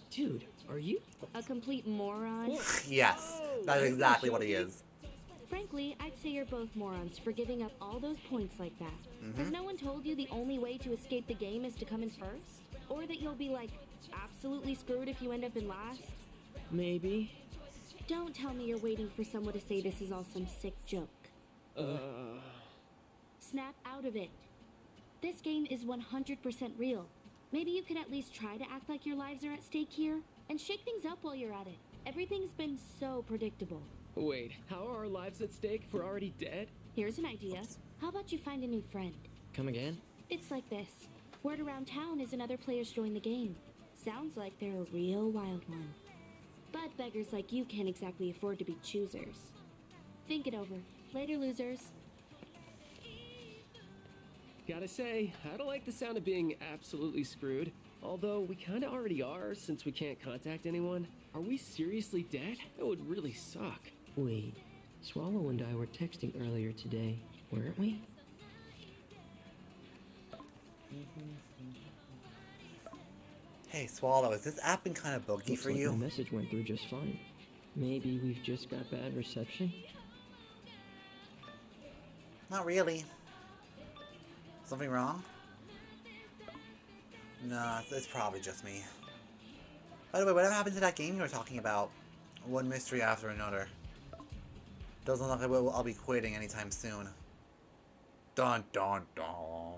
Dude, are you? A complete moron? Yes, that's exactly what he is. Frankly, I'd say you're both morons for giving up all those points like that. Has no one told you the only way to escape the game is to come in first? Or that you'll be, like, absolutely screwed if you end up in last? Maybe. Don't tell me you're waiting for someone to say this is all some sick joke. Snap out of it. This game is 100% real. Maybe you could at least try to act like your lives are at stake here, and shake things up while you're at it. Everything's been so predictable. Wait, how are our lives at stake if we're already dead? Here's an idea. How about you find a new friend? Come again? It's like this. Word around town is another player's joined the game. Sounds like they're a real wild one. But beggars like you can't exactly afford to be choosers. Think it over. Later, losers. Gotta say, I don't like the sound of being absolutely screwed. Although we kinda already are, since we can't contact anyone. Are we seriously dead? That would really suck. Wait, Swallow and I were texting earlier today, weren't we? Hey, Swallow, has this app been kind of buggy Looks for like you? The message went through just fine. Maybe we've just got bad reception? Not really. Something wrong? Nah, it's probably just me. By the way, whatever happened to that game you were talking about? One mystery after another. Doesn't look like I'll be quitting anytime soon. Dun dun dun.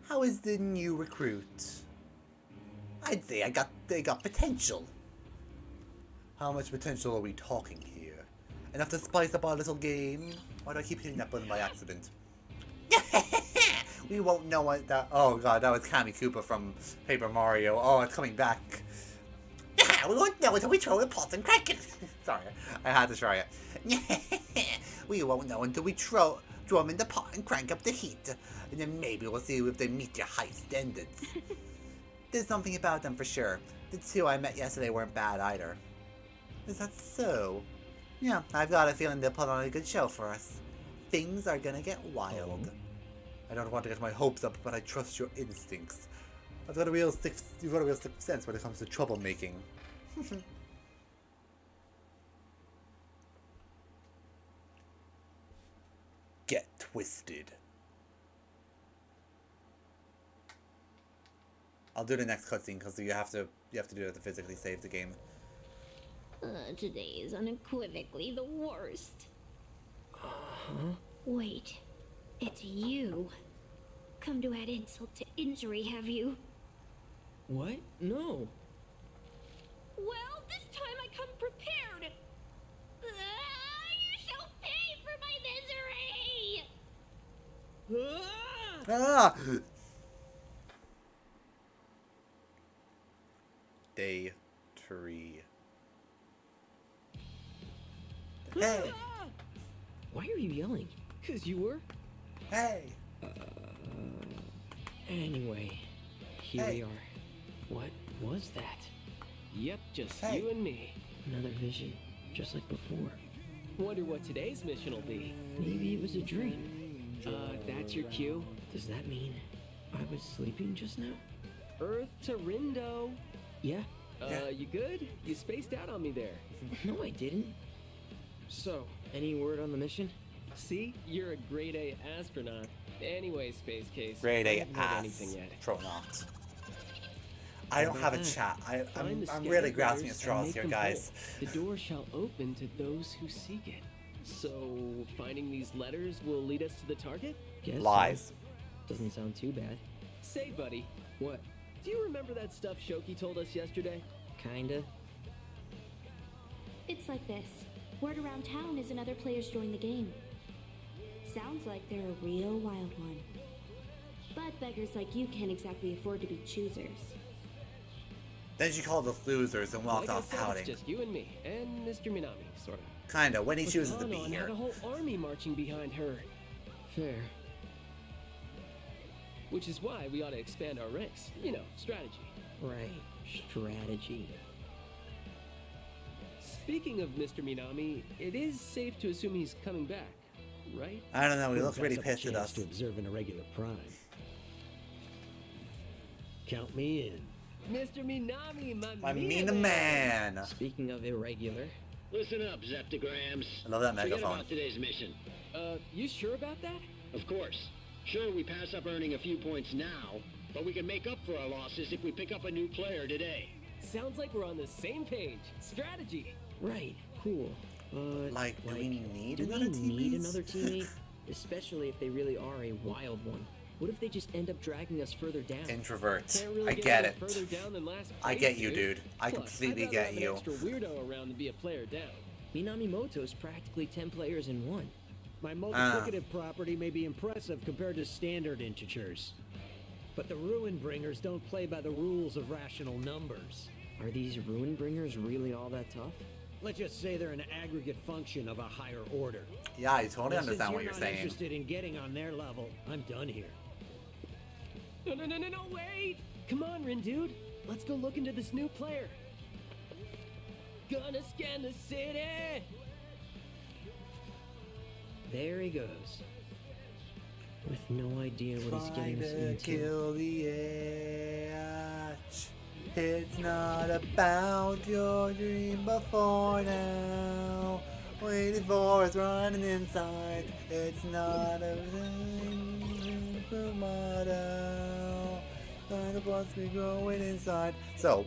How is the new recruit? I'd say they got potential. How much potential are we talking here? Enough to spice up our little game? Why do I keep hitting that button by accident? We won't know what that. Oh god, that was Kami Koopa from Paper Mario. Oh, it's coming back. We won't know until we throw the pots and crack it. Sorry, I had to try it. We won't know until we throw them in the pot and crank up the heat. And then maybe we'll see if they meet your high standards. There's something about them for sure. The two I met yesterday weren't bad either. Is that so? Yeah, I've got a feeling they'll put on a good show for us. Things are gonna get wild. I don't want to get my hopes up, but I trust your instincts. You've got a real sixth sense when it comes to troublemaking. Get twisted. I'll do the next cutscene because you have to do it to physically save the game. Today is unequivocally the worst. Wait, it's you. Come to add insult to injury, have you? What? No. Well, this time I come prepared. You shall pay for my misery! Ah! Day 3. Hey! Why are you yelling? 'Cause you were? Hey! Anyway, here Hey. we are. What was that? Yep, just Hey. you and me. Another vision, just like before. Wonder what today's mission will be. Maybe it was a dream. That's your cue? Does that mean I was sleeping just now? Earth to Rindo. Yeah. Yeah. You good? You spaced out on me there. No, I didn't. So, any word on the mission? See? You're a grade A astronaut. Anyway, Space Case. Grade I A haven't heard anything yet. astronaut. I don't have a chat. Find the I'm really scattered grasping at letters and straws make here, them guys. whole. The door shall open to those who seek it. So, finding these letters will lead us to the target? Guess so. Lies. Doesn't sound too bad. Say, buddy, What? do you remember that stuff Shoki told us yesterday? Kinda. It's like this. Word around town is another player's joined the game. Sounds like they're a real wild one. But beggars like you can't exactly afford to be choosers. Then she called us losers and walked Like I off said, pouting. it's just you and me, and Mr. Minami, sort of. Kinda, when he chooses to But be Ganon here. had a whole army marching behind her. Fair. Which is why we ought to expand our ranks. You know, strategy. Right. Strategy. Speaking of Mr. Minami, it is safe to assume he's coming back, right? I don't know, he looks Who really got up a pissed at chance us. to observe an irregular prime. Count me in. Mr. Minami, I Mina mean, the man. Speaking of irregular, Listen up, Zeptograms. I love that Forget megaphone. about today's mission. You sure about that? Of course. Sure, we pass up earning a few points now, but we can make up for our losses if we pick up a new player today. Sounds like we're on the same page. Strategy. right? Cool. But Like, do we need do another we need teammate? another teammate? Especially if they really are a wild one. What if they just end up dragging us further down? Introvert. Can't really I get get any it. further down than last I place, get you, dude. I Plus, completely I'd rather get have you. An extra weirdo around to be a player down. Minami Moto's practically 10 players in one. My multiplicative property may be impressive compared to standard integers. But the Ruin Bringers don't play by the rules of rational numbers. Are these Ruin Bringers really all that tough? Let's just say they're an aggregate function of a higher order. Yeah, I totally Since understand what you're not saying. interested in getting on their level, I'm done here. No, wait! Come on, Rin dude. Let's go look into this new player. Gonna scan the city! There he goes. With no idea what he's Trying getting us to into. kill the edge. It's not about your dream before now. Waiting for us running inside. It's not a model. Kind of wants me growing inside. So,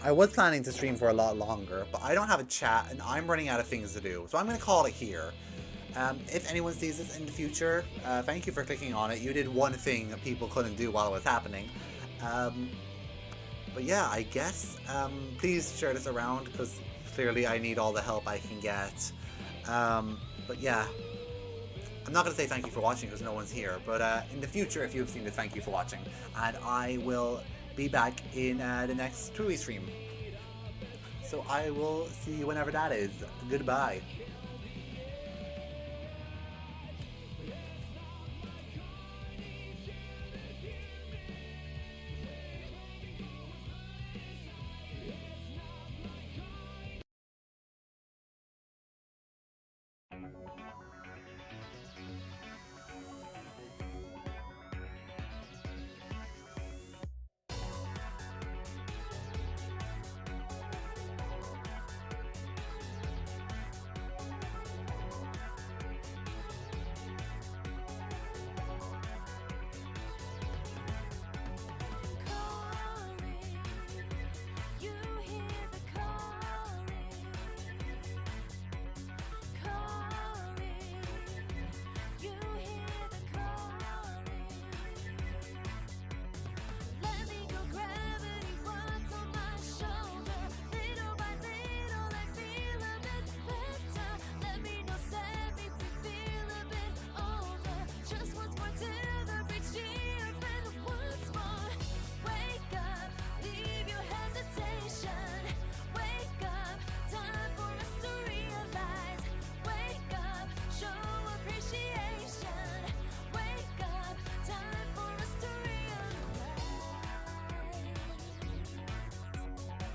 I was planning to stream for a lot longer, but I don't have a chat and I'm running out of things to do. So I'm going to call it here. If anyone sees this in the future, thank you for clicking on it. You did one thing that people couldn't do while it was happening. But yeah, I guess, please share this around, because clearly I need all the help I can get. But yeah, I'm not going to say thank you for watching because no one's here, but in the future, if you've seen this, thank you for watching. And I will be back in the next TWEWY stream. So I will see you whenever that is. Goodbye.